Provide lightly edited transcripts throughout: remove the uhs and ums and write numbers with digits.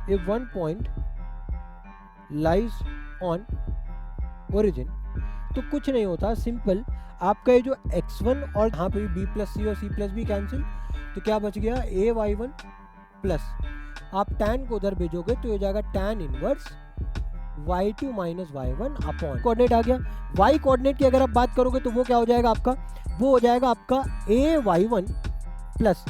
If one point lies on origin, तो कुछ नहीं होता, सिंपल आपका ये जो x1 और यहाँ पे b प्लस सी और c प्लस बी कैंसिल, तो क्या बच गया a y1 प्लस, आप tan को उधर भेजोगे तो ये जाएगा tan inverse y2 minus y1 upon coordinate आ गया। y कोऑर्डिनेट की अगर आप बात करोगे तो वो क्या हो जाएगा आपका, वो हो जाएगा आपका a y1 plus.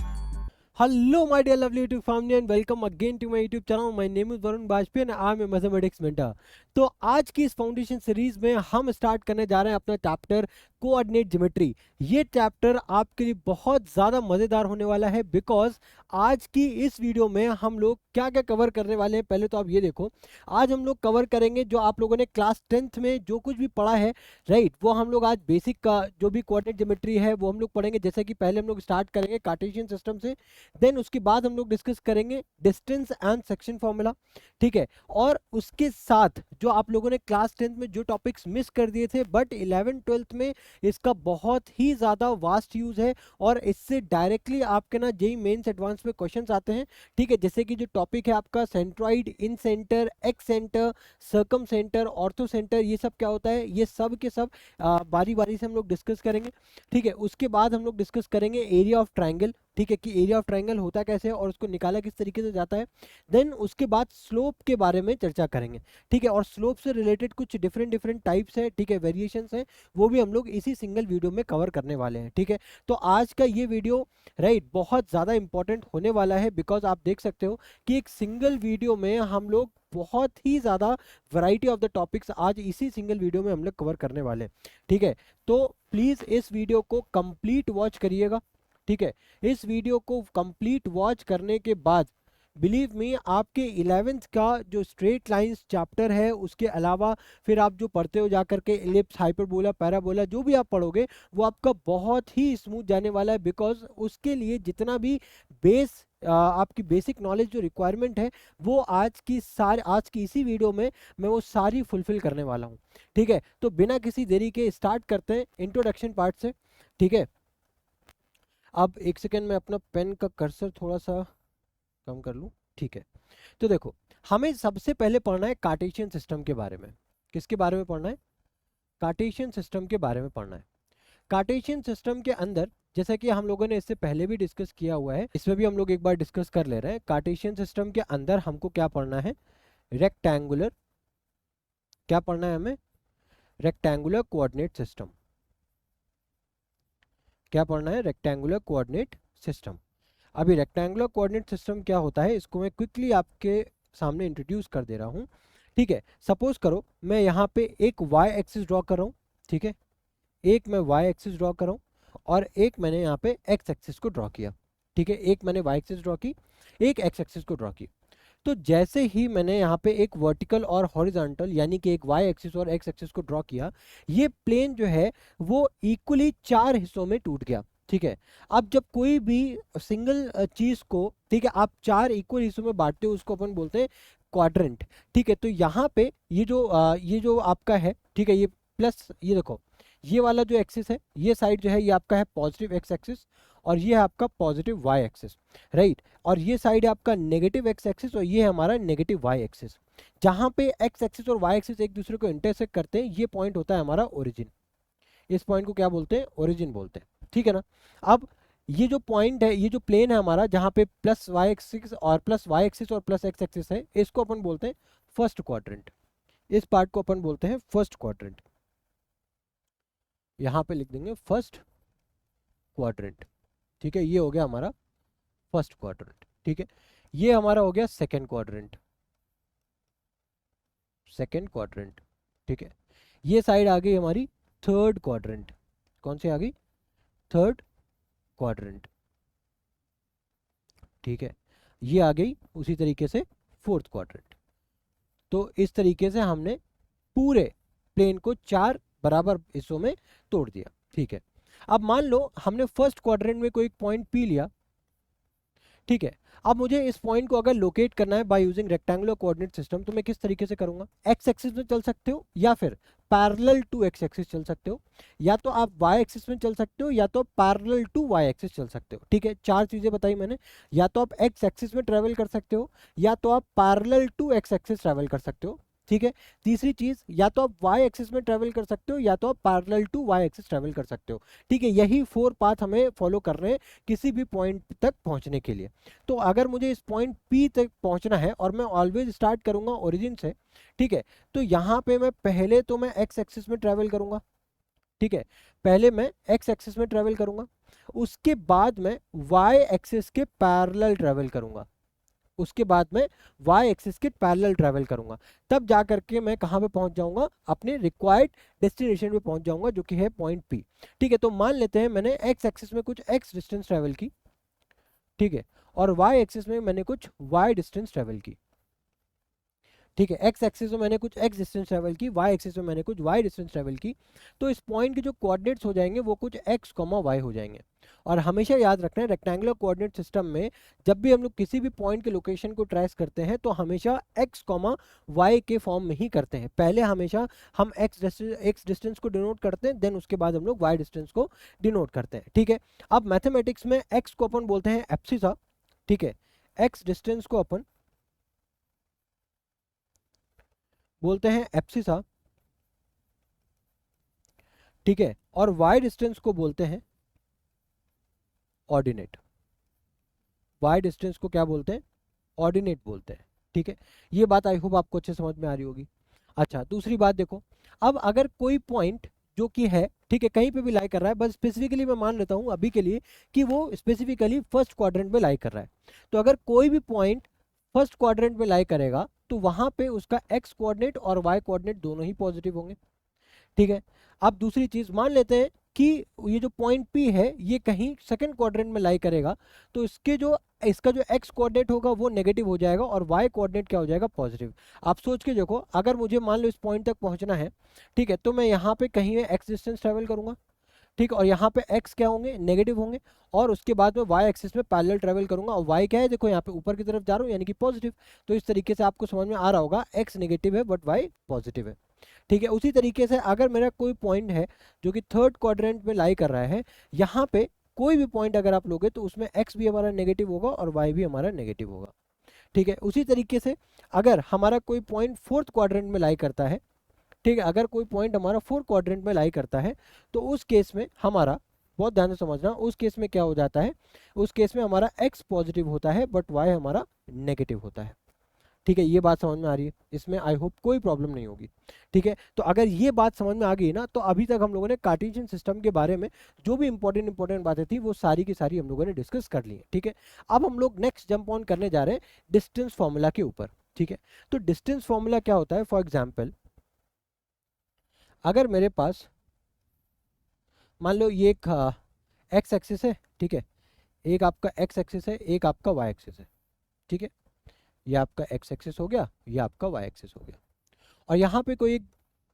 Hello my dear lovely YouTube family and welcome again to my YouTube channel. My name is Varun Bajpayee and I am a mathematics mentor. तो आज की इस फाउंडेशन सीरीज में हम स्टार्ट करने जा रहे हैं अपना चैप्टर कोऑर्डिनेट ज्योमेट्री। ये चैप्टर आपके लिए बहुत ज़्यादा मज़ेदार होने वाला है बिकॉज आज की इस वीडियो में हम लोग क्या क्या कवर करने वाले हैं, पहले तो आप ये देखो। आज हम लोग कवर करेंगे जो आप लोगों ने क्लास 10th में जो कुछ भी पढ़ा है, राइट, वो हम लोग आज बेसिक का जो भी कोऑर्डिनेट ज्योमेट्री है वो हम लोग पढ़ेंगे। जैसे कि पहले हम लोग स्टार्ट करेंगे कार्टेशियन सिस्टम से, देन उसके बाद हम लोग डिस्कस करेंगे डिस्टेंस एंड सेक्शन फॉर्मूला, ठीक है। और उसके साथ जो आप लोगों ने क्लास 10th में जो टॉपिक्स मिस कर दिए थे बट 11th 12th में इसका बहुत ही ज़्यादा वास्ट यूज़ है और इससे डायरेक्टली आपके ना जेईई मेंस एडवांस में क्वेश्चंस आते हैं, ठीक है। जैसे कि जो टॉपिक है आपका centroid, incentre, excentre, circumcentre, orthocentre, ये सब क्या होता है, ये सब के सब बारी बारी से हम लोग डिस्कस करेंगे, ठीक है। उसके बाद हम लोग डिस्कस करेंगे एरिया ऑफ ट्राइंगल, ठीक है, कि एरिया ऑफ ट्राइंगल होता कैसे है और उसको निकाला किस तरीके से जाता है। देन उसके बाद स्लोप के बारे में चर्चा करेंगे, ठीक है। और स्लोप से रिलेटेड कुछ डिफरेंट टाइप्स है, ठीक है, वेरिएशंस हैं, वो भी हम लोग इसी सिंगल वीडियो में कवर करने वाले हैं, ठीक है। तो आज का ये वीडियो, राइट, बहुत ज़्यादा इंपॉर्टेंट होने वाला है बिकॉज आप देख सकते हो कि एक सिंगल वीडियो में हम लोग बहुत ही ज़्यादा वैरायटी ऑफ द टॉपिक्स आज इसी सिंगल वीडियो में हम लोग कवर करने वाले हैं, ठीक है। तो प्लीज़ इस वीडियो को कंप्लीट वॉच करिएगा, ठीक है। इस वीडियो को कंप्लीट वॉच करने के बाद बिलीव मी आपके 11th का जो स्ट्रेट लाइंस चैप्टर है उसके अलावा फिर आप जो पढ़ते हो जाकर के एलिप्स, हाइपरबोला, पैराबोला, जो भी आप पढ़ोगे वो आपका बहुत ही स्मूथ जाने वाला है बिकॉज उसके लिए जितना भी बेस आपकी बेसिक नॉलेज जो रिक्वायरमेंट है वो आज की इसी वीडियो में मैं वो सारी फुलफिल करने वाला हूँ, ठीक है। तो बिना किसी देरी के स्टार्ट करते हैं इंट्रोडक्शन पार्ट से, ठीक है। अब एक सेकेंड में अपना पेन का कर्सर थोड़ा सा कम कर लूँ, ठीक है। तो देखो, हमें सबसे पहले पढ़ना है कार्टेशियन सिस्टम के बारे में। किसके बारे में पढ़ना है? कार्टेशियन सिस्टम के बारे में पढ़ना है। कार्टेशियन सिस्टम के अंदर, जैसा कि हम लोगों ने इससे पहले भी डिस्कस किया हुआ है, इसमें भी हम लोग एक बार डिस्कस कर ले रहे हैं। कार्टेशियन सिस्टम के अंदर हमको क्या पढ़ना है? रेक्टेंगुलर, क्या पढ़ना है हमें? Rectangular coordinate system. क्या पढ़ना है? Rectangular coordinate system. अभी रेक्टेंगुलर कोऑर्डिनेट सिस्टम क्या होता है इसको मैं क्विकली आपके सामने इंट्रोड्यूस कर दे रहा हूँ, ठीक है। सपोज करो मैं यहाँ पे एक y एक्सिस ड्रॉ कर रहा हूँ, ठीक है, एक मैं y एक्सिस ड्रॉ कर रहा हूँ और एक मैंने यहाँ पे x एक्सिस को ड्रॉ किया, ठीक है। एक मैंने y एक्सिस ड्रॉ की, एक x एक्सिस को ड्रॉ की। तो जैसे ही मैंने यहाँ पे एक वर्टिकल और हॉरिजॉन्टल यानी कि एक y एक्सिस और x एक्सिस को ड्रॉ किया, ये प्लेन जो है वो इक्वली 4 हिस्सों में टूट गया, ठीक है। अब जब कोई भी सिंगल चीज को, ठीक है, आप 4 इक्वल हिस्सों में बांटते हो उसको अपन बोलते हैं क्वाड्रेंट, ठीक है। तो यहाँ पे ये जो आपका है, ठीक है, ये प्लस, ये देखो ये वाला जो एक्सिस है, ये साइड जो है ये आपका है पॉजिटिव एक्स एक्सिस और ये है आपका पॉजिटिव वाई एक्सिस, राइट। और ये साइड है आपका नेगेटिव एक्स एक्सिस और ये है हमारा नेगेटिव वाई एक्सिस। जहाँ पे एक्स एक्सिस और वाई एक्सिस एक दूसरे को इंटरसेक्ट करते हैं ये पॉइंट होता है हमारा ओरिजिन। इस पॉइंट को क्या बोलते हैं? ओरिजिन बोलते हैं, ठीक है ना। अब ये जो पॉइंट है, ये जो प्लेन है हमारा जहाँ पे प्लस वाई एक्सिस और प्लस एक्स एक्सिस है, इसको अपन बोलते हैं फर्स्ट क्वाड्रेंट। इस पार्ट को अपन बोलते हैं फर्स्ट क्वाड्रेंट। यहाँ पे लिख देंगे फर्स्ट क्वाड्रेंट, ठीक है। ये हो गया हमारा फर्स्ट क्वाड्रेंट, ठीक है। ये हमारा हो गया सेकेंड क्वाड्रेंट, ठीक है। ये साइड आ गई हमारी थर्ड क्वाड्रेंट। कौन सी आ गई? थर्ड क्वाड्रेंट, ठीक है। ये आ गई उसी तरीके से फोर्थ क्वाड्रेंट। तो इस तरीके से हमने पूरे प्लेन को 4 बराबर हिस्सों में तोड़ दिया, ठीक है। अब मान लो हमने फर्स्ट क्वाड्रेंट में कोई पॉइंट पी लिया, ठीक है। अब मुझे इस पॉइंट को अगर लोकेट करना है by using rectangular coordinate system, तो मैं किस तरीके से करूंगा? एक्स एक्सिस में चल सकते हो, या फिर पैरेलल टू एक्स एक्सिस चल सकते हो, या तो आप वाई एक्सिस में चल सकते हो, या तो पैरेलल टू वाई एक्सिस चल सकते हो। ठीक है, चार चीजें बताई मैंने। या तो आप एक्स एक्सिस में ट्रेवल कर सकते हो, या तो आप parallel to X axis travel कर सकते हो। ठीक है, तीसरी चीज, या तो आप वाई एक्सिस में ट्रेवल कर सकते हो, या तो आप parallel to Y axis travel कर सकते हो। ठीक है, यही 4 पाथ हमें फॉलो कर रहे हैं किसी भी पॉइंट तक पहुंचने के लिए। तो अगर मुझे इस पॉइंट पी तक पहुंचना है और मैं ऑलवेज स्टार्ट करूंगा ओरिजिन से, ठीक है, तो यहाँ पे मैं पहले तो मैं एक्स एक्सिस में ट्रेवल करूंगा। ठीक है, पहले मैं एक्स एक्सिस में ट्रेवल करूंगा, उसके बाद मैं वाई एक्सिस के पैरेलल ट्रेवल करूंगा, उसके बाद मैं वाई एक्सिस के पैरेलल ट्रेवल करूंगा, तब जा करके मैं कहां पे पहुंच जाऊंगा? अपने रिक्वायर्ड डेस्टिनेशन पे पहुंच जाऊंगा, जो कि है पॉइंट पी। ठीक है, तो मान लेते हैं मैंने एक्स एक्सिस में कुछ एक्स डिस्टेंस ट्रेवल की, ठीक है, और वाई एक्सिस में मैंने कुछ वाई डिस्टेंस ट्रेवल की। ठीक है, एक्स एक्सिस में मैंने कुछ एक्स डिस्टेंस ट्रेवल की, वाई एक्सिस में मैंने कुछ वाई डिस्टेंस ट्रेवल की। तो इस पॉइंट के जो कोऑर्डिनेट्स हो जाएंगे वो कुछ एक्स कॉमा वाई हो जाएंगे। और हमेशा याद रखना है, रेक्टेंगुलर कोऑर्डिनेट सिस्टम में जब भी हम लोग किसी भी पॉइंट के लोकेशन को ट्रेस करते हैं तो हमेशा एक्स कॉमा वाई के फॉर्म में ही करते हैं। पहले हमेशा हम एक्स डिस्टेंस को डिनोट करते हैं, देन उसके बाद हम लोग वाई डिस्टेंस को डिनोट करते हैं। ठीक है, अब मैथमेटिक्स में एक्स को अपन बोलते हैं एप्सिसा। ठीक है, एक्स डिस्टेंस को अपन बोलते हैं एप्सिसा। ठीक है, और वाई डिस्टेंस को बोलते हैं ऑर्डिनेट। वाई डिस्टेंस को क्या बोलते हैं? ऑर्डिनेट बोलते हैं। ठीक है, ये बात आई होप आपको अच्छे समझ में आ रही होगी। अच्छा, दूसरी बात देखो, अब अगर कोई पॉइंट जो कि है, ठीक है, कहीं पे भी लाई कर रहा है, बस स्पेसिफिकली मैं मान लेता हूं अभी के लिए कि वो स्पेसिफिकली फर्स्ट क्वाड्रेंट में लाई कर रहा है, तो अगर कोई भी पॉइंट फर्स्ट क्वाड्रेंट में लाई करेगा तो वहां पे उसका एक्स कोऑर्डिनेट और वाई कोऑर्डिनेट दोनों ही पॉजिटिव होंगे। ठीक है, अब दूसरी चीज मान लेते हैं कि ये जो पॉइंट पी है ये कहीं सेकंड क्वाड्रेंट में लाई करेगा, तो इसका जो एक्स कोऑर्डिनेट होगा वो नेगेटिव हो जाएगा और वाई कोऑर्डिनेट क्या हो जाएगा? पॉजिटिव। आप सोच के देखो, अगर मुझे मान लो इस पॉइंट तक पहुंचना है, ठीक है, तो मैं यहाँ पे कहीं एक्स डिस्टेंस ट्रेवल करूंगा, ठीक, और यहाँ पे x क्या होंगे? नेगेटिव होंगे, और उसके बाद में y एक्सिस में पैरेलल ट्रेवल करूंगा, और y क्या है? देखो यहाँ पे ऊपर की तरफ जा रहा हूँ, यानी कि पॉजिटिव। तो इस तरीके से आपको समझ में आ रहा होगा, x नेगेटिव है बट y पॉजिटिव है। ठीक है, उसी तरीके से अगर मेरा कोई पॉइंट है जो कि थर्ड क्वाड्रेंट में लाई कर रहा है, यहाँ पे कोई भी पॉइंट अगर आप लोगे तो उसमें x भी हमारा नेगेटिव होगा और y भी हमारा नेगेटिव होगा। ठीक है, उसी तरीके से अगर हमारा कोई पॉइंट फोर्थ क्वाड्रेंट में लाई करता है, ठीक है, अगर कोई पॉइंट हमारा फोर्थ क्वाड्रेंट में लाई करता है, तो उस केस में हमारा, बहुत ध्यान से समझना, उस केस में क्या हो जाता है? उस केस में हमारा x पॉजिटिव होता है बट y हमारा नेगेटिव होता है। ठीक है, ये बात समझ में आ रही है? इसमें आई होप कोई प्रॉब्लम नहीं होगी। ठीक है, तो अगर ये बात समझ में आ गई ना, तो अभी तक हम लोगों ने कार्टेशियन सिस्टम के बारे में जो भी इंपॉर्टेंट बातें थी वो सारी की सारी हम लोगों ने डिस्कस कर ली है। ठीक है, अब हम लोग नेक्स्ट जंप ऑन करने जा रहे हैं डिस्टेंस फॉर्मूला के ऊपर। ठीक है, तो डिस्टेंस फॉर्मूला क्या होता है? फॉर एग्जाम्पल, अगर मेरे पास मान लो ये एक एक्स एक्सिस है, ठीक है, एक आपका एक्स एक्सिस है, एक आपका वाई एक्सिस है। ठीक है, ये आपका एक्स एक्सिस हो गया, ये आपका वाई एक्सिस हो गया, और यहाँ पे कोई एक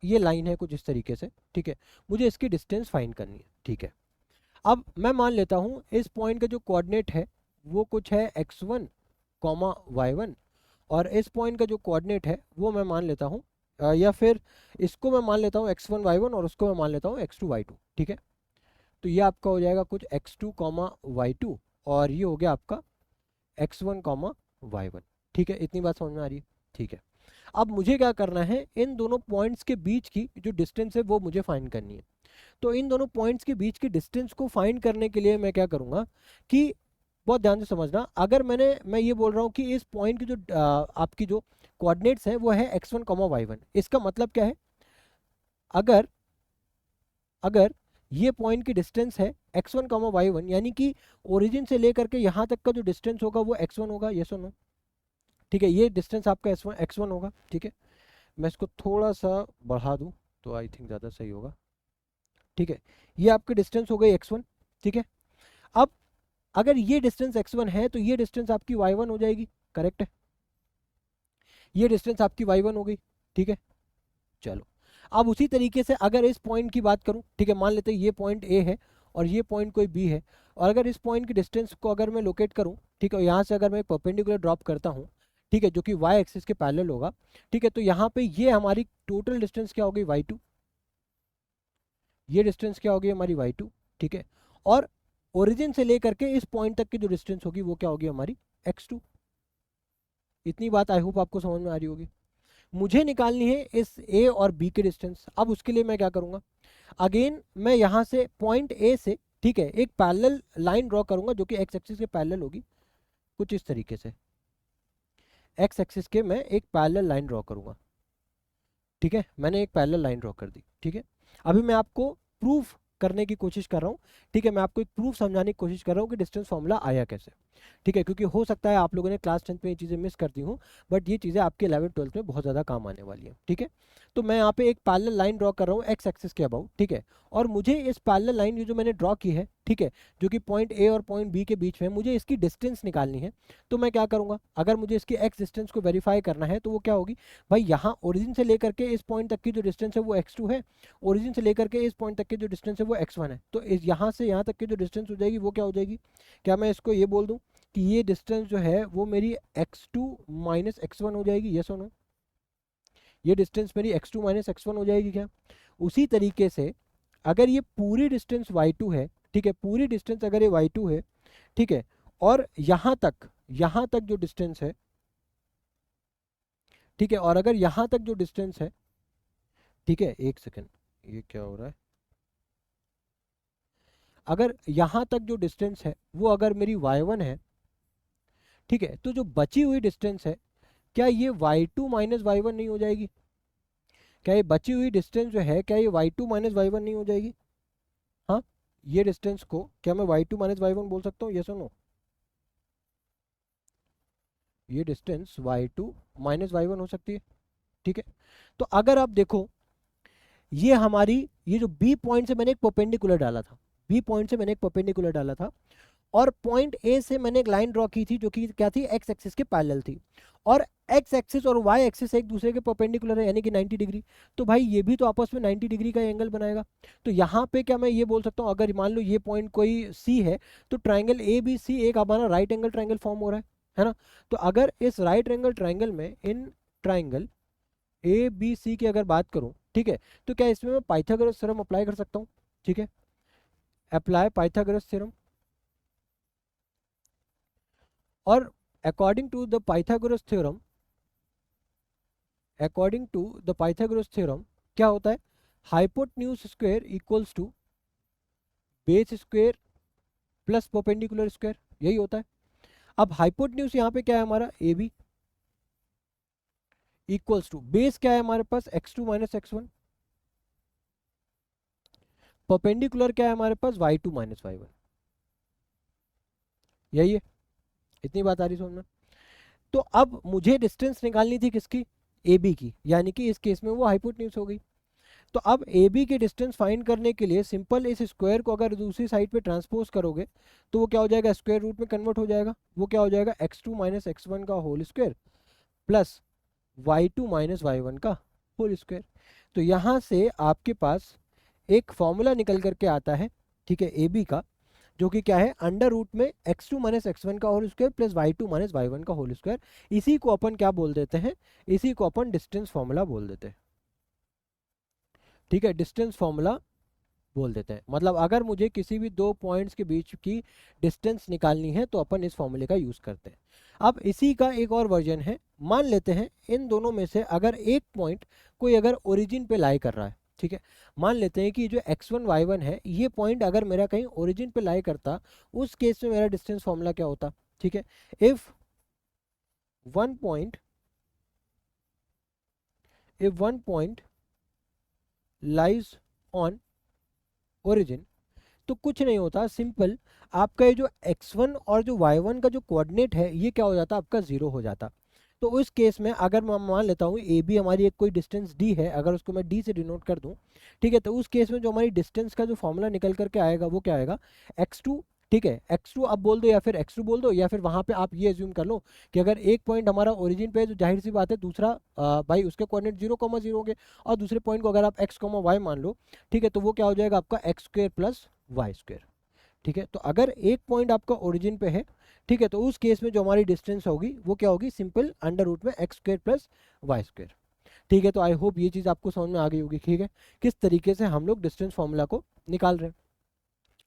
ये लाइन है कुछ इस तरीके से। ठीक है, मुझे इसकी डिस्टेंस फाइंड करनी है। ठीक है, अब मैं मान लेता हूँ इस पॉइंट का जो कोऑर्डिनेट है वो कुछ है x1 कॉमा y1, और इस पॉइंट का जो कोऑर्डिनेट है वो मैं मान लेता हूँ या फिर इसको मैं मान लेता हूँ x1 y1 और उसको मैं मान लेता हूँ x2 y2। ठीक है, तो ये आपका हो जाएगा कुछ x2 कॉमा y2, और ये हो गया आपका x1 कॉमा y1। ठीक है, इतनी बात समझ में आ रही है? ठीक है, अब मुझे क्या करना है? इन दोनों पॉइंट्स के बीच की जो डिस्टेंस है वो मुझे फाइंड करनी है। तो इन दोनों पॉइंट्स के बीच की डिस्टेंस को फाइंड करने के लिए मैं क्या करूंगा कि, बहुत ध्यान से समझना, अगर मैं ये बोल रहा हूँ कि इस पॉइंट की जो आपकी जो कोऑर्डिनेट्स है वो है x1 कॉमा y1, इसका मतलब क्या है? अगर अगर ये पॉइंट की डिस्टेंस है x1 कॉमा y1, यानी कि ओरिजिन से लेकर के यहाँ तक का जो डिस्टेंस होगा वो x1 होगा, यस और नो? ठीक है, ये डिस्टेंस आपका x1 होगा। ठीक है, मैं इसको थोड़ा सा बढ़ा दूं तो आई थिंक ज़्यादा सही होगा। ठीक है, ये आपकी डिस्टेंस हो गई x1। ठीक है, अब अगर ये डिस्टेंस x1 है तो ये डिस्टेंस आपकी y1 हो जाएगी, करेक्ट है? ये डिस्टेंस आपकी y1 हो गई। ठीक है, चलो, अब उसी तरीके से अगर इस पॉइंट की बात करूं, ठीक है, मान लेते हैं ये पॉइंट A है और ये पॉइंट कोई B है, और अगर इस पॉइंट की डिस्टेंस को अगर मैं लोकेट करूं, ठीक है, और यहाँ से अगर मैं एक परपेंडिकुलर ड्रॉप करता हूँ, ठीक है, जो कि वाई एक्सिस के पैरेलल होगा, ठीक है, तो यहाँ पे ये हमारी टोटल डिस्टेंस क्या होगी, y2, ये डिस्टेंस क्या होगी हमारी y2, ठीक है, और ओरिजिन से लेकर के इस पॉइंट तक की जो डिस्टेंस होगी वो क्या होगी हमारी x2। इतनी बात आई होप आपको समझ में आ रही होगी। मुझे निकालनी है इस a और b के डिस्टेंस। अब उसके लिए मैं क्या करूंगा, अगेन मैं यहाँ से पॉइंट a से, ठीक है, एक पैरेलल लाइन ड्रॉ करूंगा जो कि x एक्सिस के पैरेलल होगी, कुछ इस तरीके से x एक्सिस के मैं एक पैरेलल लाइन ड्रॉ करूंगा, ठीक है, मैंने एक पैरेलल लाइन ड्रॉ कर दी, ठीक है। अभी मैं आपको प्रूफ करने की कोशिश कर रहा हूँ, ठीक है, मैं आपको एक प्रूफ समझाने की कोशिश कर रहा हूँ कि डिस्टेंस फॉर्मूला आया कैसे, ठीक है, क्योंकि हो सकता है आप लोगों ने क्लास 10th में ये चीज़ें मिस कर दी हूँ, बट ये चीज़ें आपके 11th-12th में बहुत ज़्यादा काम आने वाली है, ठीक है। तो मैं यहाँ पे एक पैरेलल लाइन ड्रॉ कर रहा हूँ एक्स एक्सिस के अबाउट, ठीक है, और मुझे इस पैरेलल लाइन ये जो मैंने ड्रॉ की है, ठीक है, जो कि पॉइंट ए और पॉइंट बी के बीच में, मुझे इसकी डिस्टेंस निकालनी है। तो मैं क्या करूँगा, अगर मुझे इसकी एक्स डिस्टेंस को वेरीफाई करना है तो वो क्या होगी भाई, यहाँ ओरिजिन से लेकर के इस पॉइंट तक की जो डिस्टेंस है वो x2 है, ओरिजिन से लेकर के इस पॉइंट तक की जो डिस्टेंस है वो x1 है, तो इस यहाँ से यहाँ तक की जो डिस्टेंस हो जाएगी वो क्या हो जाएगी, क्या मैं इसको ये बोल दूँ कि ये डिस्टेंस जो है वो मेरी x2 माइनस x1 हो जाएगी, यस और नो, ये डिस्टेंस मेरी x2 माइनस x1 हो जाएगी क्या। उसी तरीके से अगर ये पूरी डिस्टेंस y2 है, ठीक है, पूरी डिस्टेंस अगर ये y2 है, ठीक है, और यहाँ तक जो डिस्टेंस है, ठीक है, और अगर यहाँ तक जो डिस्टेंस है, ठीक है, एक सेकेंड, ये क्या हो रहा है, अगर यहाँ तक जो डिस्टेंस है वो अगर मेरी y1 है, ठीक है, तो जो बची हुई डिस्टेंस है, क्या ये y2 माइनस y1 नहीं हो जाएगी, क्या ये बची हुई डिस्टेंस जो है क्या ये y2 माइनस y1 नहीं हो जाएगी। हाँ, ये डिस्टेंस को क्या मैं y2 माइनस y1 बोल सकता हूँ, यस और नो, ये डिस्टेंस y2 माइनस y1 हो सकती है, ठीक है। तो अगर आप देखो ये हमारी, ये जो बी पॉइंट से मैंने एक परपेंडिकुलर डाला था, बी पॉइंट से मैंने एक परपेंडिकुलर डाला था, और पॉइंट ए से मैंने एक लाइन ड्रॉ की थी जो कि क्या थी, एक्स एक्सिस के पैरेलल थी, और एक्स एक्सिस और वाई एक्सिस एक दूसरे के परपेंडिकुलर है यानी कि 90 डिग्री, तो भाई ये भी तो आपस में 90 डिग्री का एंगल बनाएगा। तो यहाँ पे क्या मैं ये बोल सकता हूँ, अगर मान लो ये पॉइंट कोई सी है तो ट्राइंगल ए बी सी एक हमारा राइट एंगल ट्राइंगल फॉर्म हो रहा है ना। तो अगर इस राइट एंगल ट्राइंगल में in triangle A B C की अगर बात करूँ, ठीक है, तो क्या इसमें मैं पाइथागोरस थ्योरम अप्लाई कर सकता हूँ, ठीक है, अप्लाई पाइथागोरस थ्योरम, और according to the Pythagoras theorem, according to the Pythagoras theorem क्या होता है, hypotenuse square equals to base square plus perpendicular square, यही होता है। अब हाइपोटेन्यूज यहाँ पे क्या है हमारा A B equals to base क्या है हमारे पास x2 माइनस x1, परपेंडिकुलर क्या है हमारे पास y2 माइनस y1, यही है। इतनी बात आ रही समझ में। तो अब मुझे डिस्टेंस निकालनी थी किसकी, ए बी की, यानी कि इस केस में वो हाइपोटेन्यूज हो गई। तो अब ए बी की डिस्टेंस फाइंड करने के लिए सिंपल इस स्क्वायर को अगर दूसरी साइड पे ट्रांसपोज करोगे तो वो क्या हो जाएगा, स्क्वायर रूट में कन्वर्ट हो जाएगा, वो क्या हो जाएगा x2 माइनस x1 का whole square plus y2 minus y1 का होल स्क्वायर। तो यहाँ से आपके पास एक फॉर्मूला निकल करके आता है, ठीक है, ए बी का, जो कि क्या है, अंडर रूट में x2 माइनस x1 का whole square plus y2 minus y1 का होल स्क्वायर। इसी को अपन क्या बोल देते हैं, इसी को अपन डिस्टेंस फॉर्मूला बोल देते हैं, ठीक है, डिस्टेंस फॉर्मूला बोल देते हैं। मतलब अगर मुझे किसी भी दो पॉइंट्स के बीच की डिस्टेंस निकालनी है तो अपन इस फॉर्मूले का यूज करते हैं। अब इसी का एक और वर्जन है, मान लेते हैं इन दोनों में से अगर एक पॉइंट कोई अगर ओरिजिन पे लाई कर रहा है, ठीक है, मान लेते हैं कि जो x1 y1 है ये पॉइंट अगर मेरा कहीं ओरिजिन पे लाई करता, उस केस में मेरा डिस्टेंस फॉर्मूला क्या होता, ठीक है, if one point lies on origin, तो कुछ नहीं होता, सिंपल आपका ये जो x1 और जो y1 का जो कोऑर्डिनेट है ये क्या हो जाता, आपका 0 हो जाता। तो उस केस में अगर मैं मान लेता हूँ ए बी हमारी एक कोई डिस्टेंस d है, अगर उसको मैं d से डिनोट कर दूँ, ठीक है, तो उस केस में जो हमारी डिस्टेंस का जो फॉर्मूला निकल करके आएगा वो क्या आएगा, x2, ठीक है, x2 अब बोल दो या फिर x2 बोल दो, या फिर वहाँ पे आप ये एज्यूम कर लो कि अगर एक पॉइंट हमारा ओरिजिन पे है तो जाहिर सी बात है दूसरा भाई उसके कोऑर्डिनेट 0,0 होंगे, और दूसरे पॉइंट को अगर आप x, y मान लो, ठीक है, तो वो क्या हो जाएगा आपका x² प्लस y², ठीक है। तो अगर एक पॉइंट आपका ओरिजिन पे है, ठीक है, तो उस केस में जो हमारी डिस्टेंस होगी वो क्या होगी, सिंपल अंडर रूट में X square plus Y square. ठीक है, तो आई होप ये चीज़ आपको समझ में आ गई होगी। ठीक है, किस तरीके से हम लोग डिस्टेंस फॉर्मूला को निकाल रहे हैं।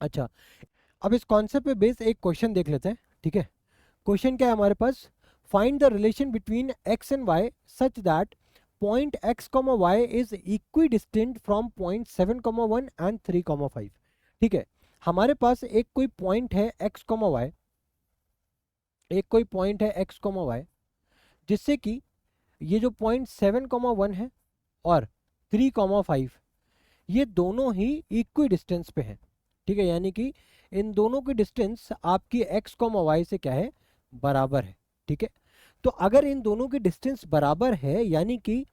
अच्छा, अब इस कॉन्सेप्ट पे बेस्ड एक क्वेश्चन देख लेते हैं। ठीक है, क्वेश्चन क्या है हमारे पास, find the relation between x and y such that point x comma y is equidistant from point 7,1 and 3,5। ठीक है, हमारे पास एक कोई पॉइंट है एक्स कॉमा वाई, एक कोई पॉइंट है एक्स कॉमा वाई, जिससे कि ये जो पॉइंट 7,1 है और 3,5 ये दोनों ही इक्वी डिस्टेंस पे हैं। ठीक है, यानी कि इन दोनों की डिस्टेंस आपकी एक्स कॉमा वाई से क्या है, बराबर है। ठीक है, तो अगर इन दोनों की डिस्टेंस बराबर है, यानी कि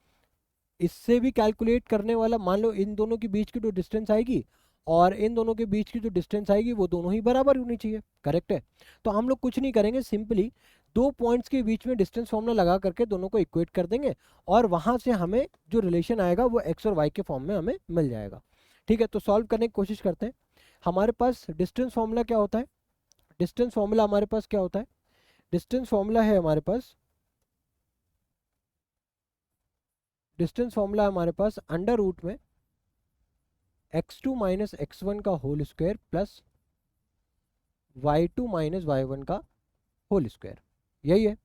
इससे भी कैलकुलेट करने वाला, मान लो इन दोनों के बीच की जो डिस्टेंस आएगी और इन दोनों के बीच की जो डिस्टेंस आएगी वो दोनों ही बराबर होनी चाहिए। करेक्ट है, तो हम लोग कुछ नहीं करेंगे, सिंपली दो पॉइंट्स के बीच में डिस्टेंस फॉर्मूला लगा करके दोनों को इक्वेट कर देंगे और वहां से हमें जो रिलेशन आएगा वो एक्स और वाई के फॉर्म में हमें मिल जाएगा। ठीक है, तो सॉल्व करने की कोशिश करते हैं। हमारे पास डिस्टेंस फॉर्मूला क्या होता है, डिस्टेंस फॉर्मूला हमारे पास क्या होता है, डिस्टेंस फॉर्मूला है हमारे पास, डिस्टेंस फॉर्मूला हमारे पास अंडर रूट में x2 माइनस x1 का whole square plus y2 minus y1 का होल स्क्वायर, यही है।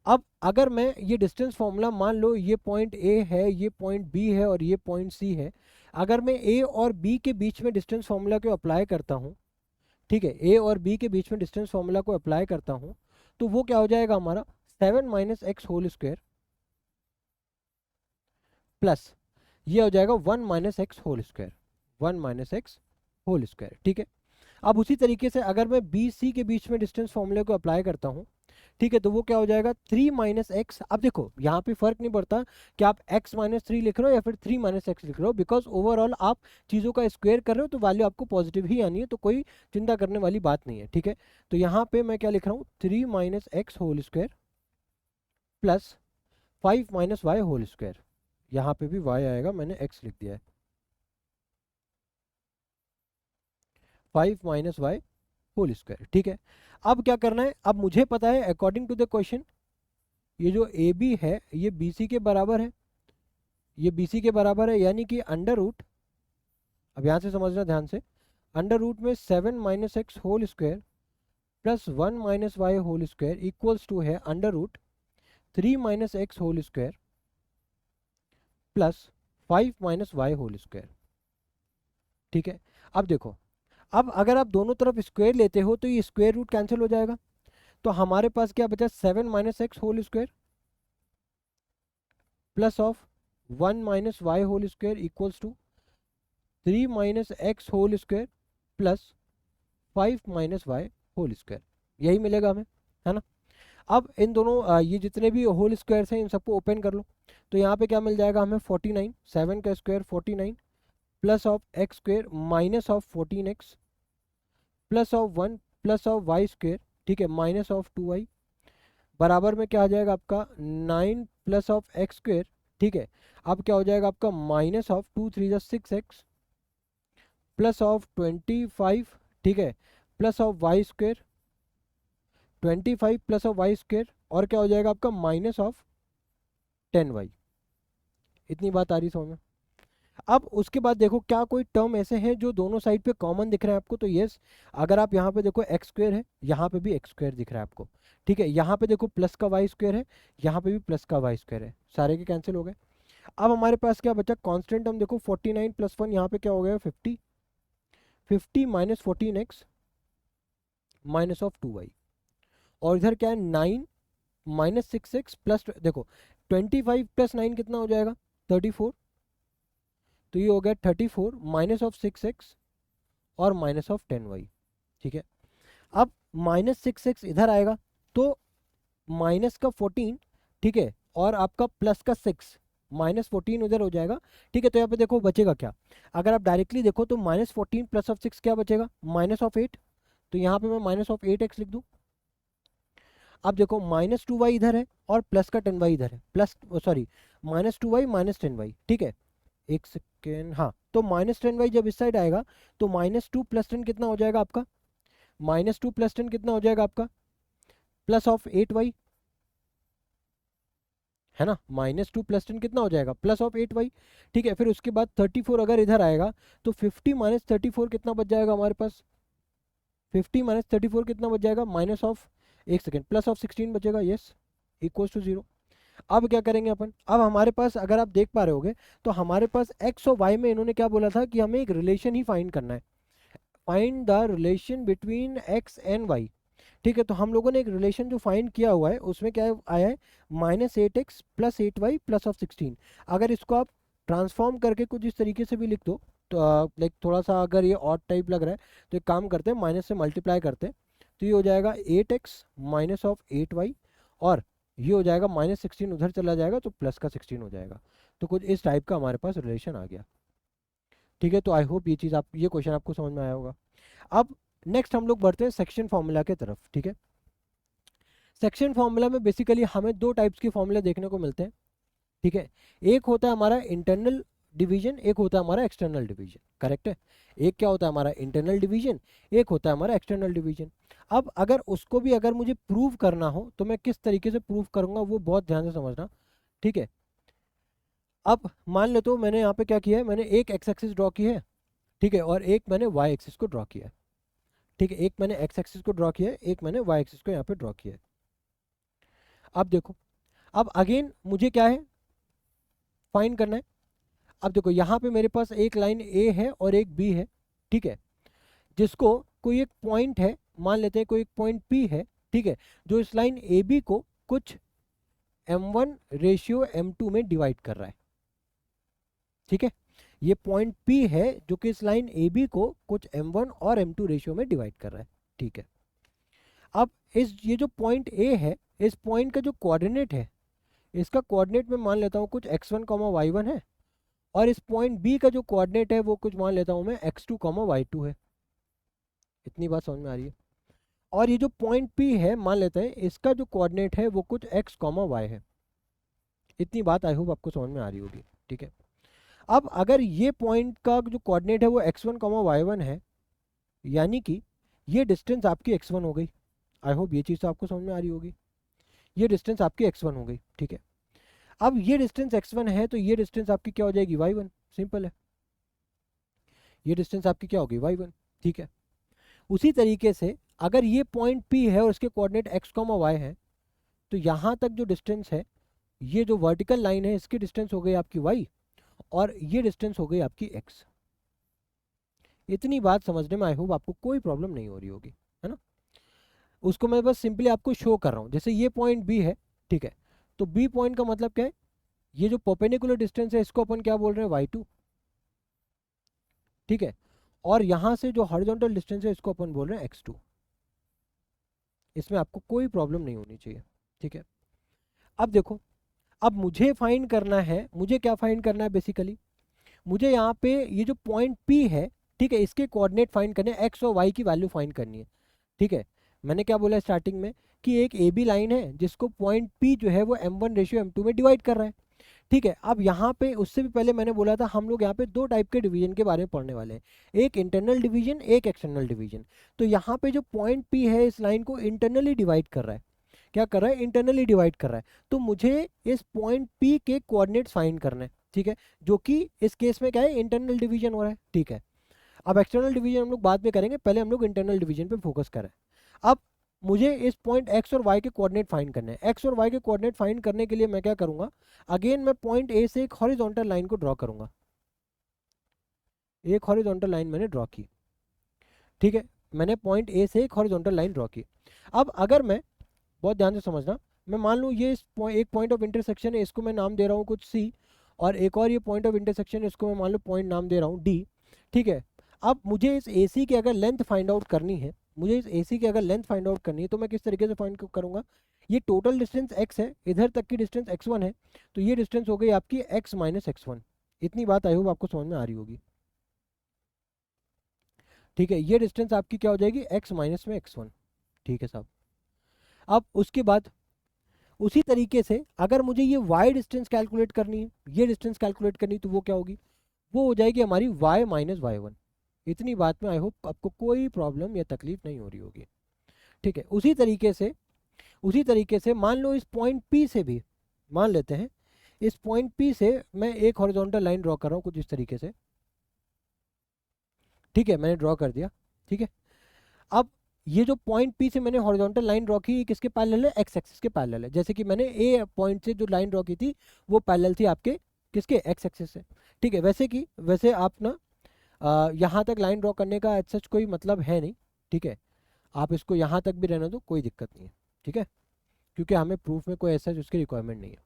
अब अगर मैं ये डिस्टेंस फॉर्मूला, मान लो ये पॉइंट A है, ये पॉइंट B है और ये पॉइंट C है, अगर मैं A और B के बीच में डिस्टेंस फॉर्मूला को अप्लाई करता हूँ, ठीक है, A और B के बीच में डिस्टेंस फॉर्मूला को अप्लाई करता हूँ, तो वो क्या हो जाएगा हमारा 7 minus x whole square plus ये हो जाएगा 1 minus x whole square, 1 minus x whole square. ठीक है, अब उसी तरीके से अगर मैं बी सी के बीच में डिस्टेंस फॉर्मूले को अप्लाई करता हूँ, ठीक है, तो वो क्या हो जाएगा 3 माइनस एक्स। अब देखो यहाँ पे फर्क नहीं पड़ता कि आप x माइनस 3 लिख रहे हो या फिर 3 माइनस एक्स लिख रहे हो, बिकॉज ओवरऑल आप चीज़ों का स्क्वायर कर रहे हो तो वैल्यू आपको पॉजिटिव ही आनी है, तो कोई चिंता करने वाली बात नहीं है। ठीक है, तो यहाँ पे मैं क्या लिख रहा हूँ 3 minus x whole square plus 5 minus Y whole square, यहाँ पे भी y आएगा, मैंने x लिख दिया है, 5 माइनस वाई होल स्क्वायर। ठीक है, अब क्या करना है, अब मुझे पता है अकॉर्डिंग टू द क्वेश्चन ये जो ए बी है ये बी सी के बराबर है, ये बी सी के बराबर है, यानी कि अंडर रूट, अब यहाँ से समझना ध्यान से, अंडर रूट में 7 minus x whole square plus 1 minus Y whole square equals to है under root 3 minus x whole square plus 5 minus Y whole square. ठीक है, अब देखो, अब अगर आप दोनों तरफ स्क्वायर लेते हो तो ये स्क्वायर रूट कैंसिल हो जाएगा, तो हमारे पास क्या बचा 7 minus x whole square plus of 1 minus Y whole square equals to 3 minus x whole square plus 5 minus Y whole square, यही मिलेगा हमें, है ना। अब इन दोनों ये जितने भी होल स्क्वायर्स हैं इन सबको ओपन कर लो, तो यहाँ पे क्या मिल जाएगा हमें 49, 7 का square 49 plus of X square minus of 14x plus of 1 plus of Y square, ठीक है, माइनस ऑफ 2y बराबर में क्या आ जाएगा आपका 9 प्लस ऑफ एक्स स्क्वायर। ठीक है, अब क्या हो जाएगा आपका minus of 2 3 6x plus of 25, ठीक है, plus of Y square 25 plus of Y square, और क्या हो जाएगा आपका माइनस ऑफ 10y। इतनी बात आ रही समझ में। अब उसके बाद देखो क्या कोई टर्म ऐसे हैं जो दोनों साइड पे कॉमन दिख रहे हैं आपको, तो यस, अगर आप यहाँ पे देखो एक्स स्क्वायर है, यहाँ पे भी एक्स स्क्वायर दिख रहा है आपको। ठीक है, यहाँ पे देखो प्लस का वाई स्क्वायर है, यहाँ पे भी प्लस का वाई स्क्वायर है, सारे के कैंसिल हो गए। अब हमारे पास क्या बचा कांस्टेंट टर्म, देखो 49 प्लस 1 यहाँ पे क्या हो गया 50, 50 minus 14x minus of 2y, और इधर क्या है 9 माइनस 6x प्लस, देखो 25 प्लस 9 कितना हो जाएगा 34, तो ये हो गया 34 माइनस ऑफ 6x और माइनस ऑफ 10y। ठीक है, अब माइनस 6x इधर आएगा तो माइनस का 14, ठीक है, और आपका प्लस का 6, माइनस 14 उधर हो जाएगा। ठीक है, तो यहाँ पे देखो बचेगा क्या, अगर आप डायरेक्टली देखो तो माइनस 14 प्लस ऑफ 6 क्या बचेगा माइनस ऑफ 8, तो यहाँ पे मैं माइनस ऑफ 8x लिख दूँ। अब देखो माइनस 2y इधर है और प्लस का 10y इधर है, plus sorry minus 2y minus 10y। ठीक है, एक सेकेंड, हाँ, तो माइनस 10y जब इस साइड आएगा तो माइनस 2 प्लस 10 कितना हो जाएगा आपका, माइनस 2 प्लस 10 कितना हो जाएगा आपका प्लस ऑफ 8y, है ना, -2 + 10 कितना हो जाएगा, प्लस ऑफ 8y। ठीक है, फिर उसके बाद 34 अगर इधर आएगा तो 50 - 34 कितना बच जाएगा हमारे पास, 50 - 34 कितना बच जाएगा, माइनस ऑफ, एक सेकेंड, प्लस ऑफ 16 बचेगा, यस, इक्वल टू 0। अब क्या करेंगे अपन, अब हमारे पास अगर आप देख पा रहे होगे तो हमारे पास x और y में इन्होंने क्या बोला था कि हमें एक रिलेशन ही फाइंड करना है, find the relation between x and y। ठीक है, तो हम लोगों ने एक रिलेशन जो फाइंड किया हुआ है उसमें क्या आया है, -8x + 8y प्लस ऑफ 16। अगर इसको आप ट्रांसफॉर्म करके कुछ इस तरीके से भी लिख दो तो लाइक थोड़ा सा अगर ये ऑड टाइप लग रहा है तो एक काम करते हैं, माइनस से मल्टीप्लाई करते हैं, तो ये हो जाएगा 8x माइनस ऑफ 8y, और ये हो जाएगा -16 उधर चला जाएगा तो प्लस का 16 हो जाएगा। तो कुछ इस टाइप का हमारे पास रिलेशन आ गया। ठीक है, तो आई होप ये चीज़ आप, ये क्वेश्चन आपको समझ में आया होगा। अब नेक्स्ट हम लोग बढ़ते हैं सेक्शन फॉर्मूला के तरफ। ठीक है, सेक्शन फॉर्मूला में बेसिकली हमें दो टाइप्स के फॉर्मूले देखने को मिलते हैं। ठीक है, एक होता है हमारा इंटरनल डिवीजन, एक होता है हमारा एक्सटर्नल डिवीजन, करेक्ट है। एक क्या होता है हमारा इंटरनल डिवीजन, एक होता है हमारा एक्सटर्नल डिवीजन। अब अगर उसको भी अगर मुझे प्रूव करना हो तो मैं किस तरीके से प्रूव करूंगा वो बहुत ध्यान से समझना। ठीक है, अब मान लो तो मैंने यहाँ पे क्या किया है, मैंने एक एक्स एक्सिस ड्रॉ की है, ठीक है, और एक मैंने वाई एक्सिस को ड्रॉ किया है। ठीक है, एक मैंने एक्स एक्सिस को ड्रॉ किया है, एक मैंने वाई एक्सिस को यहाँ पे ड्रॉ किया है। अब देखो, अब अगेन मुझे क्या है, फाइंड करना है। अब देखो यहाँ पे मेरे पास एक लाइन ए है और एक बी है। ठीक है, जिसको कोई एक पॉइंट है, मान लेते हैं कोई एक पॉइंट पी है। ठीक है, जो इस लाइन ए बी को कुछ m1:m2 में डिवाइड कर रहा है। ठीक है, ये पॉइंट पी है जो कि इस लाइन ए बी को कुछ m1 और m2 रेशियो में डिवाइड कर रहा है। ठीक है, अब ये जो पॉइंट ए है, इस पॉइंट का जो कोऑर्डिनेट है, इसका कोऑर्डिनेट में मान लेता हूँ कुछ x1, y1 है, और इस पॉइंट बी का जो कोऑर्डिनेट है वो कुछ मान लेता हूँ मैं x2, y2 है। इतनी बात समझ में आ रही है। और ये जो पॉइंट पी है, मान लेते हैं इसका जो कोऑर्डिनेट है वो कुछ x, y है। इतनी बात आई होप आपको समझ में आ रही होगी। ठीक है, अब अगर ये पॉइंट का जो कोऑर्डिनेट है वो x1, y1 है, यानी कि ये डिस्टेंस आपकी x1 हो गई। आई होप ये चीज़ तो आपको समझ में आ रही होगी। ये डिस्टेंस आपकी x1 हो गई। ठीक है, अब ये डिस्टेंस x1 है तो ये डिस्टेंस आपकी क्या हो जाएगी, y1। सिंपल है, ये डिस्टेंस आपकी क्या होगी, y1। ठीक है, उसी तरीके से अगर ये पॉइंट P है और इसके कोऑर्डिनेट x, y है, तो यहाँ तक जो डिस्टेंस है, ये जो वर्टिकल लाइन है इसकी डिस्टेंस हो गई आपकी y, और ये डिस्टेंस हो गई आपकी x। इतनी बात समझने में आई होप आपको कोई प्रॉब्लम नहीं हो रही होगी, है ना। उसको मैं बस सिंपली आपको शो कर रहा हूँ। जैसे ये पॉइंट B है, ठीक है, तो B पॉइंट का मतलब क्या है, ये जो परपेंडिकुलर डिस्टेंस है इसको अपन क्या बोल रहे हैं, y2। ठीक है, और यहाँ से जो हॉरिजॉन्टल डिस्टेंस है इसको अपन बोल रहे हैं x2। इसमें आपको कोई प्रॉब्लम नहीं होनी चाहिए। ठीक है, अब देखो, अब मुझे फाइंड करना है, मुझे क्या फाइंड करना है बेसिकली, मुझे यहाँ पे ये जो पॉइंट P है, ठीक है, इसके कोऑर्डिनेट फाइंड करने हैं, x और y की वैल्यू फाइंड करनी है। ठीक है, मैंने क्या बोला स्टार्टिंग में कि एक ए बी लाइन है जिसको पॉइंट P जो है वो m1:m2 में डिवाइड कर रहा है। ठीक है, अब यहाँ पे उससे भी पहले मैंने बोला था हम लोग यहाँ पे दो टाइप के डिवीजन के बारे में पढ़ने वाले हैं, एक इंटरनल डिवीजन, एक एक्सटर्नल डिवीजन। तो यहाँ पे जो पॉइंट P है इस लाइन को इंटरनली डिवाइड कर रहा है। क्या कर रहा है, इंटरनली डिवाइड कर रहा है। तो मुझे इस पॉइंट P के कोऑर्डिनेट्स फाइंड करने हैं। ठीक है, जो कि इस केस में क्या है, इंटरनल डिवीजन हो रहा है। ठीक है, अब एक्सटर्नल डिवीजन हम लोग बाद में करेंगे, पहले हम लोग इंटरनल डिवीजन पे फोकस करें। अब मुझे इस पॉइंट x और y के कोऑर्डिनेट फाइंड करने हैं। x और y के कोऑर्डिनेट फाइंड करने के लिए मैं क्या करूंगा, अगेन मैं पॉइंट A से एक हॉरिजॉन्टल लाइन को ड्रॉ करूंगा। एक हॉरिजॉन्टल लाइन मैंने ड्रॉ की। ठीक है, मैंने पॉइंट A से एक हॉरिजॉन्टल लाइन ड्रॉ की। अब अगर मैं, बहुत ध्यान से समझना, मैं मान लूँ ये एक पॉइंट ऑफ इंटरसेक्शन है, इसको मैं नाम दे रहा हूँ कुछ C, और एक और ये पॉइंट ऑफ इंटरसेक्शन है, इसको मैं मान लो पॉइंट नाम दे रहा हूँ D। ठीक है, अब मुझे इस AC की अगर लेंथ फाइंड आउट करनी है, मुझे इस AC की अगर लेंथ फाइंड आउट करनी है तो मैं किस तरीके से फाइंड करूंगा, ये टोटल डिस्टेंस x है, इधर तक की डिस्टेंस x1 है, तो ये डिस्टेंस हो गई आपकी x - x1। इतनी बात आई होप आपको समझ में आ रही होगी। ठीक है, ये डिस्टेंस आपकी क्या हो जाएगी, x - में x1। ठीक है साहब, अब उसके बाद उसी तरीके से अगर मुझे ये y डिस्टेंस कैलकुलेट करनी है, ये डिस्टेंस कैलकुलेट करनी है, तो वो क्या होगी, वो हो जाएगी हमारी y - y1। इतनी बात में आई होप आपको कोई प्रॉब्लम या तकलीफ नहीं हो रही होगी। ठीक है, उसी तरीके से उसी तरीके से मान लो इस पॉइंट P से भी, मान लेते हैं इस पॉइंट P से मैं एक हॉरिजॉन्टल लाइन ड्रॉ कर रहा हूँ कुछ इस तरीके से, ठीक है, मैंने ड्रॉ कर दिया, ठीक है। अब ये जो पॉइंट P से मैंने हॉरिजॉन्टल लाइन ड्रॉ की, ये किसके पैरेलल है, एक्स एक्सिस के पैरेलल है। जैसे कि मैंने ए पॉइंट से जो लाइन ड्रॉ की थी वो पैरेलल थी आपके किसके, एक्स एक्सिस से, ठीक है। वैसे आप ना यहाँ तक लाइन ड्रॉ करने का सच कोई मतलब है नहीं, ठीक है, आप इसको यहाँ तक भी रहने दो, कोई दिक्कत नहीं है, ठीक है, क्योंकि हमें प्रूफ में कोई ऐसा उसकी रिक्वायरमेंट नहीं है।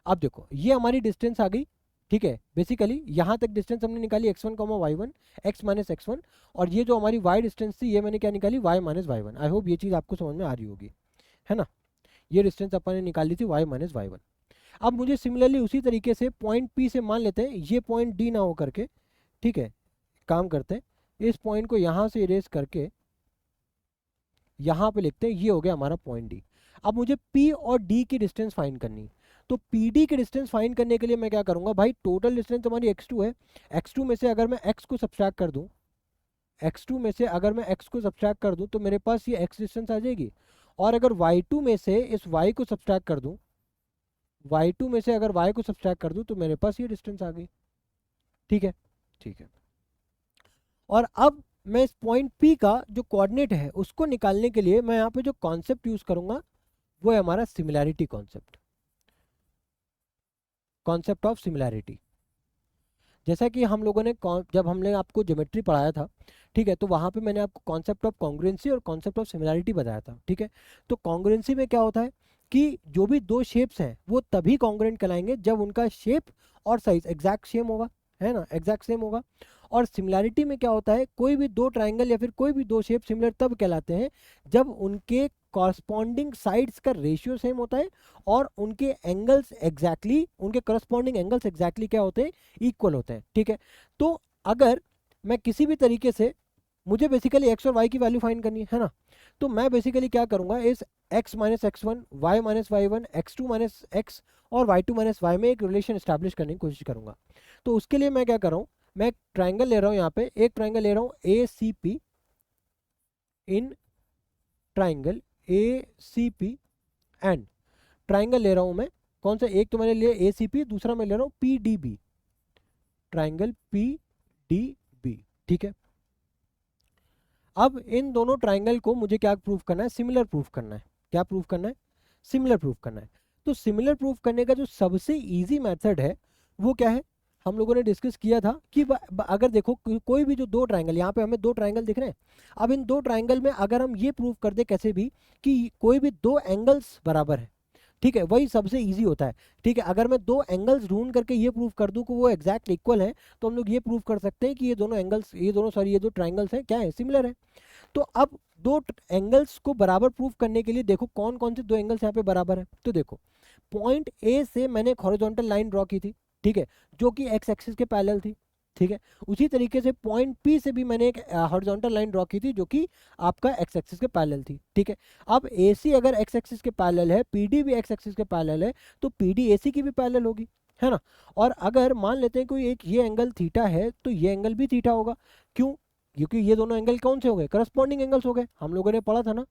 अब देखो ये हमारी डिस्टेंस आ गई, ठीक है, बेसिकली यहाँ तक डिस्टेंस हमने निकाली x1 y1 x minus x1, और ये जो हमारी y डिस्टेंस थी ये मैंने क्या निकाली, y minus y1। I hope ये चीज़ आपको समझ में आ रही होगी, है ना। ये डिस्टेंस अपन ने निकाली थी y माइनस y1। अब मुझे सिमिलरली उसी तरीके से पॉइंट P से मान लेते हैं ये पॉइंट D ना हो करके, ठीक है, काम करते हैं, इस पॉइंट को यहाँ से इरेज करके यहाँ पे लिखते हैं, ये हो गया हमारा पॉइंट D। अब मुझे P और D की डिस्टेंस फाइंड करनी है, तो PD की डिस्टेंस फाइंड करने के लिए मैं क्या करूँगा भाई, टोटल डिस्टेंस हमारी x2 है, x2 में से अगर मैं x को सब्सट्रैक्ट कर दूँ, x2 में से अगर मैं x को सब्सट्रैक्ट कर दूँ तो मेरे पास ये x डिस्टेंस आ जाएगी। और अगर y2 में से इस y को सब्सट्रैक्ट कर दूँ, y2 में से अगर y को सब्सट्रैक्ट कर दूँ तो मेरे पास ये डिस्टेंस आ गई, ठीक है, ठीक है। और अब मैं इस पॉइंट P का जो कोऑर्डिनेट है उसको निकालने के लिए मैं यहाँ पे जो कॉन्सेप्ट यूज करूंगा वो है हमारा similarity concept, concept of similarity. जैसा कि हम लोगों ने जब हमने आपको ज्योमेट्री पढ़ाया था, ठीक है, तो वहाँ पे मैंने आपको कॉन्सेप्ट ऑफ कॉन्ग्रुएंसी और कॉन्सेप्ट ऑफ सिमिलैरिटी बताया था, ठीक है। तो कॉन्ग्रुएंसी में क्या होता है कि जो भी दो शेप्स हैं वो तभी कॉन्ग्रुएंट कहलाएंगे जब उनका शेप और साइज एग्जैक्ट सेम होगा, है ना, एग्जैक्ट सेम होगा। और सिमिलैरिटी में क्या होता है, कोई भी दो ट्राइंगल या फिर कोई भी दो शेप सिमिलर तब कहलाते हैं जब उनके कॉरस्पॉन्डिंग साइड्स का रेशियो सेम होता है और उनके एंगल्स एग्जैक्टली, उनके करस्पॉन्डिंग एंगल्स एग्जैक्टली क्या होते हैं, इक्वल होते हैं, ठीक है। तो अगर मैं किसी भी तरीके से, मुझे बेसिकली x और y की वैल्यू फाइंड करनी है ना, तो मैं बेसिकली क्या करूंगा, इस x minus x1, y minus y1, x2 minus x और y2 माइनस y में एक रिलेशन स्टैब्लिश करने की कोशिश करूंगा। तो उसके लिए मैं क्या कर रहा हूँ, मैं एक ट्राइंगल ले रहा हूँ, यहाँ पे एक ट्राइंगल ले रहा हूँ ACP, in triangle ACP and triangle ले रहा हूँ मैं, कौन सा, एक तो मैंने लिया ACP, दूसरा मैं ले रहा हूँ PDB, ट्राइंगल PDB, ठीक है। अब इन दोनों ट्राइंगल को मुझे क्या प्रूफ करना है, सिमिलर प्रूफ करना है। क्या प्रूफ करना है, सिमिलर प्रूफ करना है। तो सिमिलर प्रूफ करने का जो सबसे इजी मेथड है वो क्या है, हम लोगों ने डिस्कस किया था कि अगर देखो कोई भी जो दो ट्राइंगल, यहाँ पे हमें दो ट्राइंगल दिख रहे हैं, अब इन दो ट्राइंगल में अगर हम ये प्रूफ कर दे कैसे भी कि कोई भी दो एंगल्स बराबर है, ठीक है, वही सबसे इजी होता है, ठीक है। अगर मैं दो एंगल्स ढूंढ करके ये प्रूफ कर दूं कि वो एग्जैक्ट इक्वल है, तो हम लोग ये प्रूफ कर सकते हैं कि ये दोनों एंगल्स, ये दो ट्राइंगल्स हैं क्या है, सिमिलर है। तो अब दो एंगल्स को बराबर प्रूफ करने के लिए देखो कौन कौन से दो एंगल्स यहाँ पे बराबर है। तो देखो पॉइंट ए से मैंने एक हॉरिजॉन्टल लाइन ड्रॉ की थी, ठीक है, जो कि एक्स एक्सिस के पैरेलल थी, ठीक है। उसी तरीके से पॉइंट पी से भी मैंने एक हॉरिजॉन्टल लाइन ड्रॉ की थी जो कि आपका एक्स एक्सिस के पैरेलल थी, ठीक है। अब AC अगर एक्स एक्सिस के पैरेलल है, PD भी एक्स एक्सिस के पैरेलल है, तो PD AC की भी पैरेलल होगी, है ना। और अगर मान लेते हैं कोई एक ये एंगल थीटा है तो ये एंगल भी थीटा होगा, क्यों, क्योंकि ये दोनों एंगल कौन से हो गए, करस्पॉन्डिंग एंगल्स हो गए। हम लोगों ने पढ़ा था ना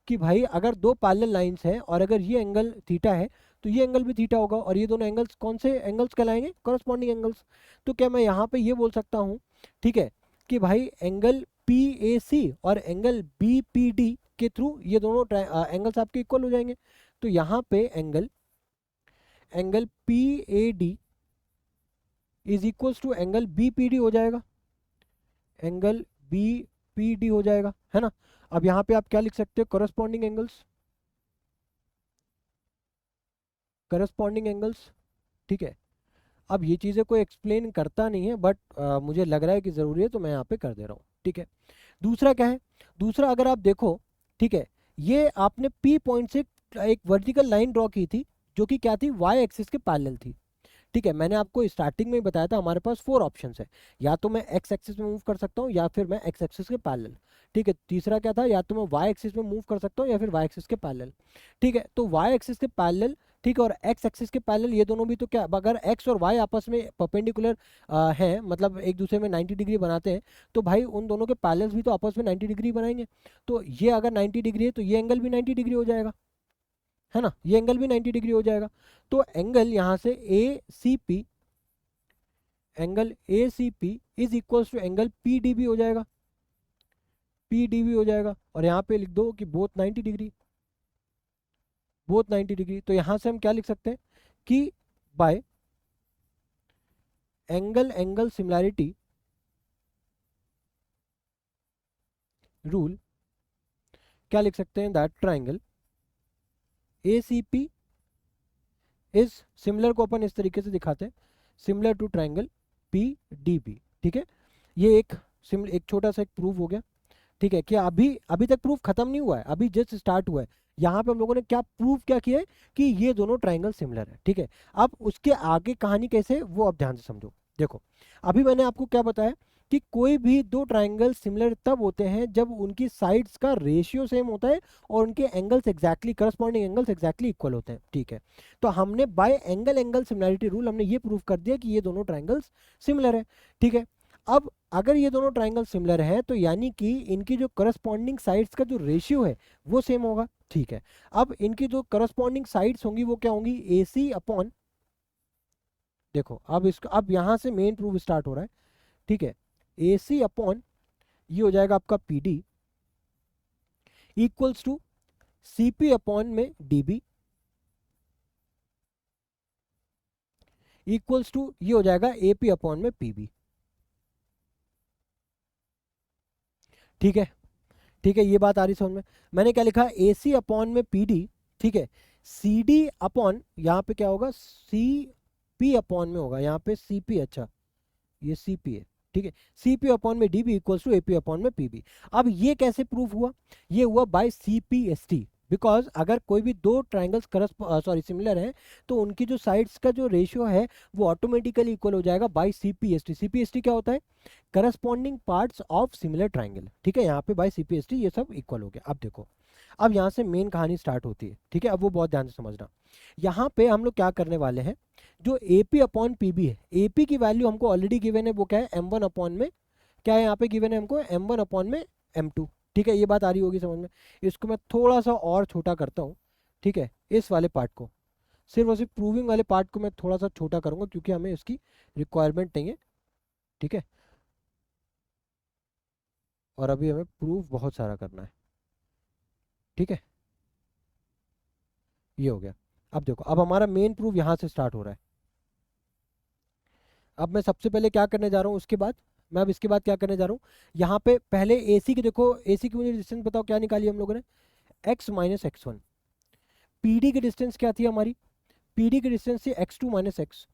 कि भाई अगर दो पैरेलल लाइंस हैं और अगर ये एंगल थीटा है तो ये एंगल भी थीटा होगा, और ये दोनों एंगल्स कौन से एंगल्स कहलाएंगे, करस्पॉन्डिंग एंगल्स। तो क्या मैं यहाँ पे ये बोल सकता हूँ, ठीक है, कि भाई एंगल PAC और एंगल BPD के थ्रू ये दोनों एंगल्स आपके इक्वल हो जाएंगे। तो यहाँ पे angle PAD is equals to angle BPD हो जाएगा, एंगल BPD हो जाएगा, है ना। अब यहाँ पे आप क्या लिख सकते हो, करस्पॉन्डिंग एंगल्स, करस्पॉन्डिंग एंगल्स, ठीक है। अब ये चीज़ें कोई एक्सप्लेन करता नहीं है, बट मुझे लग रहा है कि ज़रूरी है तो मैं यहाँ पे कर दे रहा हूँ, ठीक है। दूसरा क्या है, दूसरा अगर आप देखो, ठीक है, ये आपने P पॉइंट से एक वर्टिकल लाइन ड्रॉ की थी जो कि क्या थी, Y एक्सिस के पैरेलल थी, ठीक है। मैंने आपको स्टार्टिंग में ही बताया था हमारे पास 4 ऑप्शंस है, या तो मैं एक्स एक्सिस में मूव कर सकता हूँ या फिर मैं एक्स एक्सिस के पैरेलल, ठीक है। तीसरा क्या था, या तो मैं वाई एक्सिस में मूव कर सकता हूँ या फिर वाई एक्सिस के पैरेलल, ठीक है। तो वाई एक्सिस के पैरेलल, ठीक है, और एक्स एक्सिस के पैरेलल, ये दोनों भी तो क्या, अगर एक्स और वाई आपस में परपेंडिकुलर हैं, मतलब एक दूसरे में 90 डिग्री बनाते हैं, तो भाई उन दोनों के पैरेलल्स भी तो आपस में 90 डिग्री बनाएंगे। तो ये अगर 90 डिग्री है तो ये एंगल भी 90 डिग्री हो जाएगा, है ना, ये एंगल भी 90 डिग्री हो जाएगा। तो एंगल यहाँ से A C P, angle A C P is equals to angle P D B हो जाएगा, पी डी बी हो जाएगा। और यहाँ पे लिख दो कि बोथ 90 डिग्री, बोथ 90 डिग्री। तो यहाँ से हम क्या लिख सकते हैं कि by angle angle similarity rule क्या लिख सकते हैं, that triangle A C P is similar को अपन इस तरीके से दिखाते हैं, similar to triangle P D B. ठीक है, ये एक छोटा सा एक प्रूफ हो गया। ठीक है, कि अभी तक प्रूफ खत्म नहीं हुआ है, अभी जस्ट स्टार्ट हुआ है। यहाँ पे हम लोगों ने क्या प्रूफ क्या किया है कि ये दोनों ट्राइंगल सिमिलर है। ठीक है, अब उसके आगे कहानी कैसे, वो आप ध्यान से समझो। देखो, अभी मैंने आपको क्या बताया कि कोई भी दो ट्राइंगल सिमिलर तब होते हैं जब उनकी साइड्स का रेशियो सेम होता है और उनके angles exactly corresponding angles exactly equal होते हैं। ठीक है, तो हमने bye angle angle similarity rule हमने ये प्रूफ कर दिया कि ये दोनों ट्राइंगल्स सिमिलर है। ठीक है, अब अगर ये दोनों ट्राइंगल सिमिलर है तो यानी कि इनकी जो करस्पॉन्डिंग साइड्स का जो रेशियो है वो सेम होगा। ठीक है, अब इनकी जो करस्पॉन्डिंग साइड्स होंगी वो क्या होंगी, ए सी अपॉन, देखो अब इसका अब यहां से मेन प्रूफ स्टार्ट हो रहा है। ठीक है, ए सी अपॉन ये हो जाएगा आपका P D equals to C P upon में डी बी इक्वल्स टू ये हो जाएगा ए पी अपॉन में पी बी। ठीक है, ठीक है, ये बात आ रही समझ में। मैंने क्या लिखा, ए सी अपॉन में पी डी। ठीक है, सी डी अपॉन यहाँ पे क्या होगा, सी पी अपॉन में होगा, यहाँ पे सी पी, अच्छा ये सी पी है। ठीक है, सी पी अपॉन में D B equals to A P upon में पी बी। अब ये कैसे प्रूफ हुआ, ये हुआ by C P S T. Because अगर कोई भी दो ट्राइंगल्स सिमिलर हैं तो उनकी जो साइड्स का जो रेशियो है वो ऑटोमेटिकली इक्वल हो जाएगा by C P S T. C P S T क्या होता है, corresponding parts of similar triangle. ठीक है, यहाँ पे by C P S T ये सब इक्वल हो गया। अब देखो, अब यहाँ से मेन कहानी स्टार्ट होती है। ठीक है, अब वो बहुत ध्यान से समझना। यहाँ पे हम लोग क्या करने वाले हैं, जो A P upon P B है, ए पी की वैल्यू हमको ऑलरेडी गिवन है, वो क्या है एम वन अपॉन में, क्या है यहाँ पे गिवन है हमको एम वन अपॉन में एम टू। ठीक है, ये बात आ रही होगी समझ में। इसको मैं थोड़ा सा और छोटा करता हूँ। ठीक है, इस वाले पार्ट को, सिर्फ और सिर्फ प्रूविंग वाले पार्ट को मैं थोड़ा सा छोटा करूँगा क्योंकि हमें इसकी रिक्वायरमेंट नहीं है। ठीक है, और अभी हमें प्रूफ बहुत सारा करना है। ठीक है, ये हो गया। अब देखो, अब हमारा मेन प्रूफ यहाँ से स्टार्ट हो रहा है। अब मैं सबसे पहले क्या करने जा रहा हूँ, उसके बाद मैं अब इसके बाद क्या करने जा रहा हूँ, यहाँ पे पहले एसी की, देखो एसी की मुझे डिस्टेंस बताओ क्या निकाली हम लोगों ने, x minus X one. PD की डिस्टेंस क्या थी हमारी, पीडी की डिस्टेंस थी x2 माइनस एक्स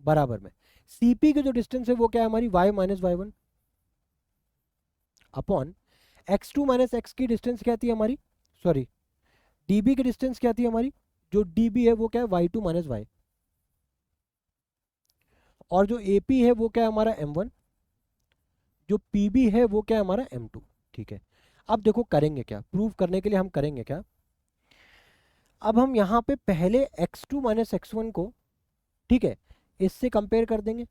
बराबर में सीपी की जो डिस्टेंस है वो क्या है हमारी y minus Y one upon x2 minus X की डिस्टेंस क्या थी हमारी, सॉरी db की डिस्टेंस क्या थी हमारी, जो db है वो क्या है y2 माइनस वाई, और जो AP है वो क्या है हमारा m1, जो PB है वो क्या है हमारा m2। ठीक है, अब देखो करेंगे क्या, प्रूव करने के लिए हम करेंगे क्या, अब हम यहाँ पे पहले x2 माइनस एक्स वन को, ठीक है, इससे कंपेयर कर देंगे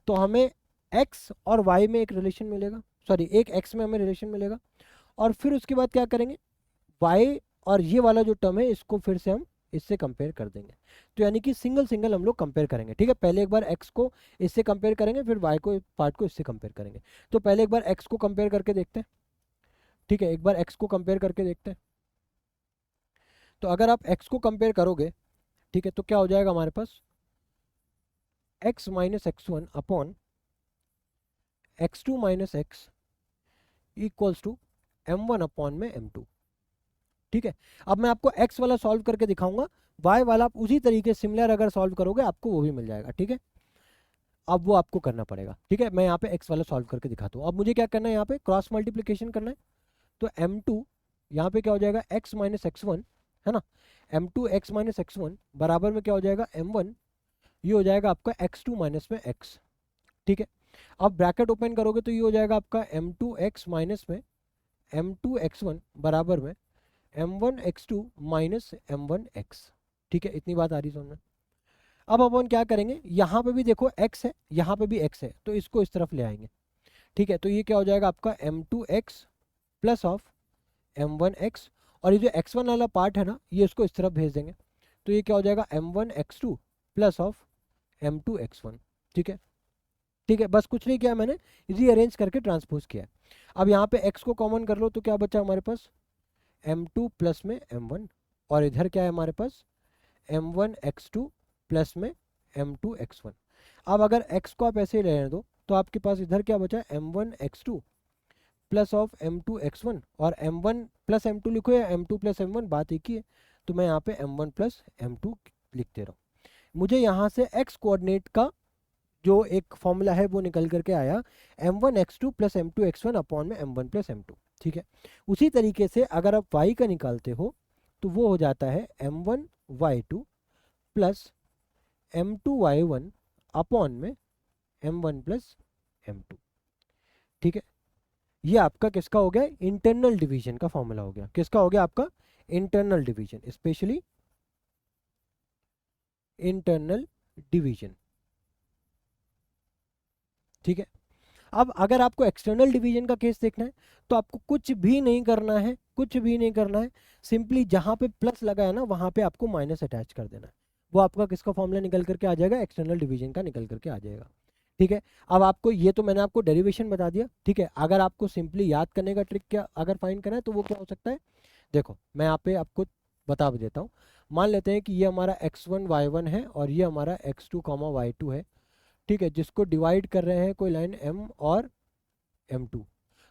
तो हमें x और y में एक रिलेशन मिलेगा, सॉरी एक x में हमें रिलेशन मिलेगा। और फिर उसके बाद क्या करेंगे, y और ये वाला जो टर्म है इसको फिर से हम इससे कंपेयर कर देंगे। तो यानी कि सिंगल सिंगल हम लोग कंपेयर करेंगे। ठीक है, पहले एक बार x को इससे कंपेयर करेंगे, फिर y को पार्ट को इससे कंपेयर करेंगे। तो पहले एक बार x को कंपेयर करके देखते हैं। ठीक है, एक बार x को कंपेयर करके देखते हैं। तो अगर आप x को कंपेयर करोगे, ठीक है, तो क्या हो जाएगा हमारे पास, x minus X one upon x2 minus X equals to m1 upon में m2। ठीक है, अब मैं आपको x वाला सॉल्व करके दिखाऊंगा, y वाला आप उसी तरीके सिमिलर अगर सॉल्व करोगे आपको वो भी मिल जाएगा। ठीक है, अब वो आपको करना पड़ेगा। ठीक है, मैं यहाँ पे x वाला सॉल्व करके दिखाता हूँ। अब मुझे क्या करना है, यहाँ पे क्रॉस मल्टीप्लीकेशन करना है। तो m2 यहाँ पे क्या हो जाएगा x माइनस एक्स वन, है ना, m2 x minus X one बराबर में क्या हो जाएगा m1, ये हो जाएगा आपका x2 माइनस में x। ठीक है, अब ब्रैकेट ओपन करोगे तो ये हो जाएगा आपका m2 x माइनस में m2 x1 बराबर में m1 x2 minus m1 x। ठीक है, इतनी बात आ रही समझ में। अब अपन क्या करेंगे, यहाँ पे भी देखो x है, यहाँ पे भी x है, तो इसको इस तरफ ले आएंगे। ठीक है, तो ये क्या हो जाएगा आपका m2 x plus of m1 x, और ये जो x1 वाला पार्ट है ना, ये इसको इस तरफ भेज देंगे, तो ये क्या हो जाएगा m1x2 प्लस ऑफ m2x1। ठीक है, ठीक है, बस कुछ नहीं किया मैंने, रीअरेंज करके ट्रांसपोज किया। अब यहाँ पे x को कॉमन कर लो तो क्या बचा हमारे पास m2 प्लस में m1, और इधर क्या है हमारे पास m1x2 प्लस में m2x1। अब अगर x को आप ऐसे ही रहने दो तो आपके पास इधर क्या बचा m1x2 प्लस ऑफ m2x1, और m1 प्लस m2 लिखो या m2 प्लस m1, बात एक ही है, तो मैं यहाँ पे m1 प्लस m2 लिखते रहा हूँ। मुझे यहाँ से x कोऑर्डिनेट का जो एक फॉर्मूला है वो निकल करके आया m1x2 प्लस m2x1 अपॉन में m1 प्लस m2। ठीक है, उसी तरीके से अगर आप y का निकालते हो तो वो हो जाता है m1y2 प्लस m2y1 अपॉन में m1 प्लस m2। ठीक है, ये आपका किसका हो गया इंटरनल डिवीजन का फॉर्मूला हो गया। किसका हो गया आपका internal division, specially internal division. ठीक है, अब अगर आपको एक्सटर्नल डिवीजन का केस देखना है तो आपको कुछ भी नहीं करना है, कुछ भी नहीं करना है, सिंपली जहां पे प्लस लगा है ना वहां पे आपको माइनस अटैच कर देना है, वो आपका किसका फॉर्मूला निकल करके आ जाएगा एक्सटर्नल डिवीजन का निकल करके आ जाएगा। ठीक है, अब आपको ये तो मैंने आपको डेरिवेशन बता दिया। ठीक है, अगर आपको सिंपली याद करने का ट्रिक क्या अगर फाइंड करना है तो वो क्या हो सकता है, देखो मैं यहाँ पे आपको बता भी देता हूँ। मान लेते हैं कि ये हमारा x1 y1 है और ये हमारा x2 y2 है। ठीक है, जिसको डिवाइड कर रहे हैं कोई लाइन m और m2,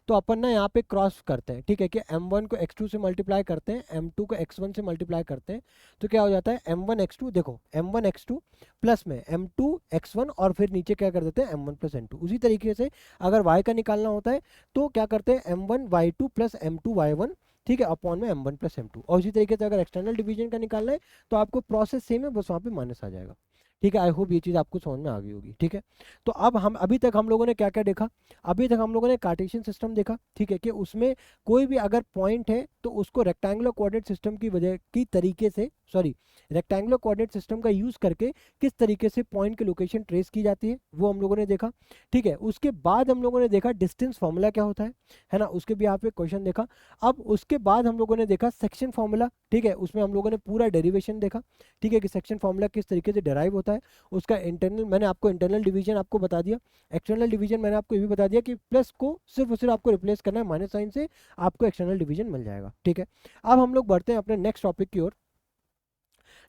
तो अपन ना यहाँ पे क्रॉस करते हैं। ठीक है, कि m1 को x2 से मल्टीप्लाई करते हैं, m2 को x1 से मल्टीप्लाई करते हैं, तो क्या हो जाता है m1x2, देखो m1x2 प्लस में m2x1, और फिर नीचे क्या कर देते हैं m1 प्लस m2। उसी तरीके से अगर y का निकालना होता है तो क्या करते हैं m1y2 प्लस m2y1, ठीक है, अपॉन में m1 प्लस m2। और उसी तरीके से अगर एक्सटर्नल डिवीजन का निकालना है तो आपको प्रोसेस सेम है, बस वहाँ पे माइनस आ जाएगा। ठीक है, आई होप ये चीज़ आपको समझ में आ गई होगी। ठीक है, तो अब हम अभी तक हम लोगों ने क्या क्या देखा, अभी तक हम लोगों ने कार्टेशियन सिस्टम देखा। ठीक है, कि उसमें कोई भी अगर पॉइंट है तो उसको रेक्टेंगुलर कोऑर्डिनेट सिस्टम की वजह की तरीके से रेक्टेंगुलर कोऑर्डिनेट सिस्टम का यूज करके किस तरीके से पॉइंट की लोकेशन ट्रेस की जाती है वो हम लोगों ने देखा। ठीक है, उसके बाद हम लोगों ने देखा डिस्टेंस फार्मूला क्या होता है ना, उसके भी यहाँ पे क्वेश्चन देखा। अब उसके बाद हम लोगों ने देखा सेक्शन फार्मूला। ठीक है, उसमें हम लोगों ने पूरा डेरिवेशन देखा। ठीक है, कि सेक्शन फार्मूला किस तरीके से डेराइव होता है, उसका इंटरनल मैंने आपको इंटरनल डिवीजन आपको बता दिया, एक्सटर्नल डिवीजन मैंने आपको ये भी बता दिया कि प्लस को सिर्फ और सिर्फ आपको रिप्लेस करना है माइनस साइन से, आपको एक्सटर्नल डिवीजन मिल जाएगा। ठीक है, अब हम लोग बढ़ते हैं अपने नेक्स्ट टॉपिक की ओर,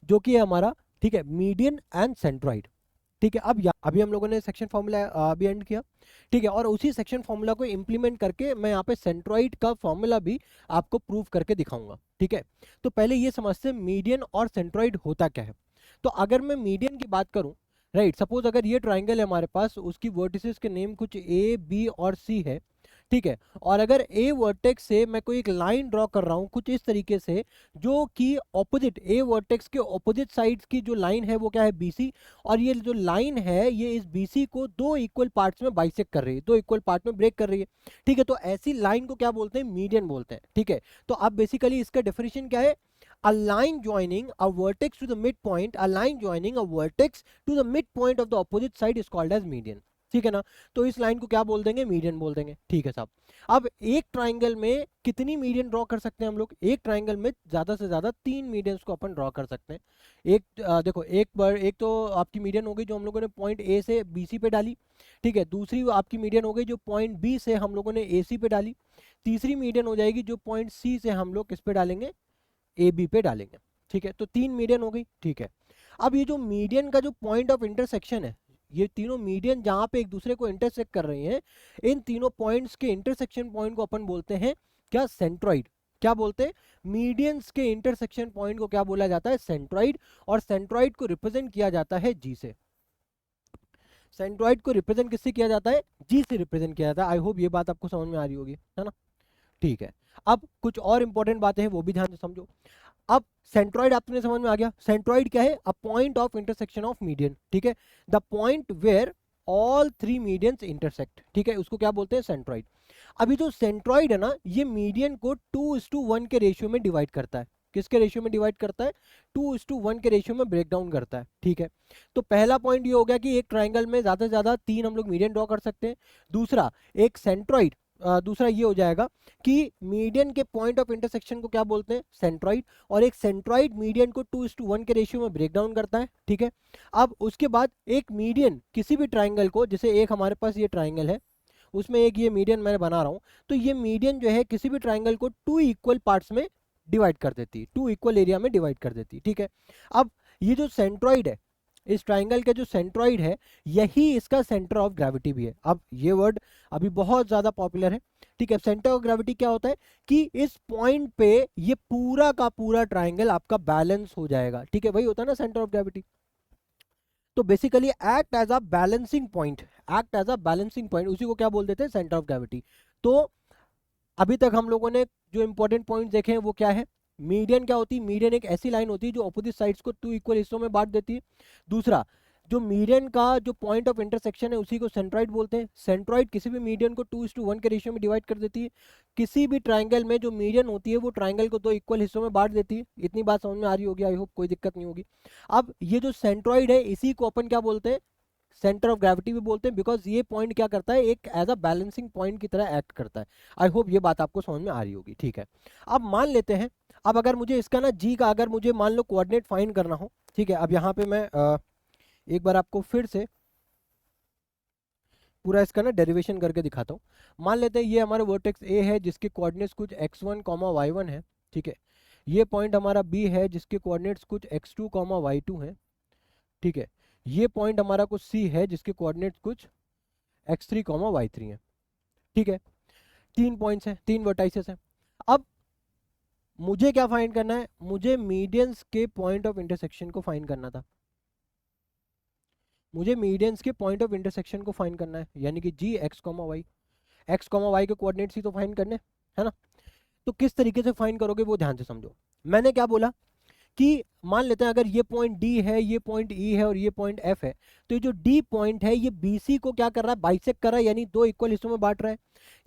जो कि है हमारा, ठीक है, मीडियन एंड सेंट्रॉइड। ठीक है, अब अभी हम लोगों ने सेक्शन फार्मूला अभी एंड किया। ठीक है, और उसी सेक्शन फार्मूला को इंप्लीमेंट करके मैं यहाँ पे सेंट्रॉइड का फार्मूला भी आपको प्रूव करके दिखाऊंगा। ठीक है, तो पहले ये समझते हैं मीडियन और सेंट्रॉइड होता क्या है। तो अगर मैं मीडियन की बात करूं, राइट, सपोज अगर ये ट्राइंगल है हमारे पास, उसकी वर्टिसेस के नेम कुछ ए बी और सी है। ठीक है, और अगर ए वर्टेक्स से मैं कोई एक लाइन ड्रॉ कर रहा हूं कुछ इस तरीके से, जो कि ऑपोजिट ए वर्टेक्स के ऑपोजिट साइड्स की जो लाइन है वो क्या है बीसी, और ये जो लाइन है ये इस बीसी को दो इक्वल पार्ट्स में बाइसेक्ट कर रही है, दो इक्वल पार्ट में ब्रेक कर रही है। ठीक है, तो ऐसी लाइन को क्या बोलते हैं मीडियन बोलते हैं। ठीक है, तो अब बेसिकली इसका डेफिनेशन क्या है, a line joining a vertex to the midpoint, a line joining a vertex to the midpoint of the opposite side is called as median। ठीक है ना, तो इस लाइन को क्या बोल देंगे मीडियन बोल देंगे। ठीक है साहब, अब एक ट्राइंगल में कितनी मीडियन ड्रॉ कर सकते हैं हम लोग, एक ट्राइंगल में ज्यादा से ज्यादा 3 मीडियंस को अपन ड्रॉ कर सकते हैं। एक देखो एक तो आपकी मीडियन हो गई जो हम लोगों ने पॉइंट ए से बी सी पे डाली। ठीक है, दूसरी आपकी मीडियन हो गई जो पॉइंट बी से हम लोगों ने ए सी पे डाली। तीसरी मीडियन हो जाएगी जो पॉइंट सी से हम लोग किस पे डालेंगे ए बी पे डालेंगे। ठीक है, तो 3 मीडियन हो गई। ठीक है, अब ये जो मीडियन का जो पॉइंट ऑफ इंटरसेक्शन है, ये तीनों मीडियन जहां पे एक दूसरे को इंटरसेक्ट कर रही हैं, इन तीनों पॉइंट्स के इंटरसेक्शन पॉइंट को अपन बोलते हैं क्या सेंट्रॉइड। क्या बोलते हैं, मीडियंस के इंटरसेक्शन पॉइंट को क्या बोला जाता है सेंट्रॉइड, और सेंट्रॉइड को रिप्रेजेंट किया जाता है जी से। सेंट्रॉइड को रिप्रेजेंट किससे किया जाता है, जी से रिप्रेजेंट किया जाता है। आई होप ये बात आपको समझ में आ रही होगी, है ना। ठीक है, अब कुछ और इंपॉर्टेंट बातें हैं वो भी ध्यान से समझो। अब सेंट्रॉइड आपने समझ में आ गया, सेंट्रॉइड क्या है, a point of intersection of median. ठीक है, the point where all 3 medians intersect. ठीक है, उसको क्या बोलते हैं सेंट्रॉइड। अभी जो सेंट्रॉइड है ना, ये मीडियन को 2:1 के रेशियो में डिवाइड करता है। किसके रेशियो में डिवाइड करता है, 2:1 के रेशियो में ब्रेक डाउन करता है। ठीक है, तो पहला पॉइंट ये हो गया कि एक ट्राइंगल में ज्यादा से ज्यादा 3 हम लोग मीडियन ड्रॉ कर सकते हैं। दूसरा, एक सेंट्रॉइड दूसरा ये हो जाएगा कि मीडियन के पॉइंट ऑफ इंटरसेक्शन को क्या बोलते हैं, सेंट्रॉइड, और एक सेंट्रॉइड मीडियन को 2:1 के रेशियो में ब्रेक डाउन करता है, ठीक है। अब उसके बाद एक मीडियन किसी भी ट्राइंगल को, जैसे एक हमारे पास ये ट्राइंगल है, उसमें एक ये मीडियन मैं बना रहा हूँ, तो ये मीडियन जो है किसी भी ट्राइंगल को 2 इक्वल पार्ट्स में डिवाइड कर देती है, 2 इक्वल एरिया में डिवाइड कर देती है, ठीक है। अब ये जो सेंट्रॉइड है, इस ट्राइंगल का जो सेंट्रॉइड है, यही इसका सेंटर ऑफ ग्रेविटी भी है। अब ये वर्ड अभी बहुत ज़्यादा पॉपुलर है, ठीक है। सेंटर ऑफ ग्रेविटी क्या होता है कि इस पॉइंट पे ये पूरा का पूरा ट्राइंगल आपका बैलेंस हो जाएगा, ठीक है, वही होता है ना सेंटर ऑफ ग्रेविटी। तो basically act as a balancing point, act as a balancing point, उसी को क्या बोल देते हैं, सेंटर ऑफ ग्रेविटी। तो अभी तक हम लोगों ने जो इंपॉर्टेंट पॉइंट देखे हैं वो क्या है, मीडियन क्या होती है, मीडियन एक ऐसी लाइन होती है जो अपोजिट साइड्स को 2 इक्वल हिस्सों में बांट देती है। दूसरा, जो मीडियन का जो पॉइंट ऑफ इंटरसेक्शन है उसी को सेंट्रॉइड बोलते हैं। सेंट्रॉइड किसी भी मीडियन को 2:1 के रेशियो में डिवाइड कर देती है। किसी भी ट्राइंगल में जो मीडियन होती है वो ट्राइंगल को 2 इक्वल हिस्सों में बांट देती है। इतनी बात समझ में आ रही होगी, आई होप कोई दिक्कत नहीं होगी। अब ये जो सेंट्रॉइड है इसी को अपन क्या बोलते हैं, सेंटर ऑफ ग्रेविटी भी बोलते हैं, बिकॉज ये पॉइंट क्या करता है, एक एज अ बैलेंसिंग पॉइंट की तरह एक्ट करता है। आई होप ये बात आपको समझ में आ रही होगी, ठीक है। अब मान लेते हैं, अब अगर मुझे इसका ना जी का, अगर मुझे मान लो कोऑर्डिनेट फाइंड करना हो, ठीक है। अब यहाँ पे मैं एक बार आपको फिर से पूरा इसका ना डेरिवेशन करके दिखाता हूँ। मान लेते हैं ये हमारा वर्टेक्स ए है जिसके कोऑर्डिनेट्स कुछ x1, y1 है, ठीक है। ये पॉइंट हमारा बी है जिसके कोऑर्डिनेट्स कुछ x2, y2 है, ठीक है। ये पॉइंट हमारा कुछ सी है जिसके कोऑर्डिनेट्स कुछ x3, y3 है, ठीक है। 3 पॉइंट्स हैं, 3 वर्टाइसेस हैं। अब मुझे क्या फाइंड करना है, मुझे मीडियंस के पॉइंट ऑफ इंटरसेक्शन को फाइंड करना था। मुझे मीडियंस के पॉइंट ऑफ इंटरसेक्शन को फाइंड करना है, यानी कि जी x, y, x, y के कोऑर्डिनेट्स ही तो फाइंड करने, है ना। तो किस तरीके से फाइंड करोगे वो ध्यान से समझो। मैंने क्या बोला कि मान लेते हैं अगर ये पॉइंट D है, ये पॉइंट E है और ये पॉइंट F है, तो ये जो D पॉइंट है ये BC को क्या कर रहा है, बाइसेक्ट कर रहा है, यानी 2 इक्वल हिस्सों में बांट रहा है।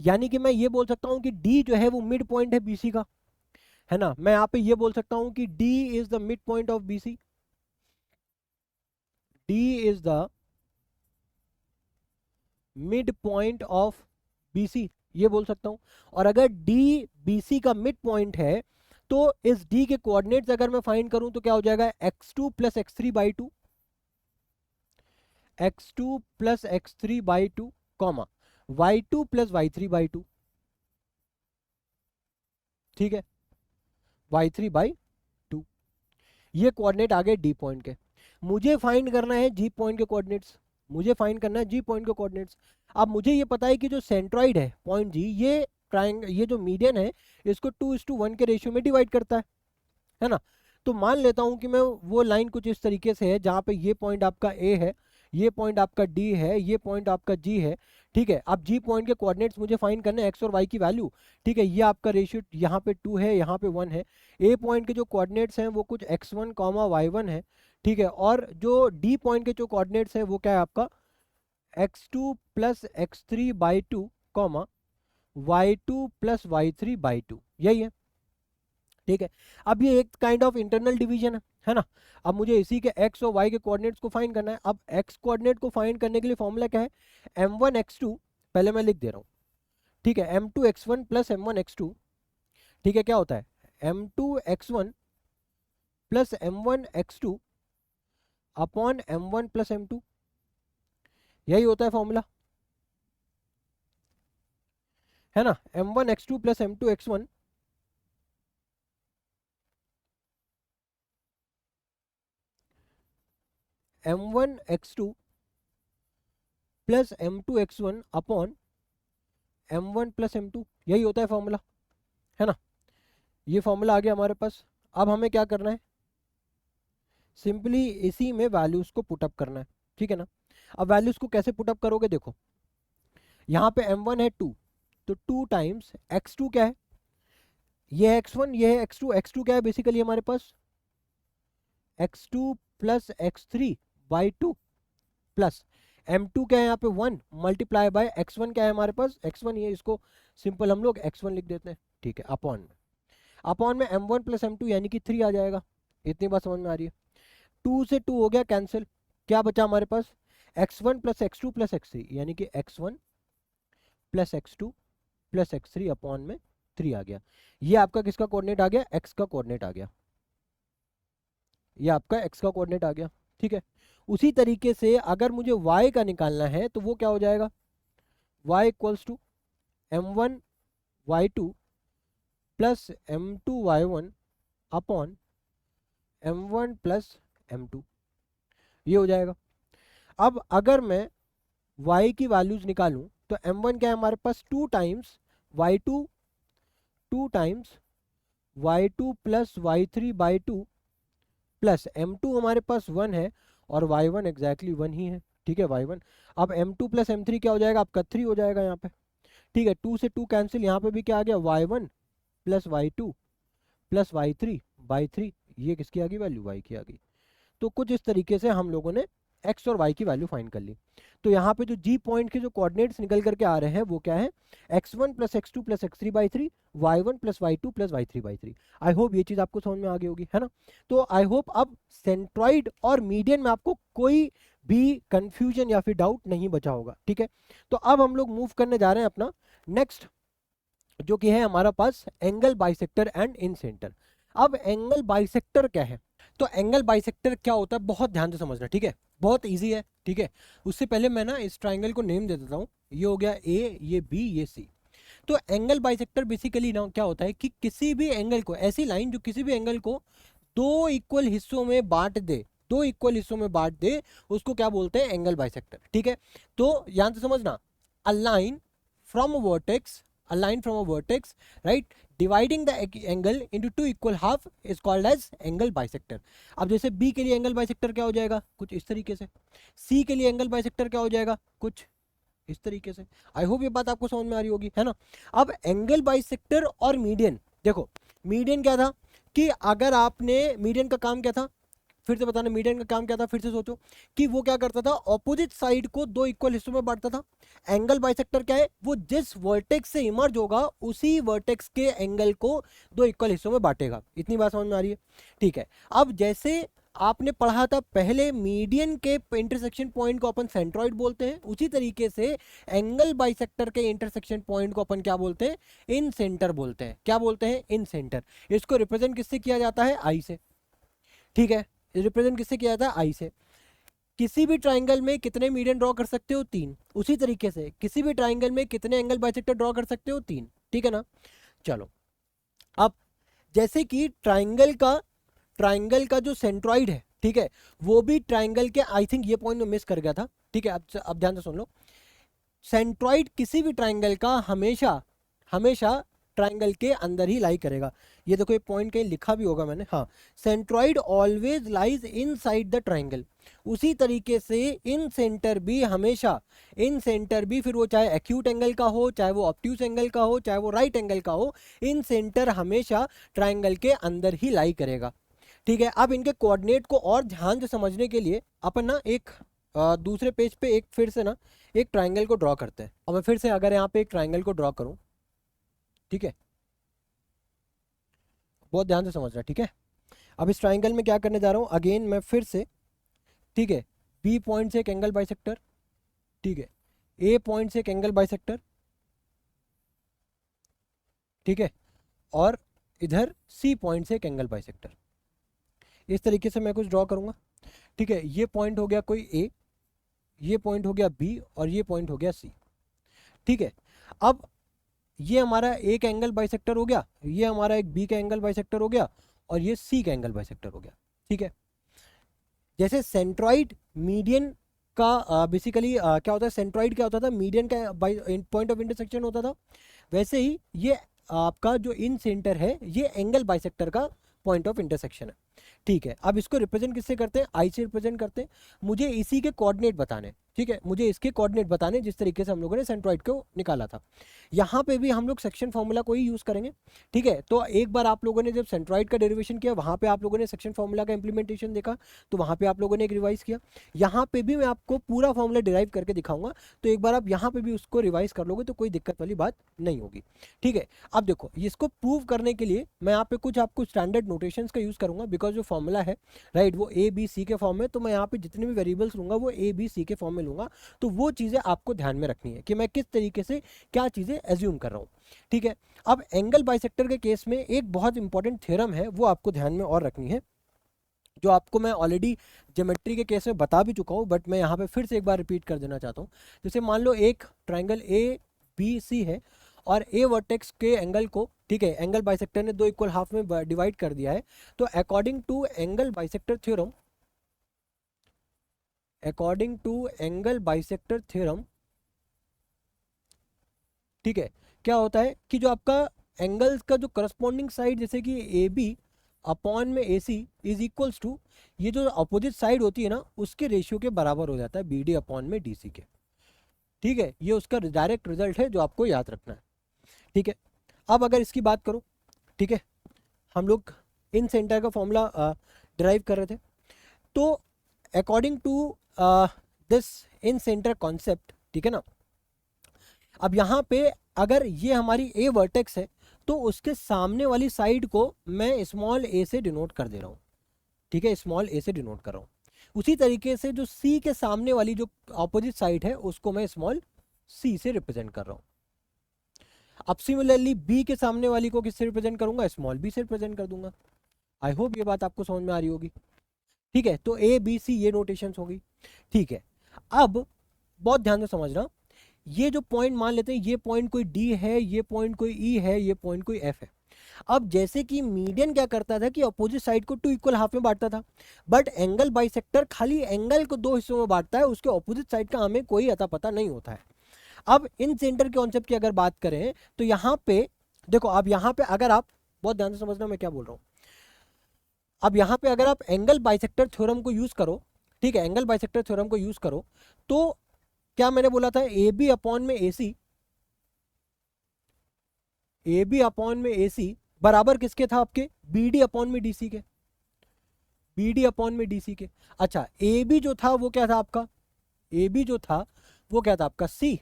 यानी कि मैं ये बोल सकता हूँ कि D जो है वो मिड पॉइंट है BC का, है ना। मैं यहाँ पे ये बोल सकता हूँ कि D is the mid point of BC, D is the mid point of BC, ये बोल सकता हूँ। और अगर D BC का मिड पॉइंट है तो इस D के कोऑर्डिनेट्स अगर मैं फाइंड करूं तो क्या हो जाएगा, x2 plus x3/2, x2 plus x3/2, comma y2 plus y3/2, ठीक है, y3/2। ये कोऑर्डिनेट आ गए D पॉइंट के। मुझे फाइंड करना है G पॉइंट के कोऑर्डिनेट्स, मुझे फाइंड करना है G पॉइंट के कोऑर्डिनेट्स। अब मुझे ये पता है कि जो सेंट्रॉइड है पॉइंट G, ये ट्राइंगल, ये जो मीडियन है इसको 2:1 के रेशियो में डिवाइड करता है ना। तो मान लेता हूं कि मैं वो लाइन कुछ इस तरीके से है जहां पे ये पॉइंट आपका A है, ये पॉइंट आपका D है, ये पॉइंट आपका G है, ठीक है। अब G पॉइंट के कोऑर्डिनेट्स मुझे फाइंड करने हैं, x और y की वैल्यू, ठीक है। ये आपका रेशियो यहाँ पे 2 है, यहाँ पे 1 है। A पॉइंट के जो कोऑर्डिनेट्स हैं वो कुछ x1, y1 है, ठीक है। और जो D पॉइंट के जो कोऑर्डिनेट्स हैं वो क्या है आपका x2 plus x3/2, y2 plus y3/2, यही है, ठीक है। अब ये एक काइंड ऑफ इंटरनल डिवीजन है ना। अब मुझे इसी के x और y के कोऑर्डिनेट्स को फाइंड करना है। अब x कोऑर्डिनेट को फाइंड करने के लिए फॉर्मूला क्या है, m1x2, पहले मैं लिख दे रहा हूँ, ठीक है, m2x1 प्लस m1x2, ठीक है। क्या होता है m2x1 plus m1x2 upon m1 plus m2, यही होता है फॉर्मूला, है ना। m1x2 plus m2x1 m1x2 plus m2x1 upon m1 plus m2, यही होता है फॉर्मूला, है ना। ये फॉर्मूला आ गया हमारे पास। अब हमें क्या करना है, सिंपली इसी में वैल्यूज को पुटअप करना है, ठीक है ना। अब वैल्यूज को कैसे पुटअप करोगे, देखो यहाँ पे m1 है 2, तो 2 टाइम्स x2 क्या है, ये है x1, ये है x2, x2 क्या है बेसिकली हमारे पास x2 plus x3/2 plus m2 क्या है यहाँ पे 1 मल्टीप्लाई बाय x1 क्या है हमारे पास x1, ये इसको सिंपल हम लोग x1 लिख देते हैं, ठीक है। अपॉन में m1 प्लस m2 यानी कि 3 आ जाएगा। इतनी बात समझ में आ रही है। 2 से 2 हो गया कैंसिल, क्या बचा हमारे पास x1 plus x2 plus x3, यानी कि x1 plus x2 plus x3 upon में 3 आ गया। ये आपका किसका कोऑर्डिनेट आ गया, x का कोऑर्डिनेट आ गया, ये आपका x का कोऑर्डिनेट आ गया। ठीक है, उसी तरीके से अगर मुझे y का निकालना है तो वो क्या हो जाएगा, y equals to m1 y2 plus m2 y1 upon m1 plus m2, ये हो जाएगा। अब अगर मैं y की वैल्यूज निकालूं तो m1 क्या है हमारे पास 2 times y2, 2 times y2 plus y3 by 2 plus m2 हमारे पास 1 है और y1 एग्जैक्टली 1 ही है। ठीक है, y1। अब m2 प्लस m3 क्या हो जाएगा आपका 3 हो जाएगा यहाँ पे। ठीक है, 2 से 2 कैंसिल, यहाँ पे भी क्या आ गया y1 plus y2 plus y3 by 3, ये किसकी आ गई वैल्यू, y की आ गई। तो कुछ इस तरीके से हम लोगों ने x और y की वैल्यू फाइंड कर ली। तो यहाँ पे जो g पॉइंट के जो कोऑर्डिनेट्स निकल करके आ रहे हैं वो क्या है, x1 plus x2 plus x3 by 3, y1 plus y2 plus y3 by 3। I hope ये चीज़ आपको समझ में आ गई होगी, है ना। तो आई होप अब सेंट्रॉइड और मीडियन में आपको कोई भी कंफ्यूजन या फिर डाउट नहीं बचा होगा। ठीक है, तो अब हम लोग मूव करने जा रहे हैं अपना नेक्स्ट, जो कि है हमारा पास angle bisector and incentre. अब एंगल बाइसेक्टर क्या है, तो एंगल बाइसेक्टर क्या होता है बहुत ध्यान से समझना। ठीक है, बहुत इजी है। ठीक है, उससे पहले मैं ना इस ट्राइंगल को नेम दे देता हूँ, ये हो गया ए, ये बी, ये सी। तो एंगल बाइसेक्टर बेसिकली ना क्या होता है कि किसी भी एंगल को, ऐसी लाइन जो किसी भी एंगल को दो इक्वल हिस्सों में बांट दे, दो इक्वल हिस्सों में बांट दे, उसको क्या बोलते हैं, एंगल बाइसेक्टर। ठीक है, तो यहां से समझना, a line from a vertex, a line from a vertex, right, dividing the angle into two equal half is called as angle bisector। अब जैसे B के लिए एंगल बाइसेक्टर क्या हो जाएगा, कुछ इस तरीके से। C के लिए एंगल बाइसेक्टर क्या हो जाएगा, कुछ इस तरीके से। आई होप ये बात आपको समझ में आ रही होगी, है ना। अब एंगल बाइसेक्टर और मीडियन, देखो मीडियन क्या था कि अगर आपने, मीडियन का काम क्या था, फिर से बताना, मीडियन का काम क्या था, फिर से सोचो कि वो क्या करता था, ऑपोजिट साइड को दो इक्वल हिस्सों में बांटता था। एंगल बाइसेक्टर क्या है, वो जिस वर्टेक्स से इमर्ज होगा उसी वर्टेक्स के एंगल को दो इक्वल हिस्सों में बांटेगा। इतनी बात समझ में आ रही है। ठीक है, अब जैसे आपने पढ़ा था पहले, मीडियन के इंटरसेक्शन पॉइंट को अपन सेंट्रॉइड बोलते हैं, उसी तरीके से एंगल बाइसेक्टर के इंटरसेक्शन पॉइंट को अपन क्या बोलते हैं, इन सेंटर बोलते हैं। क्या बोलते हैं, इन सेंटर। इसको रिप्रेजेंट किससे किया जाता है, आई से। ठीक है, रिप्रेजेंट किससे किया जाता है, आई से। किसी भी ट्राइंगल में कितने मीडियन ड्रॉ कर सकते हो, 3। उसी तरीके से किसी भी ट्राइंगल में कितने एंगल बाइसेक्टर ड्रॉ कर सकते हो, 3। ठीक है ना। चलो, अब जैसे कि ट्राइंगल का जो सेंट्रॉइड है, ठीक है, वो भी ट्राइंगल के, आई थिंक ये पॉइंट में मिस कर गया था। ठीक है, अब ध्यान से सुन लो, सेंट्रॉइड किसी भी ट्राइंगल का हमेशा हमेशा ट्राइंगल के अंदर ही लाई करेगा। ये देखो, ये पॉइंट कहीं लिखा भी होगा मैंने, हाँ, centroid always lies inside the triangle. उसी तरीके से इन सेंटर भी हमेशा, इन सेंटर भी, फिर वो चाहे एक्यूट एंगल का हो, चाहे वो ऑब्ट्यूस एंगल का हो, चाहे वो राइट एंगल का हो, इन सेंटर हमेशा ट्राइंगल के अंदर ही लाई करेगा। ठीक है, अब इनके कोऑर्डिनेट को और ध्यान से समझने के लिए अपन ना एक दूसरे पेज पे एक फिर से ना एक ट्राइंगल को ड्रॉ करते हैं। अब मैं फिर से अगर यहाँ पे एक ट्राइंगल को ड्रॉ करूँ, ठीक है, बहुत ध्यान से समझना। ठीक है, अब इस ट्राइंगल में क्या करने जा रहा हूँ, अगेन मैं फिर से, ठीक है, बी पॉइंट से एक एंगल बाइसेक्टर, ठीक है, ए पॉइंट से एक एंगल बाइसेक्टर, ठीक है, और इधर सी पॉइंट से एक एंगल बाइसेक्टर। इस तरीके से मैं कुछ ड्रॉ करूंगा। ठीक है, ये पॉइंट हो गया कोई ए, ये पॉइंट हो गया बी, और ये पॉइंट हो गया सी। ठीक है, अब ये हमारा एक एंगल बाइसेक्टर हो गया, ये हमारा एक बी का एंगल बाइसेक्टर हो गया, और ये सी का एंगल बाइसेक्टर हो गया। ठीक है, जैसे सेंट्रॉइड मीडियन का बेसिकली क्या होता है, सेंट्रॉइड क्या होता था, मीडियन का पॉइंट ऑफ इंटरसेक्शन होता था, वैसे ही ये आपका जो इन सेंटर है, ये एंगल बाइसेक्टर का पॉइंट ऑफ इंटरसेक्शन है। ठीक है, अब इसको रिप्रेजेंट किससे करते हैं, आई से रिप्रेजेंट करते हैं। मुझे इसी के कोऑर्डिनेट बताने, ठीक है, मुझे इसके कोऑर्डिनेट बताने, जिस तरीके से हम लोगों ने सेंट्रॉइड को निकाला था। यहाँ पे भी हम लोग सेक्शन फॉर्मूला को ही यूज करेंगे। ठीक है, तो एक बार आप लोगों ने जब सेंट्रॉइड का डेरिवेशन किया, वहाँ पे आप लोगों ने सेक्शन फॉर्मूला का इंप्लीमेंटेशन देखा, तो वहाँ पे आप लोगों ने एक रिवाइज किया। यहाँ पे भी मैं आपको पूरा फॉर्मूला डिराइव करके दिखाऊंगा, तो एक बार आप यहाँ पे भी उसको रिवाइज कर लोगे तो कोई दिक्कत वाली बात नहीं होगी। ठीक है, अब देखो, इसको प्रूव करने के लिए मैं यहाँ पे कुछ आपको स्टैंडर्ड नोटेशंस का यूज करूंगा, बिकॉज जो फॉर्मूला है, राइट, वो ए बी सी के फॉर्म में, तो मैं यहाँ पे जितने भी वेरिएबल्स लूंगा वो ए बी सी के फॉर्म में में लूँगा, तो वो चीज़ें आपको ध्यान में रखनी है कि मैं किस तरीके से क्या चीज़ें एज्यूम कर रहा हूँ, ठीक है। अब एंगल बाइसेक्टर के केस में एक बहुत इंपॉर्टेंट थ्योरम है, वो आपको ध्यान में और रखनी है, जो आपको मैं ऑलरेडी ज्योमेट्री के केस में बता भी चुका हूँ, बट मैं यहाँ पे फिर से एक बार रिपीट कर देना चाहता हूँ। जैसे मान लो एक ट्राइंगल ए बी सी है और ए वर्टेक्स के एंगल को, ठीक है, एंगल बाइसेक्टर ने 2 इक्वल हाफ में डिवाइड कर दिया है, तो according to angle bisector theorem, according to angle bisector theorem, ठीक है, क्या होता है कि जो आपका एंगल्स का जो करस्पॉन्डिंग साइड, जैसे कि ए बी अपॉन में ए सी इज इक्वल्स टू, ये जो अपोजिट साइड होती है ना, उसके रेशियो के बराबर हो जाता है बी डी अपॉन में डी सी के, ठीक है। ये उसका डायरेक्ट रिजल्ट है जो आपको याद रखना है, ठीक है। अब अगर इसकी बात करो, ठीक है, हम लोग इन सेंटर का फॉर्मूला डिराइव कर रहे थे, तो according to this incentre concept, ठीक है ना, अब यहाँ पे अगर ये हमारी ए वर्टेक्स है, तो उसके सामने वाली साइड को मैं स्मॉल ए से डिनोट कर दे रहा हूँ, ठीक है, स्मॉल ए से डिनोट कर रहा हूँ। उसी तरीके से जो सी के सामने वाली जो ऑपोजिट साइड है, उसको मैं स्मॉल सी से रिप्रेजेंट कर रहा हूँ। अब सिमिलरली बी के सामने वाली को किससे रिप्रेजेंट करूंगा, स्मॉल बी से रिप्रेजेंट कर दूंगा। आई होप ये बात आपको समझ में आ रही होगी, ठीक है। तो ए बी सी ये नोटेशंस होगी, ठीक है। अब बहुत ध्यान से समझना, ये जो पॉइंट मान लेते हैं, ये पॉइंट कोई डी है, ये पॉइंट कोई ई है, ये पॉइंट कोई एफ है। अब जैसे कि मीडियन क्या करता था कि अपोजिट साइड को 2 इक्वल हाफ में बांटता था, बट एंगल बाइसेक्टर खाली एंगल को 2 हिस्सों में बांटता है, उसके अपोजिट साइड का हमें कोई अता पता नहीं होता है। अब इन सेंटर के कॉन्सेप्ट की अगर बात करें, तो यहाँ पे देखो, अब यहाँ पे अगर आप बहुत ध्यान से समझना मैं क्या बोल रहा हूँ, अब यहाँ पे अगर आप एंगल बाइसेक्टर थ्योरम को यूज करो, ठीक है, एंगल बाइसेक्टर थ्योरम को यूज करो, तो क्या मैंने बोला था, ए बी अपॉन में ए सी, ए बी अपॉन में ए सी बराबर किसके था, आपके बी डी अपॉन में डी सी के, बी डी अपॉन में डी सी के। अच्छा, ए बी जो था वो क्या था आपका, ए बी जो था वो क्या था आपका सी,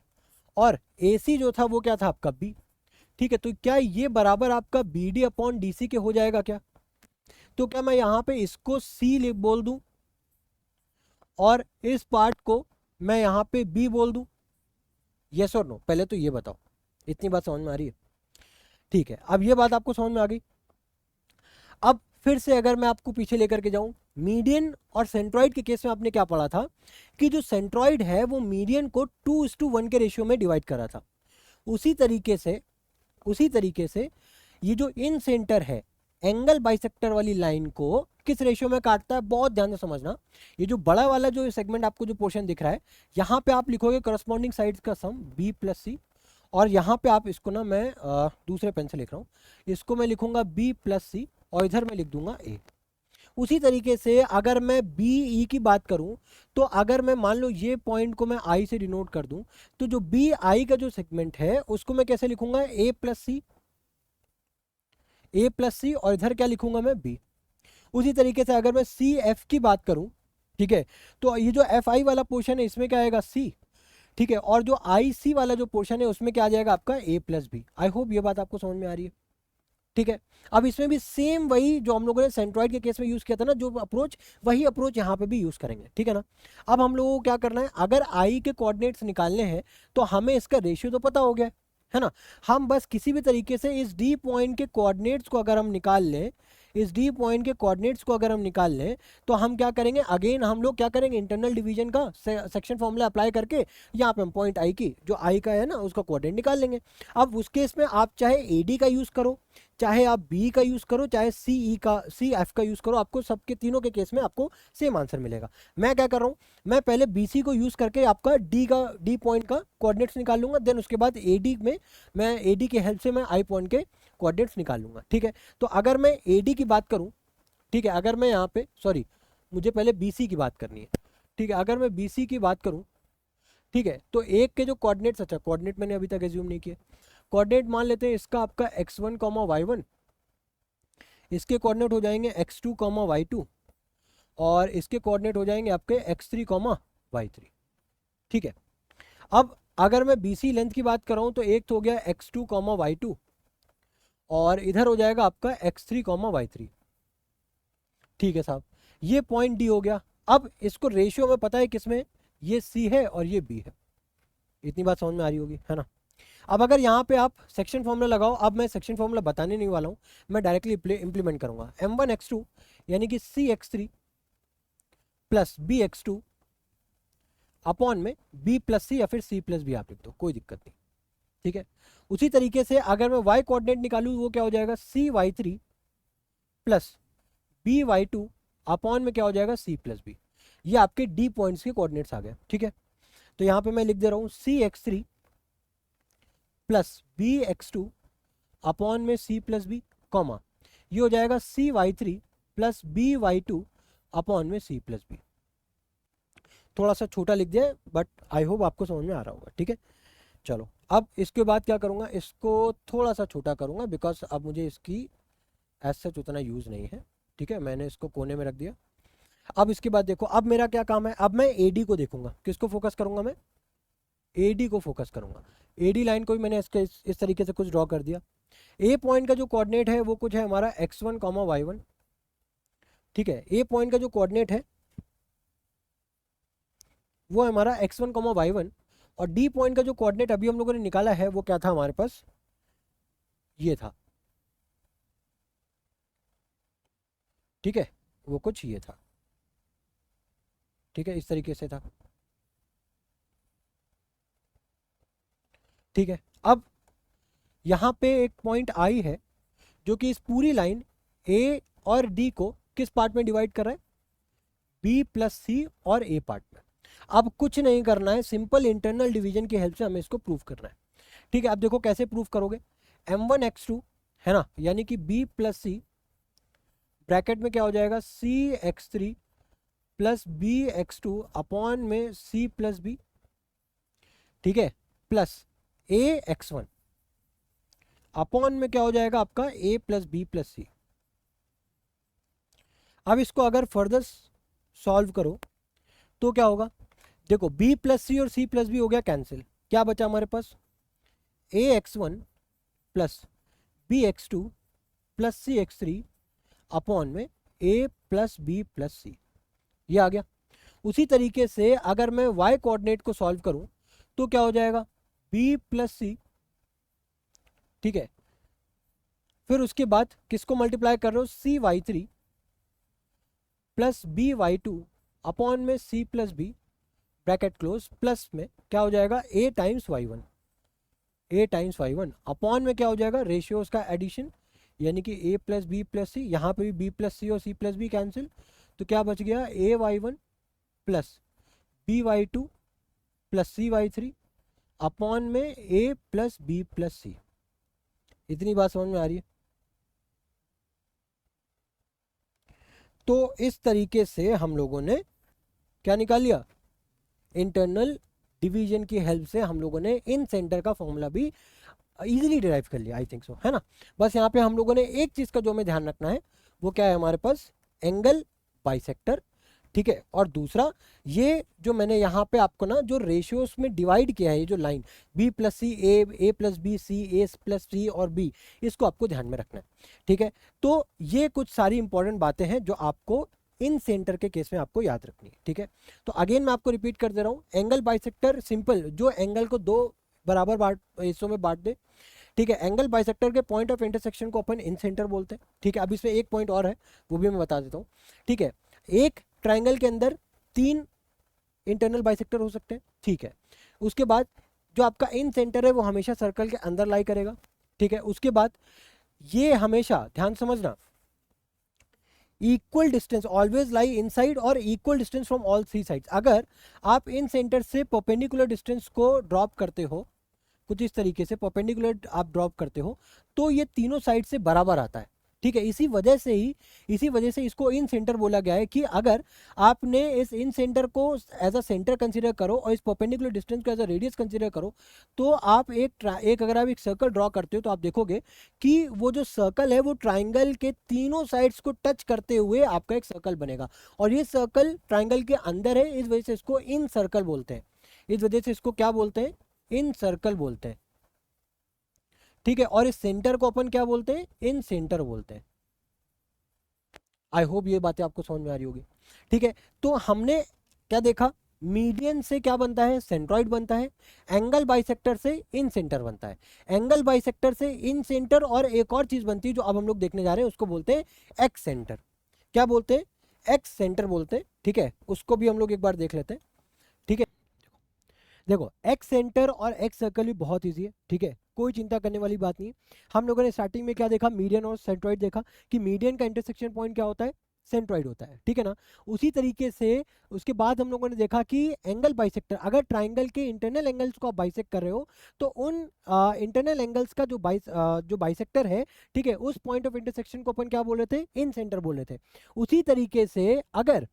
और ए सी जो था वो क्या था आपका बी, ठीक है। तो क्या ये बराबर आपका B D upon D C के हो जाएगा क्या, तो क्या मैं यहाँ पे इसको सी बोल दूं और इस पार्ट को मैं यहाँ पे बी बोल दूं, यस और नो, पहले तो ये बताओ, इतनी बात समझ में आ रही है, ठीक है। अब ये बात आपको समझ में आ गई। अब फिर से अगर मैं आपको पीछे लेकर के जाऊं, मीडियन और सेंट्रॉइड के केस में आपने क्या पढ़ा था कि जो सेंट्रॉइड है वो मीडियन को 2:1 के रेशियो में डिवाइड कर रहा था। उसी तरीके से ये जो इन सेंटर है, एंगल बाइसेक्टर वाली लाइन को किस रेशियो में काटता है, बहुत ध्यान से समझना। ये जो बड़ा वाला जो सेगमेंट आपको जो पोर्शन दिख रहा है, यहाँ पे आप लिखोगे करस्पॉन्डिंग साइड्स का सम बी प्लस सी, और यहाँ पे आप इसको ना, मैं दूसरे पेन से लिख रहा हूँ, इसको मैं लिखूंगा बी प्लस सी और इधर मैं लिख दूंगा ए। उसी तरीके से अगर मैं बी ई की बात करूं, तो अगर मैं मान लो ये पॉइंट को मैं आई से डिनोट कर दूं, तो जो बी आई का जो सेगमेंट है उसको मैं कैसे लिखूंगा, ए प्लस सी, ए प्लस सी, और इधर क्या लिखूंगा मैं बी। उसी तरीके से अगर मैं सी एफ की बात करूं, ठीक है, तो ये जो एफ आई वाला पोर्शन है इसमें क्या आएगा सी, ठीक है, और जो आई सी वाला जो पोर्शन है उसमें क्या आ जाएगा आपका ए प्लस बी। आई होप ये बात आपको समझ में आ रही है, ठीक है। अब इसमें भी सेम वही जो हम लोगों ने सेंट्रॉइड के केस में यूज किया था ना, जो अप्रोच, वही अप्रोच यहाँ पे भी यूज करेंगे, ठीक है ना। अब हम लोगों को क्या करना है, अगर आई के कोऑर्डिनेट्स निकालने हैं तो हमें इसका रेशियो तो पता हो गया है ना। हम बस किसी भी तरीके से इस डी पॉइंट के कोऑर्डिनेट्स को अगर हम निकाल लें, इस डी पॉइंट के कोऑर्डिनेट्स को अगर हम निकाल लें, तो हम क्या करेंगे, अगेन हम लोग क्या करेंगे, इंटरनल डिवीजन का सेक्शन फॉर्मूला अप्लाई करके यहाँ पे हम पॉइंट आई की, जो आई का है ना, उसका कोऑर्डिनेट निकाल लेंगे। अब उस केस में आप चाहे ए डी का यूज़ करो, चाहे आप बी का यूज़ करो, चाहे सी ई का, सी एफ का यूज़ करो, आपको सबके तीनों के केस में आपको सेम आंसर मिलेगा। मैं क्या कर रहा हूँ, मैं पहले बी सी को यूज़ करके आपका डी पॉइंट का कोऑर्डिनेट्स निकाल लूँगा, देन उसके बाद ए डी में मैं ए डी की हेल्प से मैं आई पॉइंट के कोऑर्डिनेट्स निकाल लूँगा, ठीक है। तो अगर मैं ए डी की बात करूँ, ठीक है, अगर मैं यहाँ पे, सॉरी, मुझे पहले बी सी की बात करनी है, ठीक है। अगर मैं बी सी की बात करूँ, ठीक है, तो एक के जो कोऑर्डिनेट्स, अच्छा कोऑर्डिनेट मैंने अभी तक एज्यूम नहीं किया, कोऑर्डिनेट मान लेते हैं इसका आपका x1, y1, इसके कोऑर्डिनेट हो जाएंगे x2, y2, और इसके कोऑर्डिनेट हो जाएंगे आपके x3, y3, ठीक है। अब अगर मैं BC लेंथ की बात कर रहा हूँ, तो एक तो हो गया x2, y2, और इधर हो जाएगा आपका x3, y3, ठीक है साहब। ये पॉइंट D हो गया। अब इसको रेशियो में पता है किसमें, ये सी है और ये बी है। इतनी बात समझ में आ रही होगी, है ना। अब अगर यहाँ पे आप सेक्शन फॉर्मूला लगाओ, अब मैं सेक्शन फॉर्मूला बताने नहीं वाला हूँ, मैं डायरेक्टली इंप्लीमेंट करूँगा। m1x2 यानी कि cx3 प्लस bx2 अपॉन में b प्लस सी या फिर c प्लस बी आप लिख दो, कोई दिक्कत नहीं, ठीक है। उसी तरीके से अगर मैं y कोऑर्डिनेट निकालूँ वो क्या हो जाएगा, cy3 प्लस by2 अपॉन में क्या हो जाएगा, c प्लस बी। ये आपके d पॉइंट्स के कोऑर्डिनेट्स आ गए, ठीक है। तो यहाँ पे मैं लिख दे रहा हूँ cx3 प्लस bx2 अपॉन में c प्लस बी, कॉमा ये हो जाएगा cy3 प्लस by2 अपॉन में c प्लस बी। थोड़ा सा छोटा लिख दिया, बट आई होप आपको समझ में आ रहा होगा, ठीक है। चलो अब इसके बाद क्या करूँगा, इसको थोड़ा सा छोटा करूँगा, बिकॉज अब मुझे इसकी एज सच उतना यूज़ नहीं है, ठीक है। मैंने इसको कोने में रख दिया। अब इसके बाद देखो, अब मेरा क्या काम है, अब मैं AD को देखूंगा। किसको फोकस करूंगा, मैं AD को फोकस करूंगा। AD लाइन को भी मैंने इस तरीके से कुछ ड्रॉ कर दिया। A पॉइंट का जो कोऑर्डिनेट है वो कुछ है हमारा x1, y1, ठीक है। A पॉइंट का जो कोऑर्डिनेट है वो है हमारा x1, y1, और D पॉइंट का जो कोऑर्डिनेट अभी हम लोगों ने निकाला है वो क्या था हमारे पास, ये था, ठीक है। वो कुछ ये था, ठीक है, इस तरीके से था, ठीक है। अब यहाँ पे एक पॉइंट I है जो कि इस पूरी लाइन A और D को किस पार्ट में डिवाइड कर रहा है, B प्लस C और A पार्ट में। अब कुछ नहीं करना है, सिंपल इंटरनल डिवीजन की हेल्प से हमें इसको प्रूव करना है, ठीक है। अब देखो कैसे प्रूव करोगे, m1x2 है ना, यानी कि B प्लस सी ब्रैकेट में क्या हो जाएगा, cx3 प्लस bx2 अपॉन में c प्लस बी, ठीक है, प्लस ax1 अपॉन में क्या हो जाएगा आपका a प्लस बी प्लस सी। अब इसको अगर फर्दर सॉल्व करो तो क्या होगा, देखो b प्लस सी और c प्लस बी हो गया कैंसिल, क्या बचा हमारे पास, ax1 plus bx2 plus cx3 upon में a प्लस बी प्लस सी, ये आ गया। उसी तरीके से अगर मैं y कोऑर्डिनेट को सॉल्व करूं तो क्या हो जाएगा, b प्लस सी, ठीक है। फिर उसके बाद किसको मल्टीप्लाई कर रहे हो, cy3 प्लस by2 अपॉन में c plus B bracket close, plus में क्या हो जाएगा a टाइम्स y1 अपॉन में क्या हो जाएगा, रेशियोज का एडिशन, यानी कि a प्लस बी प्लस सी। यहाँ पे भी b प्लस सी और c प्लस बी कैंसिल, तो क्या बच गया, ay1 plus by2 plus cy3 upon में a प्लस बी प्लस सी। इतनी बात समझ में आ रही है। तो इस तरीके से हम लोगों ने क्या निकाल लिया, इंटरनल डिवीजन की हेल्प से हम लोगों ने इन सेंटर का फॉर्मूला भी इजीली डिराइव कर लिया, आई थिंक सो, है ना। बस यहाँ पे हम लोगों ने एक चीज़ का जो हमें ध्यान रखना है वो क्या है हमारे पास, एंगल बाइसेक्टर, ठीक है। और दूसरा ये जो मैंने यहाँ पे आपको ना जो रेशियोज में डिवाइड किया है, ये जो लाइन b प्लस सी ए प्लस बी सी ए प्लस सी और b, इसको आपको ध्यान में रखना है, ठीक है। तो ये कुछ सारी इंपॉर्टेंट बातें हैं जो आपको इन सेंटर के केस में आपको याद रखनी है, ठीक है। तो अगेन मैं आपको रिपीट कर दे रहा हूँ, एंगल बाइसेक्टर सिंपल, जो एंगल को दो बराबर हिस्सों में बांट दे, ठीक है। एंगल बाइसेक्टर के पॉइंट ऑफ इंटरसेक्शन को अपन इन सेंटर बोलते हैं, ठीक है। अब इसमें एक पॉइंट और है वो भी मैं बता देता हूँ, ठीक है। एक ट्राइंगल के अंदर 3 इंटरनल बाइसेक्टर हो सकते हैं, ठीक है। उसके बाद जो आपका इन सेंटर है वो हमेशा सर्कल के अंदर लाई करेगा, ठीक है। उसके बाद ये हमेशा ध्यान समझना, equal distance always lie inside और equal distance from all 3 sides. अगर आप इन सेंटर से परपेंडिकुलर डिस्टेंस को ड्रॉप करते हो, कुछ इस तरीके से परपेंडिकुलर आप ड्रॉप करते हो, तो ये तीनों साइड से बराबर आता है, ठीक है। इसी वजह से इसको इन सेंटर बोला गया है कि अगर आपने इस इन सेंटर को एज अ सेंटर कंसीडर करो और इस परपेंडिकुलर डिस्टेंस को एज अ रेडियस कंसीडर करो, तो आप एक अगर आप एक सर्कल ड्रॉ करते हो तो आप देखोगे कि वो जो सर्कल है वो ट्राइंगल के तीनों साइड्स को टच करते हुए आपका एक सर्कल बनेगा, और ये सर्कल ट्राइंगल के अंदर है, इस वजह से इसको इन सर्कल बोलते हैं। इस वजह से इसको क्या बोलते हैं, इन सर्कल बोलते हैं, ठीक है। और इस सेंटर को अपन क्या बोलते हैं, इन सेंटर बोलते हैं। आई होप ये बातें आपको समझ में आ रही होगी, ठीक है। तो हमने क्या देखा, मीडियन से क्या बनता है, सेंट्रॉइड बनता है। एंगल बाइसेक्टर से इन सेंटर बनता है। एंगल बाइसेक्टर से इन सेंटर, और एक और चीज बनती है जो अब हम लोग देखने जा रहे हैं, उसको बोलते हैं एक्स सेंटर। क्या बोलते हैं, एक्स सेंटर बोलते हैं। ठीक है, उसको भी हम लोग एक बार देख लेते हैं। ठीक है, देखो एक्स सेंटर और एक्स सर्कल भी बहुत ईजी है। ठीक है, कोई चिंता करने वाली बात नहीं है। हम लोगों ने स्टार्टिंग में क्या देखा, मीडियन और सेंट्रॉइड देखा कि मीडियन का इंटरसेक्शन पॉइंट क्या होता है, सेंट्रॉइड होता है। ठीक है ना, उसी तरीके से उसके बाद हम लोगों ने देखा कि एंगल बाइसेक्टर, अगर ट्राइंगल के इंटरनल एंगल्स को आप बाइसेक्ट कर रहे हो तो उन इंटरनल एंगल्स का जो बाइसेक्टर है, ठीक है, उस पॉइंट ऑफ इंटरसेक्शन को अपन क्या बोल रहे थे, इन सेंटर बोल रहे थे। उसी तरीके से अगर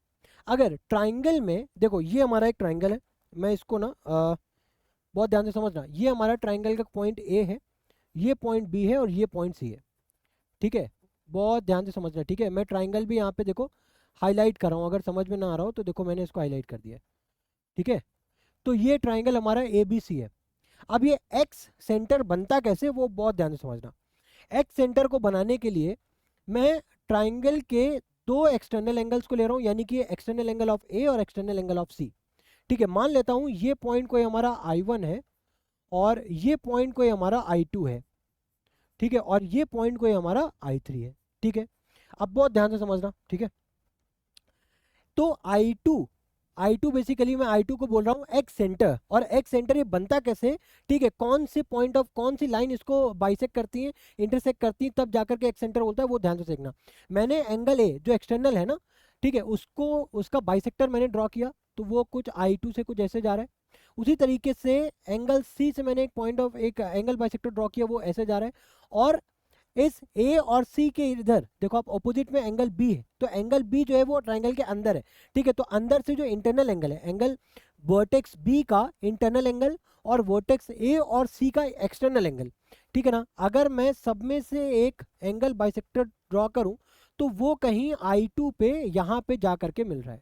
अगर ट्राइंगल में देखो, ये हमारा एक ट्राइंगल है, मैं इसको ना बहुत ध्यान से समझना, ये हमारा ट्राइंगल का पॉइंट ए है, ये पॉइंट बी है और ये पॉइंट सी है। ठीक है, बहुत ध्यान से समझना। ठीक है, मैं ट्राइंगल भी यहाँ पे देखो हाईलाइट कर रहा हूँ, अगर समझ में ना आ रहा हो तो देखो मैंने इसको हाईलाइट कर दिया है। ठीक है, तो ये ट्राइंगल हमारा ए बी सी है। अब ये एक्स सेंटर बनता कैसे, वो बहुत ध्यान से समझना। एक्स सेंटर को बनाने के लिए मैं ट्राइंगल के दो एक्सटर्नल एंगल्स को ले रहा हूँ, यानी कि एक्सटर्नल एंगल ऑफ ए और एक्सटर्नल एंगल ऑफ सी। ठीक है, मान लेता हूँ ये पॉइंट कोई हमारा I1 है और ये पॉइंट कोई हमारा I2 है। ठीक है, और ये पॉइंट कोई हमारा I3 है। ठीक है, अब बहुत ध्यान से समझना। ठीक है, तो I2 बेसिकली मैं I2 को बोल रहा हूँ एक्स सेंटर, और एक्स सेंटर ये बनता कैसे, ठीक है, कौन से पॉइंट ऑफ, कौन सी लाइन इसको बाइसेक्ट करती है, इंटरसेक्ट करती है, तब जाकर के एक्स सेंटर बोलता है, वो ध्यान से देखना। मैंने एंगल ए जो एक्सटर्नल है ना, ठीक है, उसको, उसका बाइसेक्टर मैंने ड्रॉ किया, तो वो कुछ I2 से कुछ ऐसे जा रहा है। उसी तरीके से एंगल सी से मैंने एक पॉइंट ऑफ, एक एंगल बाइसेक्टर ड्रॉ किया, वो ऐसे जा रहा है। और इस ए और सी के इधर देखो आप, ऑपोजिट में एंगल बी है, तो एंगल बी जो है वो ट्राइंगल के अंदर है। ठीक है, तो अंदर से जो इंटरनल एंगल है, एंगल वर्टेक्स बी का इंटरनल एंगल और वर्टेक्स ए और सी का एक्सटर्नल एंगल। ठीक है ना, अगर मैं सब में से एक एंगल बाइसेक्टर ड्रॉ करूं तो वो कहीं I2 पे यहाँ पे जा करके मिल रहा है,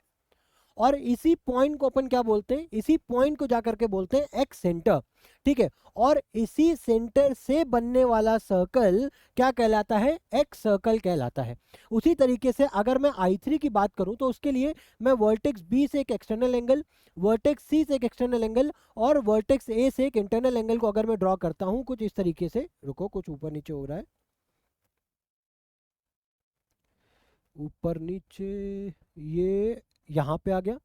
और इसी पॉइंट को अपन क्या बोलते हैं, इसी पॉइंट को जाकर के बोलते हैं एक्स सेंटर। ठीक है, और इसी सेंटर से बनने वाला सर्कल क्या कहलाता है, एक्स सर्कल कहलाता है। उसी तरीके से अगर मैं I3 की बात करूं तो उसके लिए मैं वर्टेक्स बी से एक एक्सटर्नल एंगल, वर्टेक्स सी से एक एक्सटर्नल एंगल और वर्टेक्स ए से एक इंटरनल एंगल को अगर मैं ड्रॉ करता हूं कुछ इस तरीके से, रुको कुछ ऊपर नीचे हो रहा है, ऊपर नीचे, ये यहाँ पे आ गया,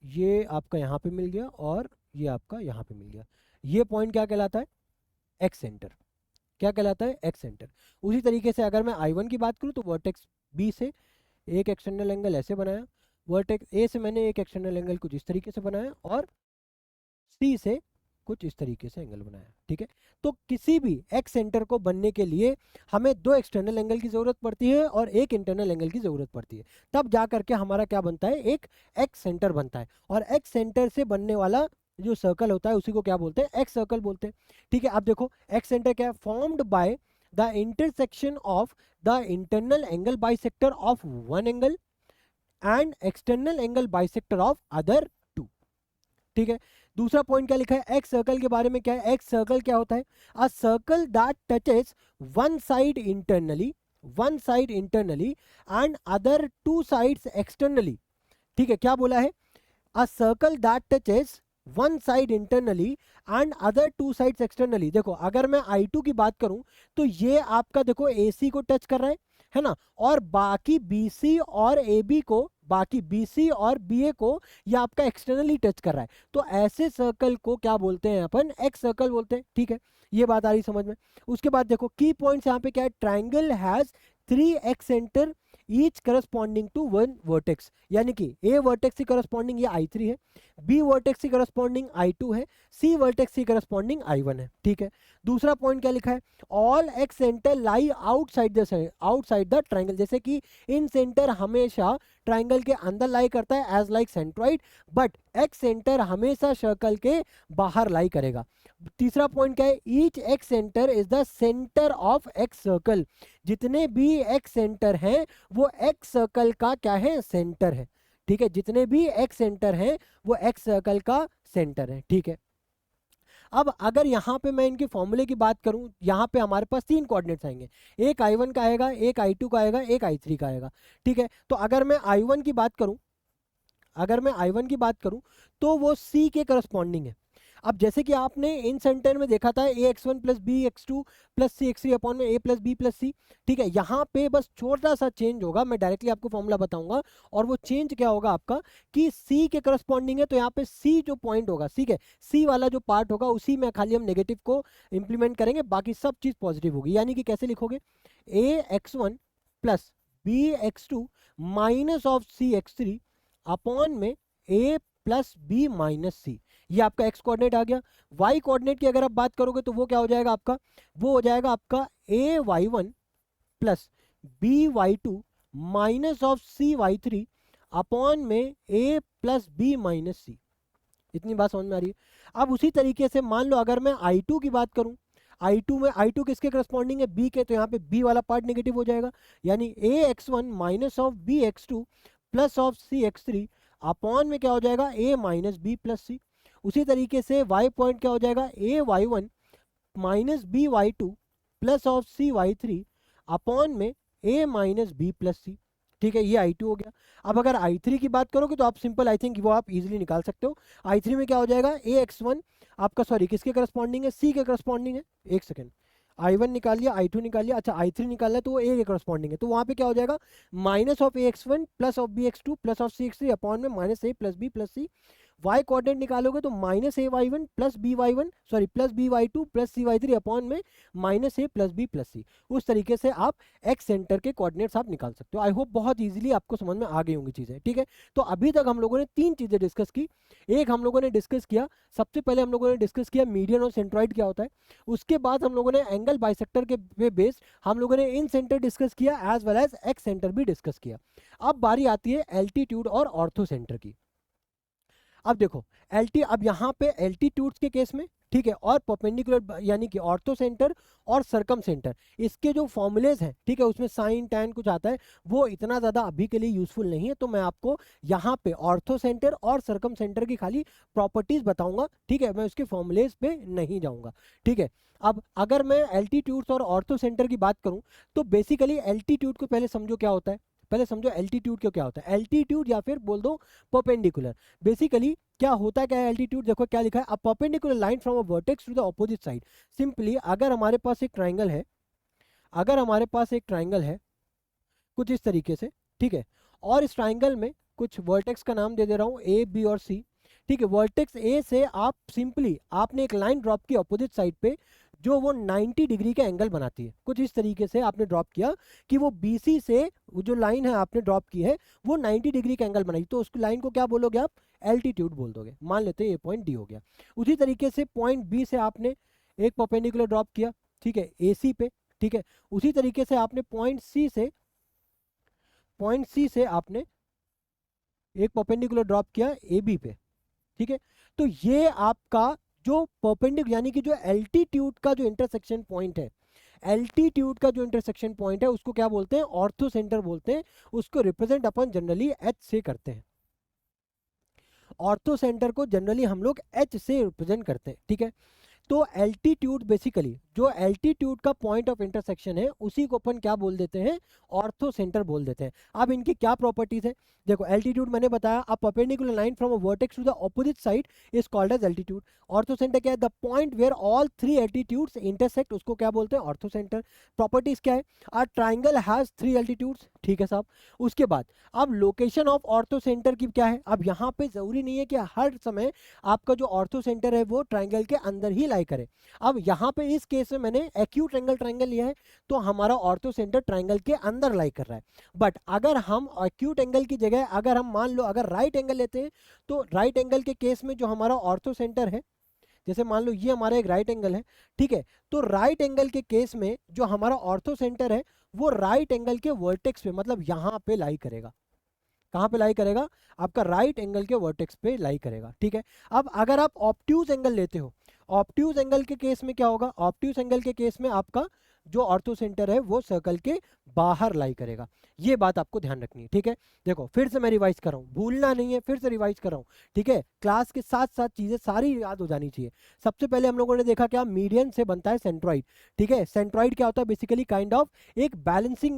ये आपका यहाँ पे मिल गया और ये आपका यहाँ पे मिल गया। ये पॉइंट क्या कहलाता है, एक्स सेंटर। क्या कहलाता है, एक्स सेंटर। उसी तरीके से अगर मैं I1 की बात करूँ तो वर्टेक्स बी से एक एक्सटर्नल एंगल ऐसे बनाया, वर्टेक्स ए से मैंने एक एक्सटर्नल एंगल कुछ इस तरीके से बनाया, और सी से कुछ इस तरीके से एंगल बनाया। ठीक है, तो किसी भी एक्स सेंटर को बनने के लिए हमें दो एक्सटर्नल एंगल की जरूरत पड़ती है और एक इंटरनल एंगल की जरूरत पड़ती है, तब जा करके हमारा क्या बनता है, एक एक्स सेंटर बनता है। और एक्स सेंटर से बनने वाला जो सर्कल होता है उसी को क्या बोलते हैं, एक्स सर्कल बोलते हैं। ठीक है, आप देखो एक्स सेंटर क्या है, formed by the intersection of the internal angle bisector of one angle and external angle bisector of other two. ठीक है, दूसरा पॉइंट क्या लिखा है, एक्स सर्कल के बारे में क्या है, एक्स सर्कल क्या होता है, a circle that touches one side internally, one side internally and other two sides externally. ठीक है, क्या बोला है, a circle that touches one side internally and other two sides externally. देखो अगर मैं I2 की बात करूं तो ये आपका देखो AC को टच कर रहा है ना, और बाकी BC और AB को, बाकी BC और BA को ये आपका एक्सटर्नली टच कर रहा है, तो ऐसे सर्कल को क्या बोलते हैं अपन, एक्स सर्कल बोलते हैं। ठीक है, ये बात आ रही समझ में। उसके बाद देखो की पॉइंट्स यहाँ पे क्या है, triangle has 3 excentre each corresponding to one vertex, यानी कि ए वर्टेक्स की करस्पॉन्डिंग ये I3 है, बी वर्टेक्स की करस्पॉन्डिंग I2 है, सी वर्टेक्स की करस्पॉन्डिंग I1 है। ठीक है, दूसरा पॉइंट क्या लिखा है, all x centre lie outside the triangle, जैसे कि इन सेंटर हमेशा ट्राइंगल के अंदर लाई करता है as like centroid, but excentre हमेशा सर्कल के बाहर लाई करेगा। तीसरा पॉइंट क्या है, each excentre is the centre of excircle, जितने भी एक्स सेंटर हैं वो एक्स सर्कल का क्या है, सेंटर है। ठीक है, जितने भी एक्स सेंटर हैं वो एक्स सर्कल का सेंटर है। ठीक है, अब अगर यहाँ पे मैं इनके फॉर्मूले की बात करूं, यहाँ पे हमारे पास 3 कोऑर्डिनेट्स आएंगे, एक I1 का आएगा, एक I2 का आएगा, एक I3 का आएगा। ठीक है, तो अगर मैं I1 की बात करूं, अगर मैं I1 की बात करूं तो वो C के करस्पॉन्डिंग है। अब जैसे कि आपने इन सेंटर में देखा था ax1 plus B x two plus c x three upon में a प्लस बी प्लस सी, ठीक है। यहाँ पे बस छोटा सा चेंज होगा, मैं डायरेक्टली आपको फॉर्मूला बताऊंगा, और वो चेंज क्या होगा आपका कि c के करस्पॉन्डिंग है, तो यहाँ पे c जो पॉइंट होगा, ठीक है, c वाला जो पार्ट होगा उसी में खाली हम नेगेटिव को इंप्लीमेंट करेंगे, बाकी सब चीज पॉजिटिव होगी। यानी कि कैसे लिखोगे, ax1 plus B x two minus of C x three upon में a plus B minus C, ये आपका x कोऑर्डिनेट आ गया। y कोऑर्डिनेट की अगर आप बात करोगे तो वो क्या हो जाएगा आपका, वो हो जाएगा आपका a y1 plus B Y two minus of C Y three upon में a plus B minus C. इतनी बात समझ में आ रही है। अब उसी तरीके से मान लो अगर मैं I2 की बात करूं, I2 में I2 किसके करस्पॉन्डिंग है, B के, तो यहाँ पे B वाला पार्ट नेगेटिव हो जाएगा, यानी ax1 minus of B x two plus of C x three upon में क्या हो जाएगा a minus B plus C. उसी तरीके से y पॉइंट क्या हो जाएगा, a y1 minus B Y two plus of C Y three upon में a माइनस बी प्लस सी, ठीक है, ये I2 हो गया। अब अगर I3 की बात करोगे तो आप सिंपल, आई थिंक वो आप इजीली निकाल सकते हो। I3 में क्या हो जाएगा, ax1 आपका, सॉरी, किसके करस्पॉन्डिंग है, C के करस्पॉन्डिंग है, एक सेकेंड, I1 निकाल लिया, I2 निकाल लिया, अच्छा I3 निकालना है तो वो A के करस्पॉन्डिंग है, तो वहाँ पे क्या हो जाएगा, minus of ax1 plus of bx2 plus of cx3 upon में minus a plus b plus c. y coordinate निकालोगे तो minus a y one plus B y one, sorry, plus B Y two plus c Y three upon में minus a plus b plus c. उस तरीके से आप x centre के coordinates आप निकाल सकते हो। आई होप बहुत इजीली आपको समझ में आ गई होंगी चीजें, ठीक है। तो अभी तक हम लोगों ने तीन चीजें डिस्कस की। एक हम लोगों ने डिस्कस किया, सबसे पहले हम लोगों ने डिस्कस किया मीडियन और सेंट्रॉइड क्या होता है। उसके बाद हम लोगों ने एंगल बाइसेक्टर के बेस्ड हम लोगों ने इन सेंटर डिस्कस किया, as well as excentre भी डिस्कस किया। अब बारी आती है एल्टीट्यूड और ऑर्थो सेंटर की। अब देखो अब यहाँ पे एल्टीट्यूड्स के केस में, ठीक है, और परपेंडिकुलर यानी कि ऑर्थो सेंटर और सरकम सेंटर, इसके जो फॉर्मूलेज हैं, ठीक है, उसमें साइन टैन कुछ आता है, वो इतना ज़्यादा अभी के लिए यूजफुल नहीं है, तो मैं आपको यहाँ पे ऑर्थो सेंटर और सरकम सेंटर की खाली प्रॉपर्टीज बताऊंगा, ठीक है, मैं उसके फॉर्मूलेज पे नहीं जाऊंगा, ठीक है। अब अगर मैं एल्टीट्यूड्स और ऑर्थो सेंटर की बात करूं तो बेसिकली एल्टीट्यूड को पहले समझो क्या होता है, पहले समझो एल्टीट्यूड को क्या होता है। एल्टीट्यूड या फिर बोल दो परपेंडिकुलर, बेसिकली क्या होता है, क्या है एल्टीट्यूड, देखो क्या लिखा है, a perpendicular line from a vertex to the opposite side. Simply अगर हमारे पास एक ट्राइंगल है, अगर हमारे पास एक ट्राइंगल है कुछ इस तरीके से, ठीक है, और इस ट्राइंगल में कुछ वर्टेक्स का नाम दे दे रहा हूँ ए बी और सी, ठीक है, वर्टेक्स ए से आप सिंपली आपने एक लाइन ड्रॉप की अपोजिट साइड पे, जो वो 90 डिग्री का एंगल बनाती है। कुछ इस तरीके से आपने ड्रॉप किया कि वो BC से वो जो लाइन है आपने ड्रॉप की है वो 90 डिग्री का एंगल बनाई, तो उस लाइन को क्या बोलोगे आप, एल्टीट्यूड बोल दोगे। मान लेते हैं ये पॉइंट डी हो गया। उसी तरीके से पॉइंट बी से आपने एक परपेंडिकुलर ड्रॉप किया, ठीक है, AC पे, ठीक है। उसी तरीके से आपने पॉइंट सी से आपने एक परपेंडिकुलर ड्रॉप किया AB पे, ठीक है। तो ये आपका जो परपेंडिकुलर यानी कि जो एल्टीट्यूड का जो इंटरसेक्शन पॉइंट है, एल्टीट्यूड का जो इंटरसेक्शन पॉइंट है उसको क्या बोलते हैं, ऑर्थो सेंटर बोलते हैं। उसको रिप्रेजेंट अपन जनरली H से करते हैं, ऑर्थो सेंटर को जनरली हम लोग H से रिप्रेजेंट करते हैं, ठीक है। तो एल्टीट्यूड बेसिकली जो एल्टीट्यूड का पॉइंट ऑफ इंटरसेक्शन है उसी को अपन क्या बोल देते हैं, ऑर्थो सेंटर बोल देते हैं। अब इनकी क्या प्रॉपर्टीज है, देखो एल्टीट्यूड मैंने बताया, a perpendicular line from a vertex to the opposite side is called as altitude. Orthocentre क्या है, the point where all three altitudes intersect, उसको क्या बोलते हैं, ऑर्थो सेंटर। प्रॉपर्टीज क्या है, a triangle has three altitudes, ठीक है साहब। उसके बाद अब लोकेशन ऑफ ऑर्थो सेंटर की क्या है, अब यहाँ पे जरूरी नहीं है कि हर समय आपका जो ऑर्थो सेंटर है वो ट्राइंगल के अंदर ही लाई करे। अब यहाँ पे इस केस में मैंने एक्यूट एंगल ट्राइंगल लिया है, तो हमारा ऑर्थो सेंटर ट्राइंगल के अंदर लाई कर रहा है। बट अगर हम एक्यूट एंगल की जगह अगर हम मान लो अगर राइट एंगल लेते हैं, तो राइट एंगल के केस में जो हमारा ऑर्थो सेंटर है, जैसे मान लो ये हमारा एक राइट एंगल है, ठीक है, तो राइट एंगल के केस में जो हमारा ऑर्थो सेंटर है वो राइट एंगल के वर्टेक्स पे, मतलब यहाँ पे लाई करेगा। कहाँ पे लाई करेगा, आपका राइट एंगल के वर्टेक्स पे लाई करेगा, ठीक है। अब अगर आप ऑब्ट्यूज एंगल लेते हो, ऑब्ट्यूज एंगल के केस में क्या होगा, ऑब्ट्यूज एंगल के केस में आपका जो ऑर्थो सेंटर है वो सर्कल के बाहर लाई करेगा। ये बात आपको ध्यान रखनी है, ठीक है। देखो फिर से मैं रिवाइज कर रहा हूँ, भूलना नहीं है, फिर से रिवाइज कर रहा हूँ, ठीक है। क्लास के साथ साथ चीजें सारी याद हो जानी चाहिए। सबसे पहले हम लोगों ने देखा क्या, मीडियन से बनता है सेंट्रॉइड, ठीक है। सेंट्रॉइड क्या होता है, बेसिकली काइंड ऑफ एक बैलेंसिंग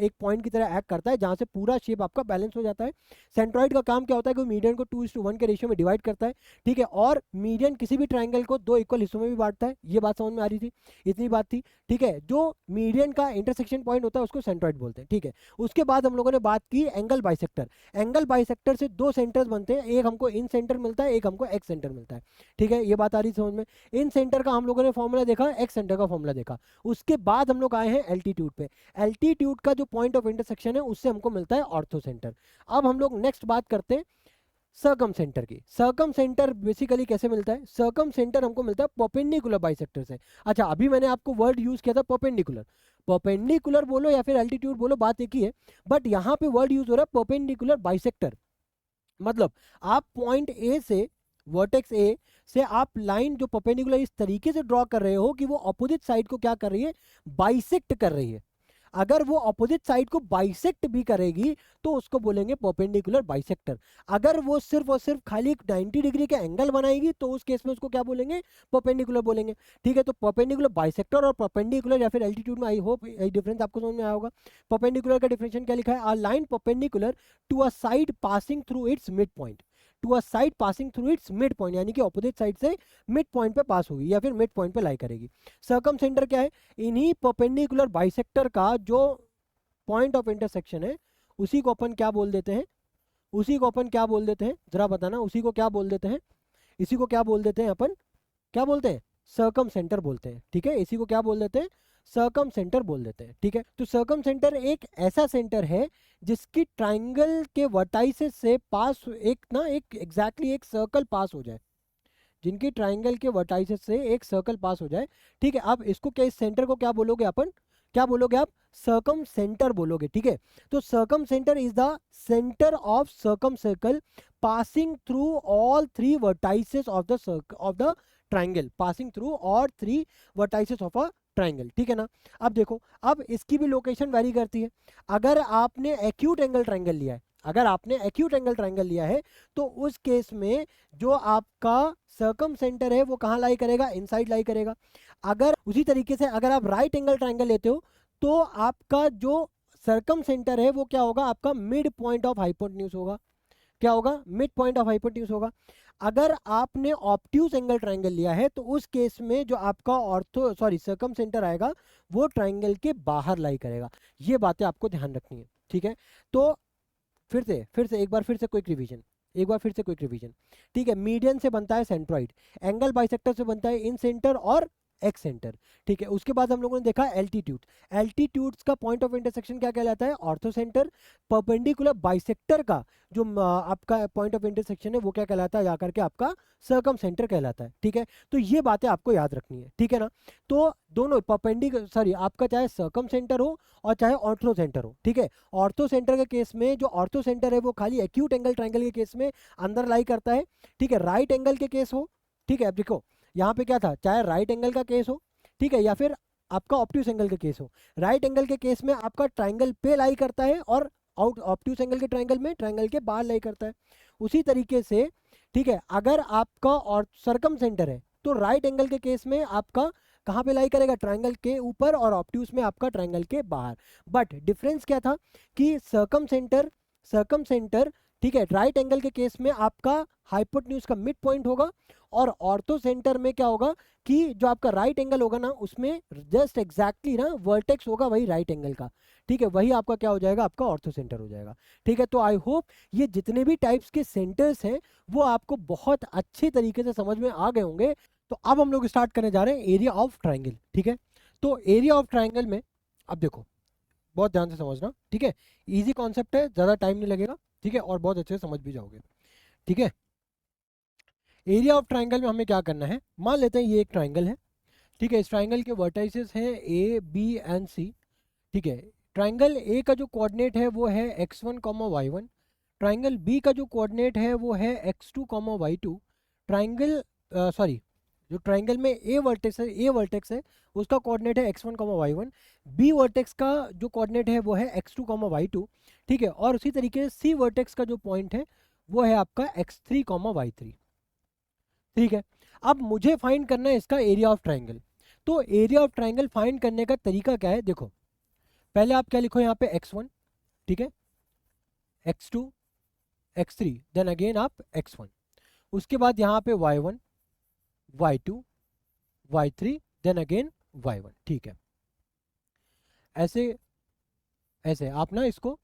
एक पॉइंट की तरह एक्ट करता है, जहां से पूरा शेप आपका बैलेंस हो जाता है। सेंट्रॉइड का काम क्या होता है कि मीडियन को 2:1 के रेशियो में डिवाइड करता है, ठीक है। और मीडियन किसी भी ट्राइंगल को 2 इक्वल हिस्सों में भी बांटता है। ये बात समझ में आ रही थी, इतनी बात थी, ठीक है। जो मीडियन का इंटरसेक्शन पॉइंट होता है उसको सेंट्रॉइड बोलते हैं, ठीक है। उसके बाद हम लोगों ने बात की एंगल बाइसेक्टर। एंगल बाइसेक्टर से 2 सेंटर्स बनते हैं, एक हमको इन सेंटर मिलता है, एक हमको एक्स सेंटर मिलता है, ठीक है। ये बात आ रही समझ में। इन सेंटर का हम लोगों ने फॉर्मूला देखा, एक्स सेंटर का फॉर्मूला देखा। उसके बाद हम लोग आए हैं एल्टीट्यूड पे। एल्टीट्यूड का जो पॉइंट ऑफ इंटरसेक्शन है उससे हमको मिलता है ऑर्थो सेंटर। अब हम लोग नेक्स्ट बात करते हैं सर्कम सेंटर की। सर्कम सेंटर बेसिकली कैसे मिलता है, सर्कम सेंटर हमको मिलता है परपेंडिकुलर बाइसेक्टर से। अच्छा, अभी मैंने आपको वर्ड यूज किया था परपेंडिकुलर। परपेंडिकुलर बोलो या फिर एल्टीट्यूड बोलो, बात एक ही है, बट यहाँ पे वर्ड यूज हो रहा है परपेंडिकुलर बाइसेक्टर। मतलब आप पॉइंट ए से, वर्टेक्स ए से आप लाइन जो परपेंडिकुलर इस तरीके से ड्रॉ कर रहे हो कि वो अपोजिट साइड को क्या कर रही है, बाइसेक्ट कर रही है। अगर वो अपोजिट साइड को बाइसेक्ट भी करेगी तो उसको बोलेंगे परपेंडिकुलर बाइसेक्टर। अगर वो सिर्फ और सिर्फ खाली 90 डिग्री के एंगल बनाएगी तो उस केस में उसको क्या बोलेंगे, परपेंडिकुलर बोलेंगे, ठीक है। तो परपेंडिकुलर बाइसेक्टर और परपेंडिकुलर या फिर एल्टीट्यूड में आई होप ये डिफरेंस आपको समझ में आया होगा। परपेंडिकुलर का डिफरेंशिएशन क्या लिखा है, a line perpendicular to a side passing through its mid point, to a side passing through its mid point, यानी कि ऑपोजिट साइड से मिड पॉइंट पे पास होगी या फिर मिड पॉइंट पे लाई करेगी। सर्कम सेंटर क्या है, इन्हीं परपेंडिकुलर बाइसेक्टर का जो पॉइंट ऑफ इंटरसेक्शन है उसी को अपन क्या बोल देते हैं, उसी को अपन क्या बोल देते हैं, जरा बताना, उसी को क्या बोल देते हैं, इसी को क्या बोल देते हैं अपन, क्या बोलते हैं, सर्कम सेंटर बोलते हैं, ठीक है। इसी को क्या बोल देते हैं, सर्कम सेंटर बोल देते हैं, ठीक है। तो सर्कम सेंटर एक ऐसा सेंटर है जिसकी ट्राइंगल के वर्टाइसेस से पास एक एग्जैक्टली एक सर्कल पास हो जाए, जिनकी ट्राइंगल के वर्टाइसेस से एक सर्कल पास हो जाए, ठीक है। अब इसको क्या, इस सेंटर को क्या बोलोगे अपन, क्या बोलोगे आप, सर्कम सेंटर बोलोगे, ठीक है। तो circum centre is the centre of circum circle passing through all 3 vertices of the triangle, passing through all 3 vertices of a triangle, ठीक है ना। अब देखो, अब इसकी भी लोकेशन वेरी करती है। अगर आपने एक्यूट एंगल ट्राइंगल लिया है, अगर आपने एक्यूट एंगल ट्राइंगल लिया है तो उस केस में जो आपका सर्कम सेंटर है वो कहाँ लाई करेगा, इनसाइड लाई करेगा। अगर उसी तरीके से अगर आप राइट एंगल ट्राइंगल लेते हो तो आपका जो सर्कम सेंटर है वो क्या होगा, आपका मिड पॉइंट ऑफ हाइपोटेन्यूज होगा, क्या होगा, मिड पॉइंट ऑफ हाइपोटेन्यूज होगा। अगर आपने ऑब्ट्यूज एंगल ट्राइंगल लिया है तो उस केस में जो आपका सर्कम सेंटर आएगा वो ट्राइंगल के बाहर लाई करेगा। ये बातें आपको ध्यान रखनी है, ठीक है। तो फिर से एक बार फिर से क्विक रिवीजन, एक बार फिर से क्विक रिवीजन, ठीक है। मीडियन से बनता है सेंट्रॉइड, एंगल बाइसेक्टर से बनता है इन सेंटर और एक्स सेंटर, ठीक है। उसके बाद हम लोगों ने देखा एल्टीट्यूड, एल्टीट्यूड्स का पॉइंट ऑफ इंटरसेक्शन क्या कहलाता है, ऑर्थो सेंटर। परपेंडिकुलर बाइसेक्टर का जो आपका पॉइंट ऑफ इंटरसेक्शन है वो क्या कहलाता है, जाकर के आपका सर्कम सेंटर कहलाता है, ठीक है। तो ये बातें आपको याद रखनी है, ठीक है ना। तो दोनों आपका चाहे सर्कम सेंटर हो और चाहे ऑर्थो सेंटर हो, ठीक है। ऑर्थो सेंटर के केस में जो ऑर्थो सेंटर है वो खाली एक्यूट एंगल ट्राइंगल के केस में अंदर लाई करता है, ठीक है। राइट एंगल के केस हो, ठीक है। अब देखो यहाँ पे क्या था, चाहे राइट एंगल का केस हो, ठीक है, या फिर आपका ऑब्ट्यूज एंगल का केस हो। राइट एंगल के केस में आपका ट्राइंगल पे लाई करता है और ऑब्ट्यूज एंगल के ट्राइंगल में ट्राइंगल के बाहर लाई करता है। उसी तरीके से, ठीक है, अगर आपका और सर्कम सेंटर है तो राइट एंगल के केस में आपका कहाँ पे लाई करेगा, ट्राइंगल के ऊपर, और ऑब्ट्यूज में आपका ट्राइंगल के बाहर। बट डिफरेंस क्या था कि सर्कम सेंटर, ठीक है, राइट एंगल के केस में आपका हाइपोटेन्यूज का मिड पॉइंट होगा, और ऑर्थो सेंटर में क्या होगा कि जो आपका राइट एंगल होगा ना उसमें जस्ट एग्जैक्टली ना वर्टेक्स होगा वही राइट एंगल का, ठीक है, वही आपका क्या हो जाएगा, आपका ऑर्थो सेंटर हो जाएगा, ठीक है। तो आई होप ये जितने भी टाइप्स के सेंटर्स हैं वो आपको बहुत अच्छे तरीके से समझ में आ गए होंगे। तो अब हम लोग स्टार्ट करने जा रहे हैं एरिया ऑफ ट्राइंगल, ठीक है। तो एरिया ऑफ ट्राइंगल में अब देखो, बहुत ध्यान से समझना, ठीक है। इजी कॉन्सेप्ट है, ज़्यादा टाइम नहीं लगेगा, ठीक है, और बहुत अच्छे से समझ भी जाओगे, ठीक है। एरिया ऑफ ट्राइंगल में हमें क्या करना है, मान लेते हैं ये एक ट्राइंगल है, ठीक है। इस ट्राइंगल के वर्टाइसेस हैं ए बी एंड सी, ठीक है। ट्राइंगल ए का जो कोऑर्डिनेट है वो है x1 y1, ट्राइंगल बी का जो कोऑर्डिनेट है वो है x2 y2, ट्राइंगल जो ट्राइंगल में ए वर्टेक्स है उसका कोऑर्डिनेट है x1 y1, बी वर्टेक्स का जो कोऑर्डिनेट है वो है x2 y2, ठीक है। और उसी तरीके से सी वर्टेक्स का जो पॉइंट है वो है आपका x3 y3, ठीक है। अब मुझे फाइंड करना है इसका एरिया ऑफ ट्राइंगल। तो एरिया ऑफ ट्राइंगल फाइंड करने का तरीका क्या है, देखो पहले आप क्या लिखो यहाँ पे x1, ठीक है, x2, x3, देन अगेन आप x1, उसके बाद यहाँ पे y1, y2, y3, then again y1, ठीक है। ऐसे ऐसे आप ना इसको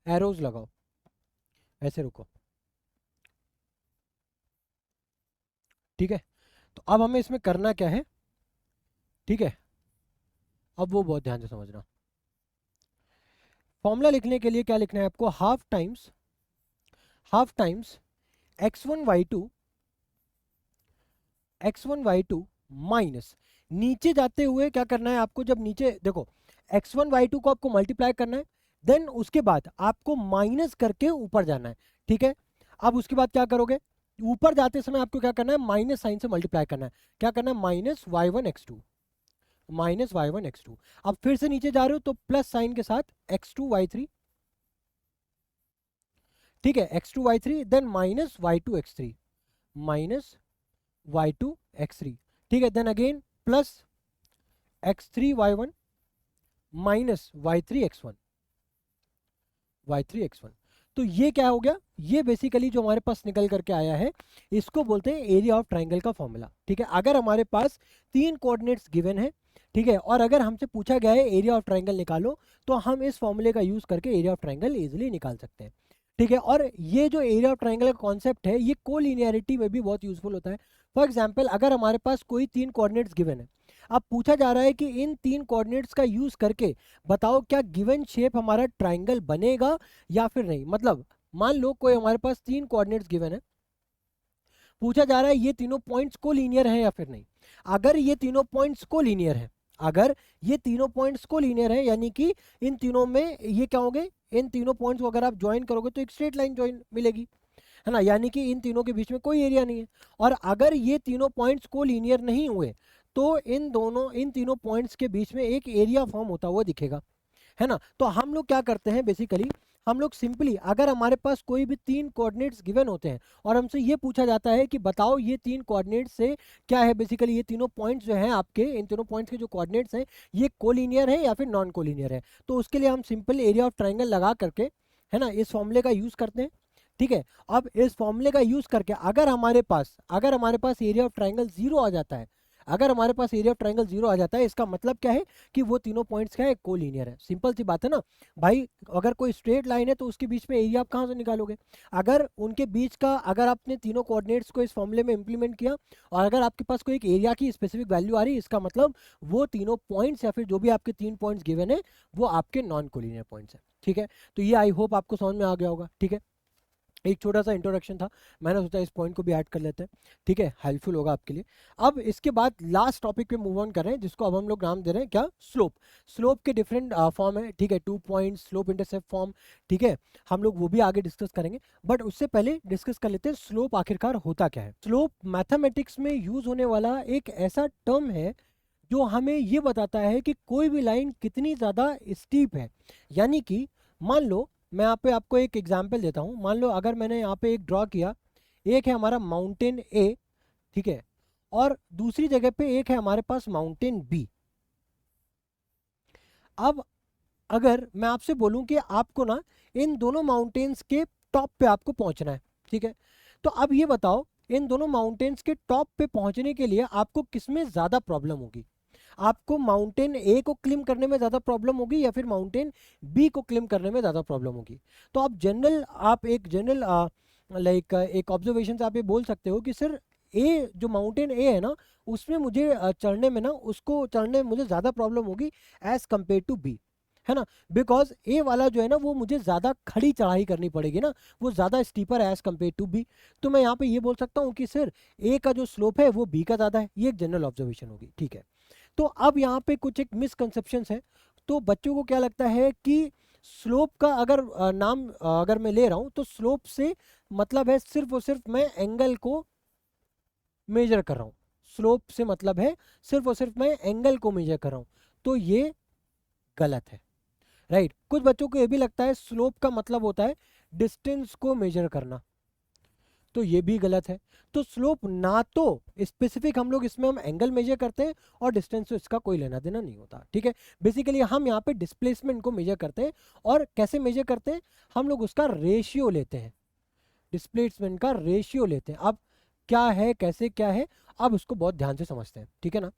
एरोज लगाओ, ऐसे रुको, ठीक है। तो अब हमें इसमें करना क्या है, ठीक है, अब वो बहुत ध्यान से समझना। फॉर्मूला लिखने के लिए क्या लिखना है आपको, half times x1 y2 minus, नीचे जाते हुए क्या करना है आपको, जब नीचे देखो x1 y2 को आपको मल्टीप्लाई करना है, देन उसके बाद आपको माइनस करके ऊपर जाना है, ठीक है। अब उसके बाद क्या करोगे, ऊपर जाते समय आपको क्या करना है, माइनस साइन से मल्टीप्लाई करना है, क्या करना है, माइनस y1 x2। अब फिर से नीचे जा रहे हो तो प्लस साइन के साथ x2 y3, ठीक है, x2 y3, then minus y2 x3, minus y2 x3, ठीक है, then again plus x3 y1 minus y3 x1। तो ये क्या हो गया, ये बेसिकली जो हमारे पास निकल करके आया है इसको बोलते हैं एरिया ऑफ ट्राइंगल का फॉर्मूला, ठीक है। अगर हमारे पास 3 कोऑर्डिनेट्स गिवन है, ठीक है, और अगर हमसे पूछा गया है एरिया ऑफ ट्राइंगल निकालो, तो हम इस फॉर्मूले का यूज करके एरिया ऑफ ट्राइंगल इजीली निकाल सकते हैं, ठीक है। और ये जो एरिया ऑफ ट्राइंगल का कॉन्सेप्ट है ये कोलिनियरिटी में भी बहुत यूजफुल होता है। फॉर एग्जाम्पल अगर हमारे पास कोई 3 कोऑर्डिनेट्स गिवन है, अब पूछा जा रहा है कि इन 3 कोऑर्डिनेट्स का यूज करके बताओ क्या गिवन शेप हमारा ट्राइंगल बनेगा या फिर नहीं। मतलब मान लो कोई हमारे पास 3 कोऑर्डिनेट्स गिवन है, पूछा जा रहा है ये तीनों पॉइंट्स को लीनियर है या फिर नहीं। अगर ये तीनों पॉइंट्स को लीनियर है, अगर ये तीनों पॉइंट्स को लीनियर है, यानी कि इन तीनों में ये क्या होंगे, इन तीनों पॉइंट्स को अगर आप ज्वाइन करोगे तो एक स्ट्रेट लाइन ज्वाइन मिलेगी, है ना, यानी कि इन तीनों के बीच में कोई एरिया नहीं है। और अगर ये तीनों पॉइंट्स को लीनियर नहीं हुए तो इन तीनों पॉइंट्स के बीच में एक एरिया फॉर्म होता हुआ दिखेगा, है ना। तो हम लोग क्या करते हैं बेसिकली, हम लोग सिंपली अगर हमारे पास कोई भी 3 कोऑर्डिनेट्स गिवन होते हैं और हमसे ये पूछा जाता है कि बताओ ये 3 कोऑर्डिनेट्स से क्या है, बेसिकली ये तीनों पॉइंट्स जो हैं आपके, इन तीनों पॉइंट्स के जो कोऑर्डिनेट्स हैं ये कोलिनियर है या फिर नॉन कोलिनियर है, तो उसके लिए हम सिंपल एरिया ऑफ ट्राइंगल लगा करके, है ना, इस फॉर्मूले का यूज करते हैं, ठीक है। अब इस फॉर्मूले का यूज करके अगर हमारे पास एरिया ऑफ ट्राइंगल 0 आ जाता है, अगर हमारे पास एरिया ऑफ ट्राइंगल 0 आ जाता है, इसका मतलब क्या है कि वो तीनों पॉइंट्स क्या है, कोलिनियर है। सिंपल सी बात है ना भाई, अगर कोई स्ट्रेट लाइन है तो उसके बीच में एरिया आप कहाँ से निकालोगे। अगर उनके बीच का, अगर आपने तीनों कोऑर्डिनेट्स को इस फॉर्मूले में इंप्लीमेंट किया और अगर आपके पास कोई एक एरिया की स्पेसिफिक वैल्यू आ रही है, इसका मतलब वो तीनों पॉइंट्स या फिर जो भी आपके 3 पॉइंट्स गिवन है वो आपके नॉन कोलिनियर पॉइंट्स है, ठीक है। तो ये आई होप आपको समझ में आ गया होगा, ठीक है। एक छोटा सा इंट्रोडक्शन था, मैंने सोचा इस पॉइंट को भी ऐड कर लेते हैं, ठीक है, हेल्पफुल होगा आपके लिए। अब इसके बाद लास्ट टॉपिक पे मूव ऑन कर रहे हैं, जिसको अब हम लोग नाम दे रहे हैं क्या, स्लोप के डिफरेंट फॉर्म है, ठीक है, 2 पॉइंट स्लोप इंटरसेप्ट फॉर्म, ठीक है, हम लोग वो भी आगे डिस्कस करेंगे। बट उससे पहले डिस्कस कर लेते हैं स्लोप आखिरकार होता क्या है। स्लोप मैथमेटिक्स में यूज होने वाला एक ऐसा टर्म है जो हमें ये बताता है कि कोई भी लाइन कितनी ज़्यादा स्टीप है। यानी कि मान लो, मैं यहाँ पे आपको एक एग्जांपल देता हूँ, मान लो अगर मैंने यहाँ पे एक ड्रॉ किया, एक है हमारा माउंटेन ए, ठीक है, और दूसरी जगह पे एक है हमारे पास माउंटेन बी। अब अगर मैं आपसे बोलूं कि आपको ना इन दोनों माउंटेन्स के टॉप पे आपको पहुंचना है, ठीक है, तो अब ये बताओ इन दोनों माउंटेन्स के टॉप पे पहुंचने के लिए आपको किसमें ज़्यादा प्रॉब्लम होगी। आपको माउंटेन ए को क्लिम करने में ज़्यादा प्रॉब्लम होगी या फिर माउंटेन बी को क्लिम करने में ज़्यादा प्रॉब्लम होगी। तो आप एक जनरल लाइक एक ऑब्जर्वेशन से आप ये बोल सकते हो कि सर ए, जो माउंटेन ए है ना, उसमें मुझे चढ़ने में ना, उसको चढ़ने में मुझे ज़्यादा प्रॉब्लम होगी एज कम्पेयर टू बी, है ना। बिकॉज ए वाला जो है ना वो मुझे ज़्यादा खड़ी चढ़ाई करनी पड़ेगी ना, वो ज़्यादा स्टीपर है एज कम्पेयर टू बी। तो मैं यहाँ पे ये बोल सकता हूँ कि सर ए का जो स्लोप है वो बी का ज़्यादा है, ये एक जनरल ऑब्जर्वेशन होगी, ठीक है। तो अब यहाँ पे कुछ एक मिसकंसेप्शंस है। तो बच्चों को क्या लगता है कि स्लोप का अगर नाम अगर मैं ले रहा हूँ तो स्लोप से मतलब है सिर्फ और सिर्फ मैं एंगल को मेजर कर रहा हूँ, स्लोप से मतलब है सिर्फ और सिर्फ मैं एंगल को मेजर कर रहा हूँ, तो ये गलत है, राइट। कुछ बच्चों को ये भी लगता है स्लोप का मतलब होता है डिस्टेंस को मेजर करना, तो ये भी गलत है। तो स्लोप ना तो स्पेसिफिक हम लोग इसमें हम एंगल मेजर करते हैं और डिस्टेंस से इसका कोई लेना देना नहीं होता, ठीक है। बेसिकली हम यहाँ पे डिस्प्लेसमेंट को मेजर करते हैं, और कैसे मेजर करते हैं, हम लोग उसका रेशियो लेते हैं, डिस्प्लेसमेंट का रेशियो लेते हैं। अब क्या है, कैसे क्या है, अब उसको बहुत ध्यान से समझते हैं, ठीक है ना।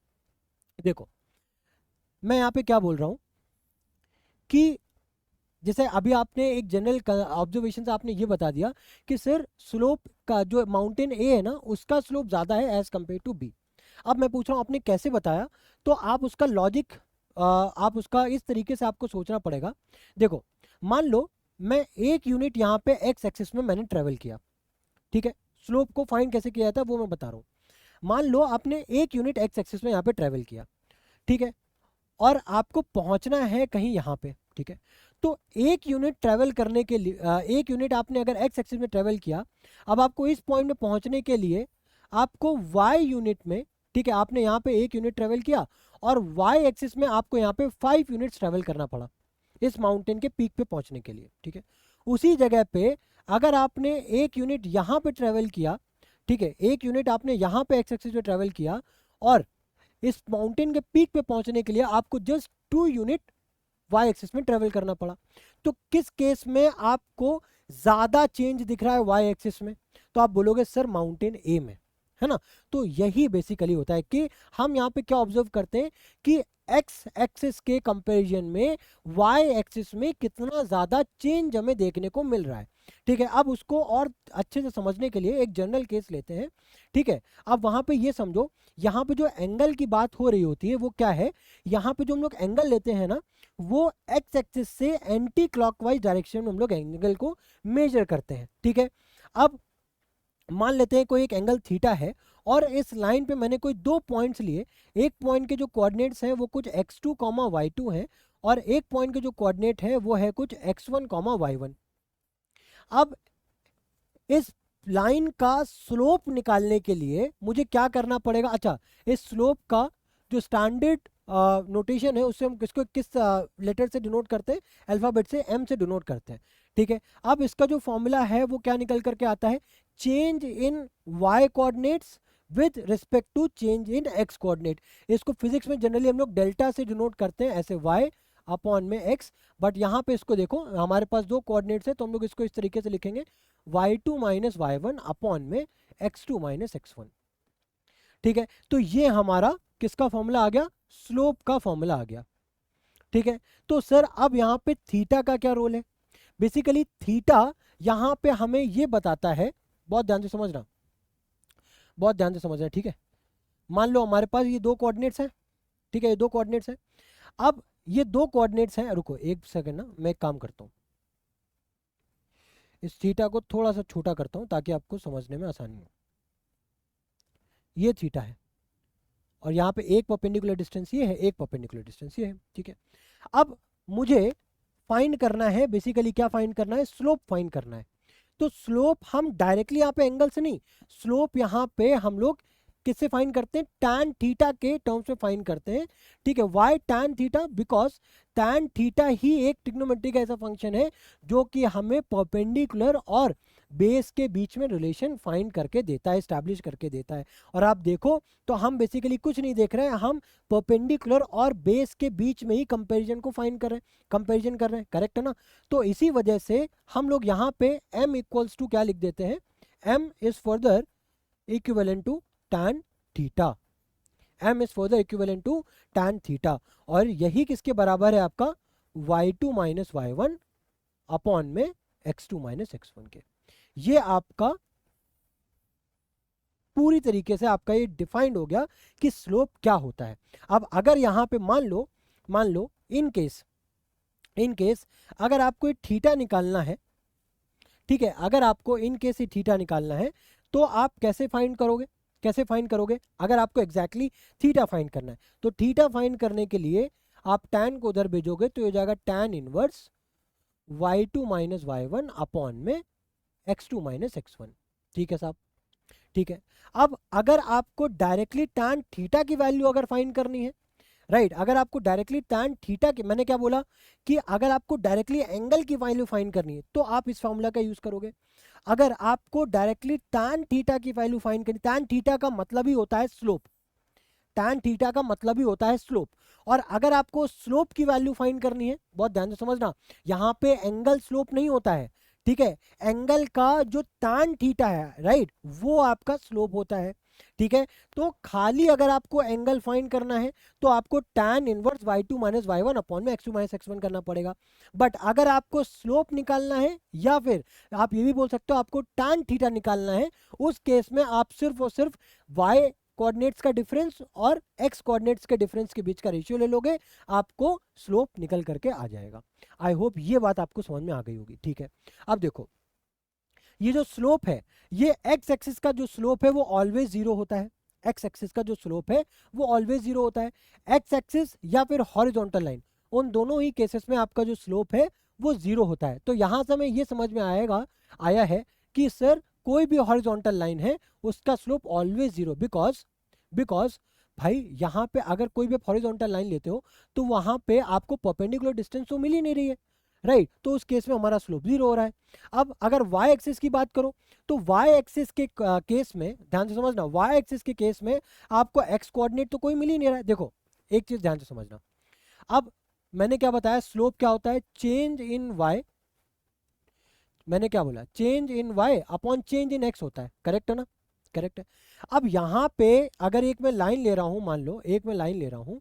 देखो मैं यहाँ पे क्या बोल रहा हूँ कि जैसे अभी आपने एक जनरल ऑब्जर्वेशन से आपने ये बता दिया कि सर स्लोप का जो माउंटेन ए है ना उसका स्लोप ज़्यादा है एज कम्पेयर टू बी। अब मैं पूछ रहा हूँ आपने कैसे बताया, तो आप उसका लॉजिक आप उसका इस तरीके से आपको सोचना पड़ेगा। देखो मान लो मैं एक यूनिट यहाँ पे एक्स एक्सिस में मैंने ट्रेवल किया, ठीक है। स्लोप को फाइंड कैसे किया जाता है वो मैं बता रहा हूँ। मान लो आपने एक यूनिट एक्स एक्सिस में यहाँ पे ट्रेवल किया, ठीक है, और आपको पहुंचना है कहीं यहाँ पे, ठीक है। तो एक यूनिट ट्रेवल करने के लिए एक यूनिट आपने अगर एक्स एक्सिस में ट्रेवल किया, अब आपको इस पॉइंट में पहुंचने के लिए आपको वाई यूनिट में, ठीक है, आपने यहाँ पे एक यूनिट ट्रेवल किया और वाई एक्सिस में आपको यहाँ पे 5 यूनिट्स ट्रेवल करना पड़ा इस माउंटेन के पीक पे पहुंचने के लिए, ठीक है। उसी जगह पे अगर आपने एक यूनिट यहाँ पे ट्रेवल किया, ठीक है, एक यूनिट आपने यहाँ पे एक्स एक्सिस में ट्रेवल किया और इस माउंटेन के पीक पे पहुंचने के लिए आपको जस्ट 2 यूनिट वाई एक्सिस में ट्रेवल करना पड़ा। तो किस केस में आपको ज्यादा चेंज दिख रहा है वाई एक्सिस में, तो आप बोलोगे सर माउंटेन ए में, है ना। तो यही बेसिकली होता है कि हम यहाँ पे क्या ऑब्जर्व करते हैं कि एक्स एक्सिस के कंपैरिजन में वाई एक्सिस में कितना ज्यादा चेंज हमें देखने को मिल रहा है, ठीक है। अब उसको और अच्छे से समझने के लिए एक जनरल केस लेते हैं, ठीक है। अब वहां पे ये समझो, यहाँ पे जो एंगल की बात हो रही होती है वो क्या है, यहाँ पे जो हम लोग एंगल लेते हैं ना वो एक्स एक्सिस से एंटी क्लॉकवाइज डायरेक्शन में हम लोग एंगल को मेजर करते हैं, ठीक है। अब मान लेते हैं कोई एक एंगल थीटा है और इस लाइन पे मैंने कोई 2 पॉइंट्स लिए, एक पॉइंट के जो कोऑर्डिनेट्स हैं वो कुछ x2, y2 है और एक पॉइंट के जो कोऑर्डिनेट है वो है कुछ x1, y1। अब इस लाइन का स्लोप निकालने के लिए मुझे क्या करना पड़ेगा, अच्छा इस स्लोप का जो स्टैंडर्ड नोटेशन है उससे हम किसको किस लेटर से डिनोट करते हैं, अल्फाबेट से m से डिनोट करते हैं, ठीक है। अब इसका जो फॉर्मूला है वो क्या निकल करके आता है, change in y coordinates with respect to change in x coordinate. इसको फिजिक्स में जनरली हम लोग डेल्टा से डिनोट करते हैं ऐसे y अपॉन में x, बट यहाँ पे इसको देखो हमारे पास 2 कोऑर्डिनेट्स है तो हम लोग इसको इस तरीके से लिखेंगे y2 माइनस y1 अपॉन में x2 माइनस x1, ठीक है। तो ये हमारा किसका फॉर्मूला आ गया, स्लोप का फॉर्मूला आ गया, ठीक है। तो सर अब यहाँ पे थीटा का क्या रोल है, बेसिकली थीटा यहाँ पे हमें ये बताता है, बहुत ध्यान से समझना, बहुत ध्यान से समझना, ठीक है। मान लो हमारे पास ये 2 कोऑर्डिनेट्स हैं, ठीक है, ये 2 कोऑर्डिनेट्स हैं। अब ये 2 कोऑर्डिनेट्स हैं, रुको एक सेकंड ना, मैं एक काम करता हूँ, इस थीटा को थोड़ा सा छोटा करता हूँ ताकि आपको समझने में आसानी हो। ये थीटा है और यहाँ पे एक परपेंडिकुलर डिस्टेंस ये है, एक परपेंडिकुलर डिस्टेंस ये है, ठीक है। अब मुझे फाइंड करना है, बेसिकली क्या फाइंड करना है, स्लोप फाइंड करना है। तो स्लोप हम डायरेक्टली यहाँ पे एंगल से नहीं, स्लोप यहाँ पे हम लोग किससे फाइंड करते हैं, tan थीटा के टर्म्स में फाइंड करते हैं, ठीक है। Y tan theta, because tan theta ही एक ट्रिग्नोमेट्रिक ऐसा फंक्शन है जो कि हमें परपेंडिकुलर और बेस के बीच में रिलेशन फाइंड करके देता है, स्टैब्लिश करके देता है। और आप देखो तो हम बेसिकली कुछ नहीं देख रहे हैं, हम परपेंडिकुलर और बेस के बीच में ही कंपैरिजन को फाइंड कर रहे हैं, कंपैरिजन कर रहे हैं, करेक्ट है ना। तो इसी वजह से हम लोग यहाँ पे m इक्वल्स टू क्या लिख देते हैं, m is further equivalent to tan theta, m is further equivalent to tan theta, और यही किसके बराबर है आपका y2 माइनस y1 अपॉन में x2 माइनस x1 के। ये आपका पूरी तरीके से आपका ये डिफाइंड हो गया कि स्लोप क्या होता है। अब अगर यहाँ पे मान लो इन केस अगर आपको ये थीटा निकालना है, ठीक है, अगर आपको इन केस ये थीटा निकालना है तो आप कैसे फाइंड करोगे, कैसे फाइंड करोगे, अगर आपको एग्जैक्टली थीटा फाइंड करना है तो थीटा फाइंड करने के लिए आप tan को उधर भेजोगे तो ये हो जाएगा tan inverse y2 minus y1 upon में x2 माइनस x1, ठीक है साहब, ठीक है। अब अगर आपको डायरेक्टली tan थीटा की वैल्यू अगर फाइंड करनी है, राइट, अगर आपको डायरेक्टली tan थीटा की, मैंने क्या बोला कि अगर आपको डायरेक्टली एंगल की वैल्यू फाइंड करनी है तो आप इस फॉर्मूला का यूज करोगे। अगर आपको डायरेक्टली tan थीटा की वैल्यू फाइंड करनी, tan थीटा का मतलब ही होता है स्लोप, tan थीटा का मतलब ही होता है स्लोप, और अगर आपको स्लोप की वैल्यू फाइंड करनी है, बहुत ध्यान से समझना, यहाँ पे एंगल स्लोप नहीं होता है, ठीक है, एंगल का जो tan थीटा है, राइट, वो आपका स्लोप होता है, ठीक है। तो खाली अगर आपको एंगल फाइंड करना है तो आपको tan inverse y2 minus y1 upon में x2 माइनस x1 करना पड़ेगा। बट अगर आपको स्लोप निकालना है, या फिर आप ये भी बोल सकते हो आपको tan थीटा निकालना है, उस केस में आप सिर्फ और सिर्फ y कोऑर्डिनेट्स का डिफरेंस और x कोऑर्डिनेट्स के डिफरेंस के बीच का रेशियो ले लोगे, आपको स्लोप निकल करके आ जाएगा। आई होप ये बात आपको समझ में आ गई होगी, ठीक है। अब देखो, ये जो स्लोप है, ये x एक्सिस का जो स्लोप है वो ऑलवेज जीरो होता है, x एक्सिस का जो स्लोप है वो ऑलवेज जीरो होता है। x एक्सिस या फिर हॉरिजॉन्टल लाइन, उन दोनों ही केसेस में आपका जो स्लोप है वो जीरो होता है। तो यहां से हमें ये समझ में आया है कि सर कोई भी हॉरिजॉन्टल लाइन है उसका स्लोप ऑलवेज जीरो, बिकॉज भाई यहाँ पे अगर कोई भी हॉरिजॉन्टल लाइन लेते हो तो वहां पे आपको परपेंडिकुलर डिस्टेंस तो मिल ही नहीं रही है, राइट, तो उस केस में हमारा स्लोप जीरो हो रहा है। अब अगर y एक्सिस की बात करो तो y एक्सिस के केस में ध्यान से समझना, y एक्सिस के केस में आपको x कोऑर्डिनेट तो कोई मिल ही नहीं रहा है। देखो एक चीज ध्यान से समझना, अब मैंने क्या बताया, स्लोप क्या होता है, चेंज इन y, मैंने क्या बोला, change in y upon change in x होता है, करेक्ट है ना, करेक्ट है। अब यहाँ पे अगर एक मैं लाइन ले रहा हूं, मान लो एक मैं लाइन ले रहा हूं,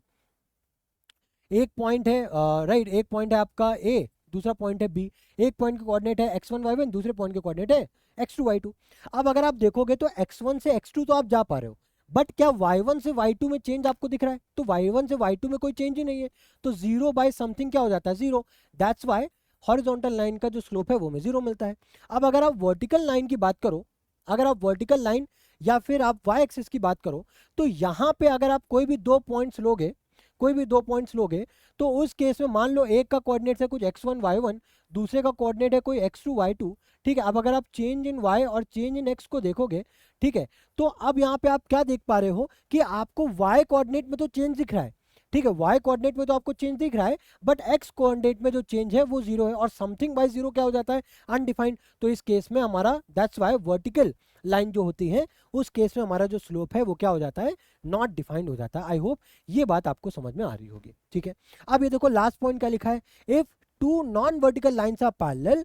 एक पॉइंट है, राइट, एक पॉइंट है आपका A, दूसरा पॉइंट है B, एक पॉइंट के कोऑर्डिनेट है x1 y1, दूसरे पॉइंट के कोऑर्डिनेट है x2 y2। अब अगर आप देखोगे तो x1 से x2 तो आप जा पा रहे हो, बट क्या y1 से y2 में चेंज आपको दिख रहा है, तो y1 से y2 में कोई चेंज ही नहीं है, तो जीरो बाय समथिंग क्या हो जाता है, zero, that's why horizontal line का जो स्लोप है वो में जीरो मिलता है। अब अगर आप वर्टिकल लाइन की बात करो, अगर आप वर्टिकल लाइन या फिर आप y एक्सिस की बात करो, तो यहाँ पे अगर आप कोई भी दो पॉइंट्स लोगे, कोई भी दो पॉइंट्स लोगे, तो उस केस में मान लो एक का कोऑर्डिनेट है कुछ x1 y1, दूसरे का कोऑर्डिनेट है कोई x2 y2, ठीक है। अब अगर आप चेंज इन y और चेंज इन x को देखोगे, ठीक है, तो अब यहाँ पे आप क्या देख पा रहे हो कि आपको y कोऑर्डिनेट में तो चेंज दिख रहा है, ठीक है, y कोऑर्डिनेट में तो आपको चेंज दिख रहा है, बट x कोऑर्डिनेट में जो चेंज है वो जीरो है, और समथिंग बाय जीरो क्या हो जाता है, अनडिफाइंड। तो इस केस में हमारा, दैट्स वाई वर्टिकल लाइन जो होती है उस केस में हमारा जो स्लोप है वो क्या हो जाता है, नॉट डिफाइंड हो जाता है। आई होप ये बात आपको समझ में आ रही होगी, ठीक है। अब ये देखो लास्ट पॉइंट क्या लिखा है, if two non vertical lines are parallel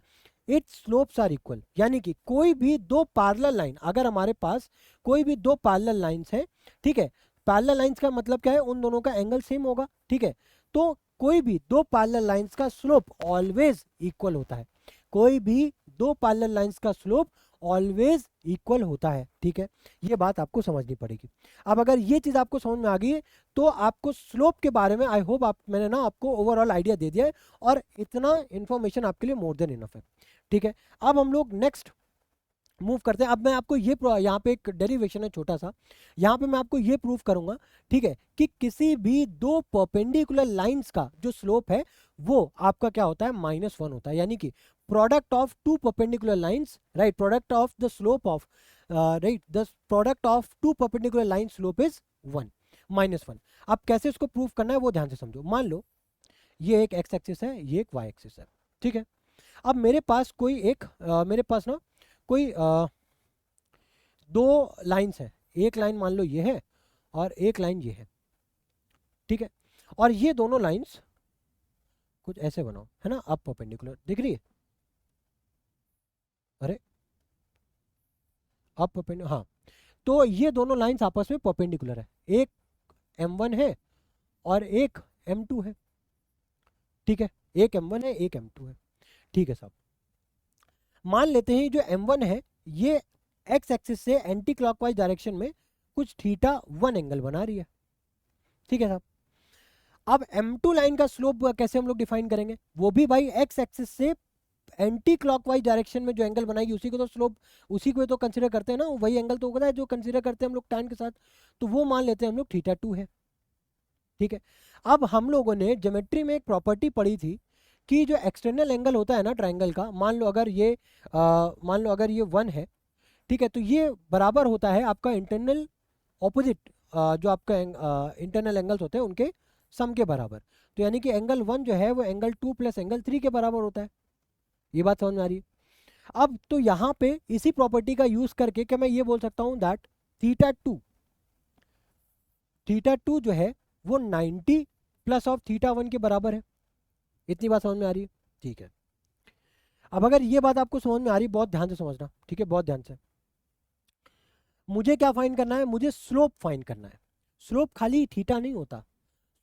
its slopes are equal, यानी कि कोई भी दो पैरेलल लाइन, अगर हमारे पास कोई भी दो पैरेलल लाइंस है, ठीक है, पैरेलल लाइंस का मतलब क्या है, उन दोनों का एंगल सेम होगा, ठीक है, तो कोई भी दो पैरेलल लाइंस का स्लोप ऑलवेज इक्वल होता है, कोई भी दो पैरेलल लाइंस का स्लोप ऑलवेज इक्वल होता है, ठीक है, ये बात आपको समझनी पड़ेगी। अब अगर ये चीज आपको समझ में आ गई है तो आपको स्लोप के बारे में आई होप मैंने ना आपको ओवरऑल आइडिया दे दिया है, और इतना इंफॉर्मेशन आपके लिए मोर देन इनफ है, ठीक है। अब हम लोग नेक्स्ट मूव करते हैं। अब मैं आपको ये यहाँ पे एक डेरिवेशन है छोटा सा, यहाँ पे मैं आपको ये प्रूव करूंगा, ठीक है, कि किसी भी दो परपेंडिकुलर लाइंस का जो स्लोप है वो आपका क्या होता है, -1 होता है, यानी कि product of two perpendicular lines, right, product of the slope of, right, the product of two perpendicular line slope is 1, -1। अब कैसे इसको प्रूव करना है वो ध्यान से समझो। मान लो ये एक x एक्सिस है, ये एक y एक्सिस है, ठीक है। अब मेरे पास कोई एक मेरे पास ना कोई दो लाइंस है, एक लाइन मान लो ये है और एक लाइन ये है, ठीक है, और ये दोनों लाइंस कुछ ऐसे बनाओ, है ना, अप परपेंडिकुलर दिख रही है, अरे अप परपेंडिकुलर, हाँ, तो ये दोनों लाइंस आपस में परपेंडिकुलर है, एक m1 है और एक m2 है, ठीक है, एक m1 है एक m2 है, ठीक है साहब। मान लेते हैं जो m1 है ये x एक्सिस से एंटी क्लॉकवाइज डायरेक्शन में कुछ θ1 एंगल बना रही है, ठीक है साहब। अब m2 लाइन का स्लोप कैसे हम लोग डिफाइन करेंगे, वो भी भाई x एक्सिस से एंटी क्लॉकवाइज डायरेक्शन में जो एंगल बनाएगी उसी को तो स्लोप, उसी को तो कंसीडर करते हैं ना, वही एंगल तो होता है जो कंसीडर करते हैं हम लोग tan के साथ, तो वो मान लेते हैं हम लोग θ2 है, ठीक है। अब हम लोगों ने ज्योमेट्री में एक प्रॉपर्टी पढ़ी थी कि जो एक्सटर्नल एंगल होता है ना ट्रायंगल का, मान लो अगर ये 1 है, ठीक है, तो ये बराबर होता है आपका इंटरनल ऑपोजिट जो आपका इंटरनल एंगल्स होते हैं उनके सम के बराबर। तो यानी कि एंगल 1 जो है वो एंगल 2 प्लस एंगल 3 के बराबर होता है। ये बात समझ में आ रही है? अब तो यहाँ पे इसी प्रॉपर्टी का यूज करके क्या मैं ये बोल सकता हूँ दैट थीटा टू जो है वो 90 प्लस ऑफ थीटा 1 के बराबर है। इतनी बात समझ में आ रही है? ठीक है, अब अगर ये बात आपको समझ में आ रही है, बहुत ध्यान से समझना, ठीक है, बहुत ध्यान से। मुझे क्या फाइंड करना है? मुझे स्लोप फाइंड करना है। स्लोप खाली थीटा नहीं होता,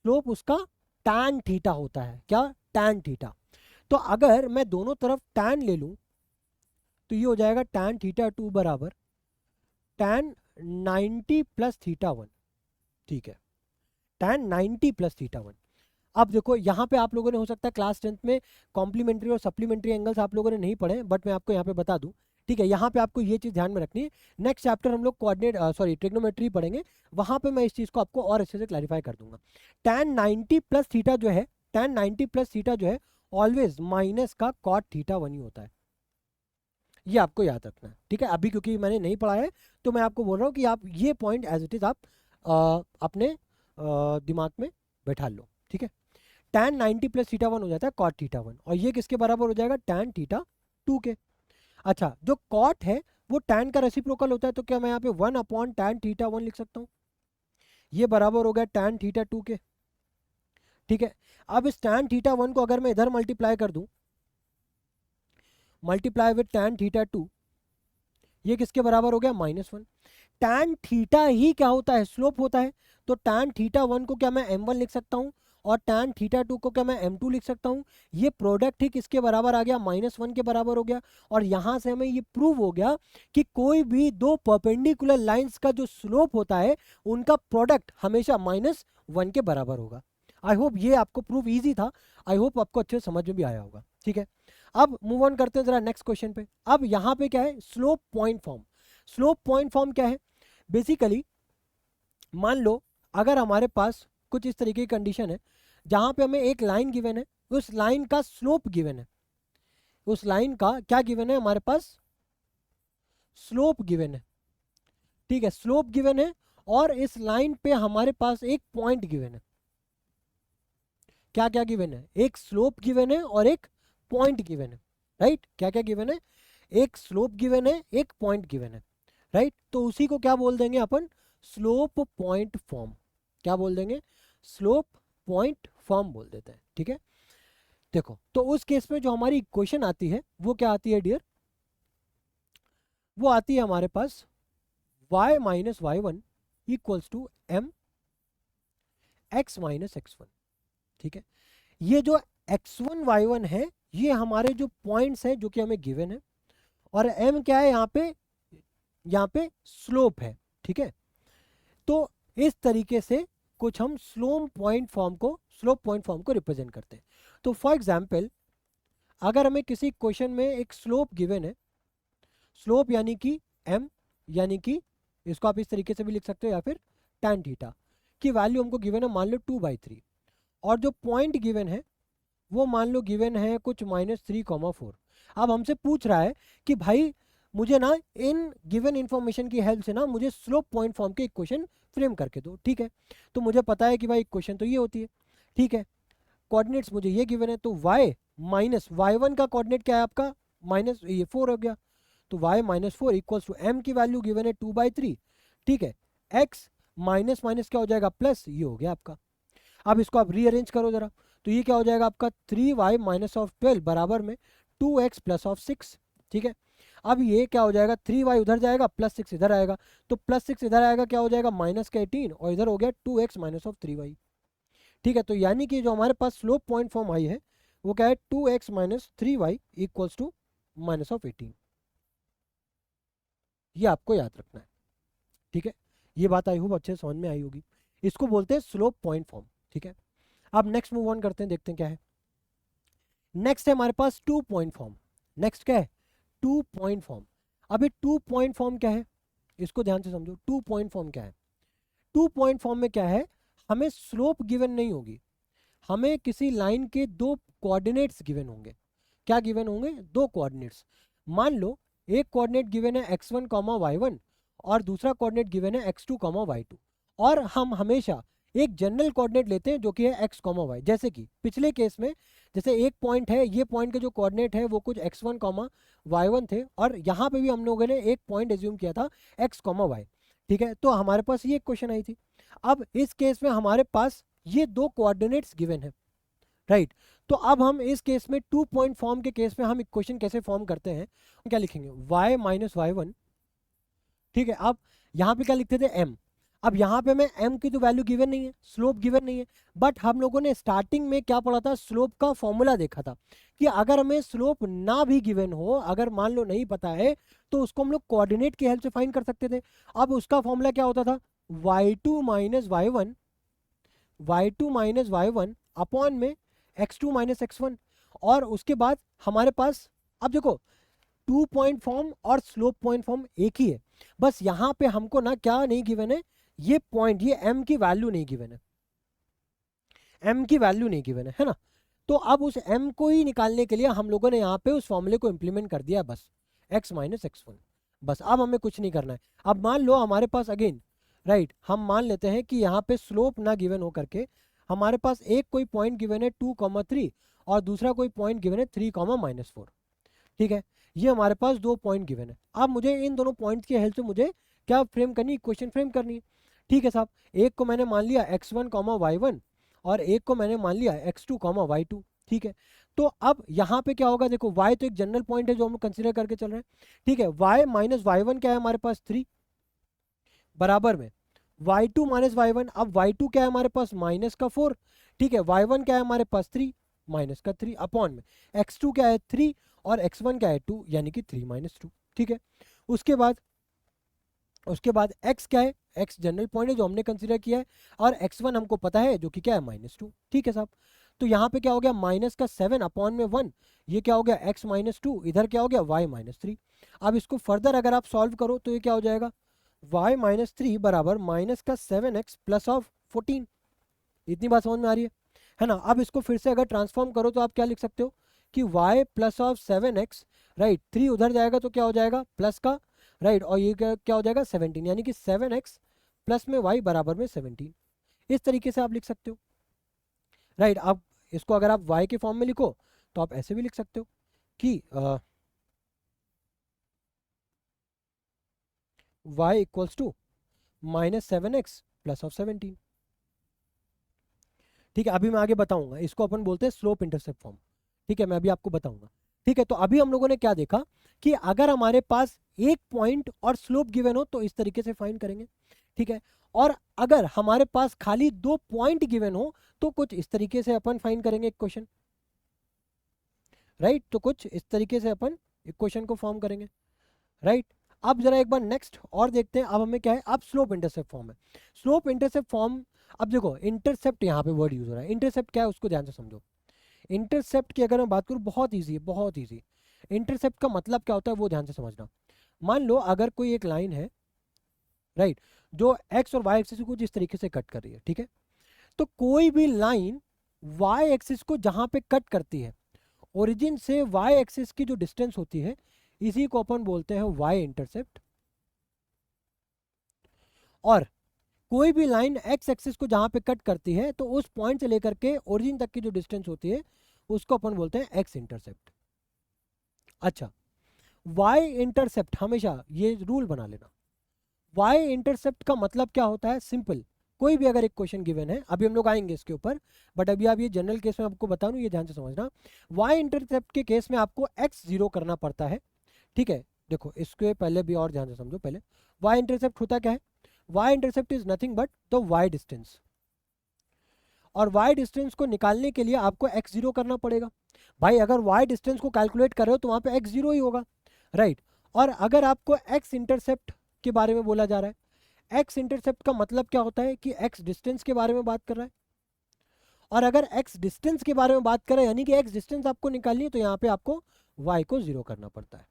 स्लोप उसका tan थीटा होता है। क्या? tan theta. तो अगर मैं दोनों तरफ tan ले लूं तो ये हो जाएगा tan थीटा 2 बराबर tan 90 प्लस थीटा 1। ठीक है, tan 90 प्लस थीटा 1। अब देखो यहाँ पे आप लोगों ने हो सकता है क्लास 10th में कॉम्प्लीमेंट्री और सप्लीमेंट्री एंगल्स आप लोगों ने नहीं पढ़े, बट मैं आपको यहाँ पे बता दूं। ठीक है, यहाँ पे आपको ये चीज़ ध्यान में रखनी है। नेक्स्ट चैप्टर हम लोग ट्रिग्नोमेट्री पढ़ेंगे, वहाँ पे मैं इस चीज़ को आपको और अच्छे से क्लैरिफाई कर दूंगा। tan 90 प्लस थीटा जो है, tan 90 प्लस थीटा जो है ऑलवेज माइनस का cot थीटा 1 ही होता है। ये आपको याद रखना है। ठीक है, अभी क्योंकि मैंने नहीं पढ़ा है तो मैं आपको बोल रहा हूँ कि आप ये पॉइंट एज इट इज आप अपने दिमाग में बैठा लो। ठीक है, tan 90 प्लस थीटा 1 हो जाता है cot थीटा 1, और ये किसके बराबर हो जाएगा? tan थीटा 2 के। अच्छा, जो cot है वो tan का रेसिप्रोकल होता है, तो क्या मैं यहाँ पे 1 अपॉन tan थीटा 1 लिख सकता हूँ? ये बराबर हो गया tan थीटा 2 के। ठीक है, अब इस tan थीटा 1 को अगर मैं इधर मल्टीप्लाई कर दूं, मल्टीप्लाई विद tan थीटा 2, ये किसके बराबर हो गया? -1। tan थीटा ही क्या होता है? स्लोप होता है। तो tan थीटा 1 को क्या मैं m1 लिख सकता हूँ, और tan थीटा 2 को क्या मैं m2 लिख सकता हूँ? ये प्रोडक्ट ही किसके बराबर आ गया? -1 के बराबर हो गया। और यहाँ से हमें ये प्रूव हो गया कि कोई भी दो परपेंडिकुलर लाइंस का जो स्लोप होता है उनका प्रोडक्ट हमेशा -1 के बराबर होगा। आई होप ये आपको प्रूव ईजी था, आई होप आपको अच्छे समझ में भी आया होगा। ठीक है, अब मूव ऑन करते हैं जरा नेक्स्ट क्वेश्चन पे। अब यहाँ पे क्या है? Slope point form. Slope point form क्या है? बेसिकली मान लो अगर हमारे पास कुछ इस तरीके की कंडीशन है जहां पे हमें एक लाइन गिवन है, उस लाइन का स्लोप गिवन है, उस लाइन का क्या गिवन है? हमारे पास स्लोप गिवन है। ठीक है, स्लोप गिवन है, और इस लाइन पे हमारे पास एक पॉइंट गिवन है। क्या क्या गिवन है? एक स्लोप गिवन है और एक पॉइंट गिवन है। राइट, क्या क्या गिवन है? एक स्लोप गिवन है, एक पॉइंट गिवन है। राइट, तो उसी को क्या बोल देंगे अपन? Slope point form. क्या बोल देंगे? स्लोप पॉइंट फॉर्म बोल देते हैं। ठीक है, देखो तो उस केस में जो हमारी इक्वेशन आती है वो क्या आती है डियर? वो आती है हमारे पास y minus Y one equals to M X minus X one. ठीक है, ये जो x1 y1 है ये हमारे जो पॉइंट्स हैं जो कि हमें गिवन है, और m क्या है? यहाँ पे स्लोप है। ठीक है, तो इस तरीके से कुछ हम स्लोप पॉइंट फॉर्म को रिप्रेजेंट करते हैं। तो फॉर एग्जांपल अगर हमें किसी क्वेश्चन में एक स्लोप गिवन है, स्लोप यानी कि m, यानी कि इसको आप इस तरीके से भी लिख सकते हो, या फिर tan थीटा की वैल्यू हमको गिवन है मान लो 2/3, और जो पॉइंट गिवन है वो मान लो गिवन है कुछ -3,4। अब हमसे पूछ रहा है कि भाई मुझे ना इन गिवन इंफॉर्मेशन की हेल्प से ना मुझे स्लोप पॉइंट फॉर्म के इक्वेशन फ्रेम करके दो। ठीक है, तो मुझे पता है कि भाई इक्वेशन तो ये होती है। ठीक है, कोऑर्डिनेट्स मुझे ये गिवन है, तो y माइनस y1 का कोऑर्डिनेट क्या है आपका? माइनस ये 4 हो गया, तो y minus 4 equals to m की वैल्यू गिवन है 2/3। ठीक है, x माइनस माइनस क्या हो जाएगा? प्लस, ये हो गया आपका। अब इसको आप रीअरेंज करो जरा, तो ये क्या हो जाएगा आपका? 3y माइनस ऑफ 12 बराबर में 2x प्लस ऑफ 6। ठीक है, अब ये क्या हो जाएगा? 3y उधर जाएगा, प्लस 6 इधर आएगा, तो प्लस 6 इधर आएगा, क्या हो जाएगा? माइनस का 18, और इधर हो गया 2x माइनस ऑफ 3y। ठीक है, तो यानी कि जो हमारे पास स्लोप पॉइंट फॉर्म आई है वो क्या है? 2x minus 3y equals to minus of 18। ये आपको याद रखना है। ठीक है, ये बात आई होप अच्छे समझ में आई होगी। इसको बोलते हैं स्लोप पॉइंट फॉर्म। ठीक है, अब नेक्स्ट मूव ऑन करते हैं, देखते हैं क्या है। नेक्स्ट है हमारे पास 2 पॉइंट फॉर्म। नेक्स्ट क्या है? 2 पॉइंट फॉर्म। अभी 2 पॉइंट फॉर्म क्या है इसको ध्यान से समझो। 2 पॉइंट फॉर्म क्या है? 2 पॉइंट फॉर्म में क्या है? हमें स्लोप गिवन नहीं होगी, हमें किसी लाइन के दो कोऑर्डिनेट्स गिवन होंगे। क्या गिवन होंगे? दो कोऑर्डिनेट्स। मान लो एक कोऑर्डिनेट गिवन है x1 कॉमा y1 और दूसरा कोऑर्डिनेट गिवन है x2 कॉमा y2, और हम हमेशा एक जनरल कोऑर्डिनेट लेते हैं जो कि है x कॉमा y। जैसे कि पिछले केस में जैसे एक पॉइंट है, ये पॉइंट के जो कोऑर्डिनेट है वो कुछ x1 कॉमा y1 थे, और यहाँ पे भी हम लोगों ने एक पॉइंट एज्यूम किया था x कॉमा y। ठीक है, तो हमारे पास ये क्वेश्चन आई थी। अब इस केस में हमारे पास ये दो कोऑर्डिनेट्स गिवन है, राइट। तो अब हम इस केस में 2 पॉइंट फॉर्म के केस में हम इक्वेशन कैसे फॉर्म करते हैं, क्या लिखेंगे, y माइनस y1। ठीक है, अब यहाँ पे क्या लिखते थे, m। अब यहाँ पे मैं m की तो वैल्यू गिवन नहीं है, स्लोप गिवन नहीं है, बट हम लोगों ने स्टार्टिंग में क्या पढ़ा था, स्लोप का फॉर्मूला देखा था कि अगर हमें स्लोप ना भी गिवन हो, अगर मान लो नहीं पता है, तो उसको हम लोग कोऑर्डिनेट की हेल्प से फाइंड कर सकते थे। अब उसका फॉर्मूला क्या होता था, y2 माइनस y1 अपॉन में x2 माइनस x1, और उसके बाद हमारे पास, अब देखो 2 पॉइंट फॉर्म और स्लोप पॉइंट फॉर्म एक ही है, बस यहाँ पे हमको ना क्या नहीं गिवन है, ये पॉइंट, ये m की वैल्यू नहीं गिवन है, m की वैल्यू नहीं गिवन है ना। तो अब उस m को ही निकालने के लिए हम लोगों ने यहाँ पे उस फॉर्मूले को इंप्लीमेंट कर दिया, बस x माइनस x1, बस। अब हमें कुछ नहीं करना है। अब मान लो हमारे पास अगेन, राइट, हम मान लेते हैं कि यहाँ पे स्लोप ना गिवन हो करके हमारे पास एक कोई पॉइंट गिवन है 2,3 और दूसरा कोई पॉइंट गिवन है 3,-4। ठीक है, ये हमारे पास दो पॉइंट गिवन है। अब मुझे इन दोनों पॉइंट्स की हेल्प से मुझे क्या फ्रेम करनी, इक्वेशन फ्रेम करनी है। ठीक है साहब, एक को मैंने मान लिया x1 y1 और एक को मैंने मान लिया x2 y2। ठीक है, तो अब यहाँ पे क्या होगा, देखो y तो एक जनरल पॉइंट है जो हम लोग कंसिडर करके चल रहे हैं। ठीक है, y माइनस y1 क्या है हमारे पास 3, बराबर में y2 माइनस y1, अब y2 क्या है हमारे पास माइनस का 4। ठीक है, y1 क्या है हमारे पास 3 माइनस का 3 अपॉन में x2 क्या है 3 और x1 क्या है 2 यानी कि 3 माइनस 2। ठीक है, उसके बाद x क्या है, x जनरल पॉइंट है जो हमने कंसीडर किया है, और x1 हमको पता है जो कि क्या है -2। ठीक है साहब, तो यहाँ पे क्या हो गया माइनस का 7 अपॉन में 1, ये क्या हो गया x माइनस 2, इधर क्या हो गया y माइनस 3। अब इसको फर्दर अगर आप सॉल्व करो तो ये क्या हो जाएगा, y माइनस 3 बराबर माइनस का 7x प्लस ऑफ 14। इतनी बात समझ में आ रही है ना। अब इसको फिर से अगर ट्रांसफॉर्म करो तो आप क्या लिख सकते हो कि y plus of 7x, right, 3 उधर जाएगा तो क्या हो जाएगा प्लस का, राइट, और ये क्या हो जाएगा 17, यानी कि 7x प्लस में y बराबर में 17। इस तरीके से आप लिख सकते हो, राइट। अब इसको अगर आप y के फॉर्म में लिखो तो आप ऐसे भी लिख सकते हो कि y equals to -7x plus of 17। ठीक है, अभी मैं आगे बताऊंगा, इसको अपन बोलते हैं स्लोप इंटरसेप्ट फॉर्म। ठीक है, मैं अभी आपको बताऊंगा। ठीक है, तो अभी हम लोगों ने क्या देखा कि अगर हमारे पास एक पॉइंट और स्लोप गिवन हो तो इस तरीके से फाइंड करेंगे। ठीक है, और अगर हमारे पास खाली 2 पॉइंट गिवन हो तो कुछ इस तरीके से अपन फाइंड करेंगे इक्वेशन, राइट। तो कुछ इस तरीके से अपन इक्वेशन को फॉर्म करेंगे, राइट। अब जरा एक बार नेक्स्ट और देखते हैं, अब हमें क्या है, अब स्लोप इंटरसेप्ट फॉर्म है। स्लोप इंटरसेप्ट फॉर्म, अब देखो इंटरसेप्ट यहाँ पे वर्ड यूज हो रहा है, इंटरसेप्ट क्या है उसको ध्यान से समझो। इंटरसेप्ट की अगर मैं बात करूँ बहुत ईजी है, बहुत ईजी। इंटरसेप्ट का मतलब क्या होता है वो ध्यान से समझना। मान लो अगर कोई एक लाइन है, राइट, जो एक्स और वाई एक्सिस को जिस तरीके से कट कर रही है, ठीक है, तो कोई भी लाइन वाई एक्सिस को जहां पे कट करती है, ओरिजिन से वाई एक्सिस की जो डिस्टेंस होती है, इसी को अपन बोलते हैं वाई इंटरसेप्ट। और कोई भी लाइन एक्स एक्सिस को जहां पे कट करती है तो उस पॉइंट से लेकर के ओरिजिन तक की जो डिस्टेंस होती है उसको अपन बोलते हैं एक्स इंटरसेप्ट। अच्छा, वाई इंटरसेप्ट हमेशा ये रूल बना लेना, वाई इंटरसेप्ट का मतलब क्या होता है, सिंपल। कोई भी अगर एक क्वेश्चन गिवन है, अभी हम लोग आएंगे इसके ऊपर, बट अभी आप ये जनरल केस में आपको बता दूं, ये ध्यान से समझना। वाई इंटरसेप्ट के केस में आपको एक्स जीरो करना पड़ता है। ठीक है, देखो इसके पहले भी और ध्यान से समझो। पहले वाई इंटरसेप्ट होता क्या है, Y intercept is nothing but the Y distance, और वाई डिस्टेंस को निकालने के लिए आपको एक्स जीरो करना पड़ेगा। भाई अगर वाई डिस्टेंस को कैलकुलेट कर रहे हो तो वहां पे एक्स जीरो ही होगा, राइट। और अगर आपको एक्स इंटरसेप्ट के बारे में बोला जा रहा है, एक्स इंटरसेप्ट का मतलब क्या होता है कि एक्स डिस्टेंस के बारे में बात कर रहा है। और अगर एक्स डिस्टेंस के बारे में बात कर रहा है यानी कि एक्स डिस्टेंस आपको निकालनी है, तो यहाँ पे आपको वाई को जीरो करना पड़ता है।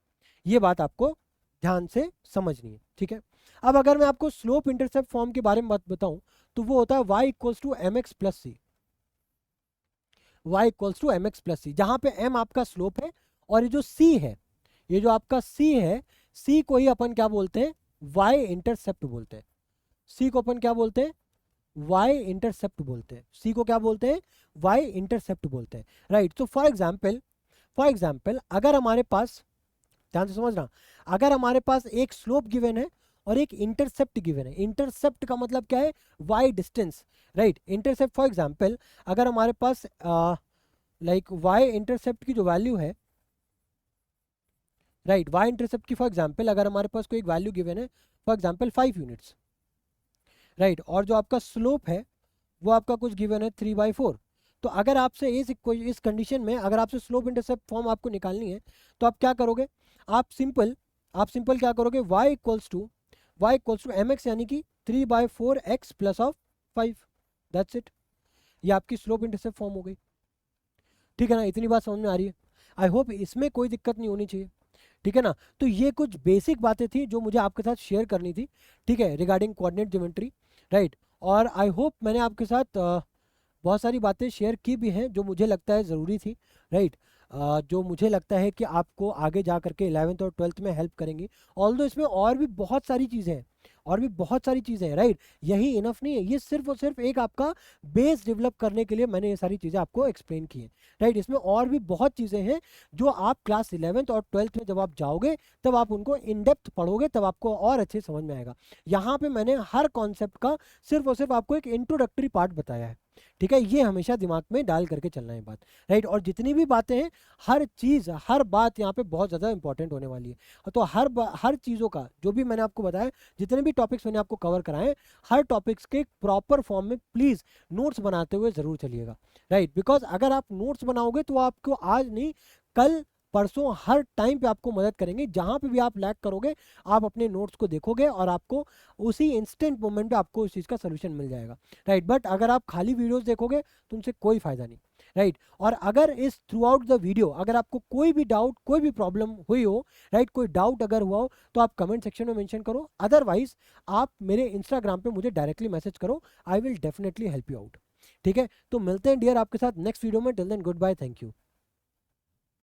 ये बात आपको ध्यान से समझनी है, ठीक है। अब अगर मैं आपको स्लोप इंटरसेप्ट फॉर्म के बारे में बात बताऊं तो वो होता है y equals to M x plus c, y equals to M x plus c, जहां पे एम आपका स्लोप है और ये जो सी है ये जो आपका सी है, सी को ही अपन क्या बोलते हैं, वाई इंटरसेप्ट बोलते हैं। सी को अपन क्या बोलते हैं, वाई इंटरसेप्ट बोलते हैं। सी को क्या बोलते हैं, वाई इंटरसेप्ट बोलते हैं, राइट। तो फॉर एग्जाम्पल अगर हमारे पास, ध्यान से समझना, अगर हमारे पास एक स्लोप गिवन है और एक इंटरसेप्ट गिवन है, इंटरसेप्ट का मतलब क्या है, Y distance, right. Intercept for example अगर हमारे पास लाइक वाई इंटरसेप्ट की जो वैल्यू है, राइट, वाई इंटरसेप्ट की फॉर एग्जाम्पल अगर हमारे पास कोई एक वैल्यू गिवन है, फॉर एग्जाम्पल 5 यूनिट्स, राइट, और जो आपका स्लोप है वो आपका कुछ गिवन है 3/4। तो अगर आपसे इस कंडीशन में अगर आपसे स्लोप इंटरसेप्ट फॉर्म आपको निकालनी है, तो आप क्या करोगे, आप सिंपल क्या करोगे, y इक्वल्स टू mx यानी कि 3/4x plus of 5, that's it. ये आपकी स्लोप इंटरसेप्ट फॉर्म हो गई, ठीक है ना। इतनी बात समझ में आ रही है, आई होप इसमें कोई दिक्कत नहीं होनी चाहिए, ठीक है ना। तो ये कुछ बेसिक बातें थी जो मुझे आपके साथ शेयर करनी थी, ठीक है, रिगार्डिंग कोऑर्डिनेट ज्योमेट्री, राइट। और आई होप मैंने आपके साथ बहुत सारी बातें शेयर की भी हैं जो मुझे लगता है ज़रूरी थी, राइट। जो मुझे लगता है कि आपको आगे जा करके 11th और 12th में हेल्प करेंगी। ऑल्दो इसमें और भी बहुत सारी चीज़ें हैं, राइट। यही इनफ नहीं है, ये सिर्फ और सिर्फ एक आपका बेस डेवलप करने के लिए मैंने ये सारी चीज़ें आपको एक्सप्लेन की हैं, राइट। इसमें और भी बहुत चीज़ें हैं जो आप क्लास 11th और 12th में जब आप जाओगे तब आप उनको इन डेप्थ पढ़ोगे, तब आपको और अच्छे समझ में आएगा। यहाँ पे मैंने हर कॉन्सेप्ट का सिर्फ और सिर्फ आपको एक इंट्रोडक्टरी पार्ट बताया है, ठीक है। ये हमेशा दिमाग में डाल करके चलना है बात, राइट। और जितनी भी बातें हैं, हर चीज़ हर बात यहाँ पे बहुत ज़्यादा इंपॉर्टेंट होने वाली है। तो हर चीज़ों का जो भी मैंने आपको बताया, जितने भी टॉपिक्स मैंने आपको कवर कराए, हर टॉपिक्स के प्रॉपर फॉर्म में प्लीज़ नोट्स बनाते हुए ज़रूर चलिएगा, राइट। बिकॉज अगर आप नोट्स बनाओगे तो आपको आज नहीं, कल परसों हर टाइम पे आपको मदद करेंगे। जहाँ पे भी आप लैग करोगे, आप अपने नोट्स को देखोगे और आपको उसी इंस्टेंट मोमेंट पे आपको उस चीज़ का सोल्यूशन मिल जाएगा, राइट। बट अगर आप खाली वीडियोस देखोगे तो उनसे कोई फ़ायदा नहीं, राइट। और अगर इस थ्रू आउट द वीडियो अगर आपको कोई भी डाउट, कोई भी प्रॉब्लम हुई हो, राइट, कोई डाउट अगर हुआ हो तो आप कमेंट सेक्शन में मेंशन करो। अदरवाइज आप मेरे इंस्टाग्राम पे मुझे डायरेक्टली मैसेज करो, I will definitely help you out, ठीक है। तो मिलते हैं डियर आपके साथ नेक्स्ट वीडियो में। Till then good bye, thank you.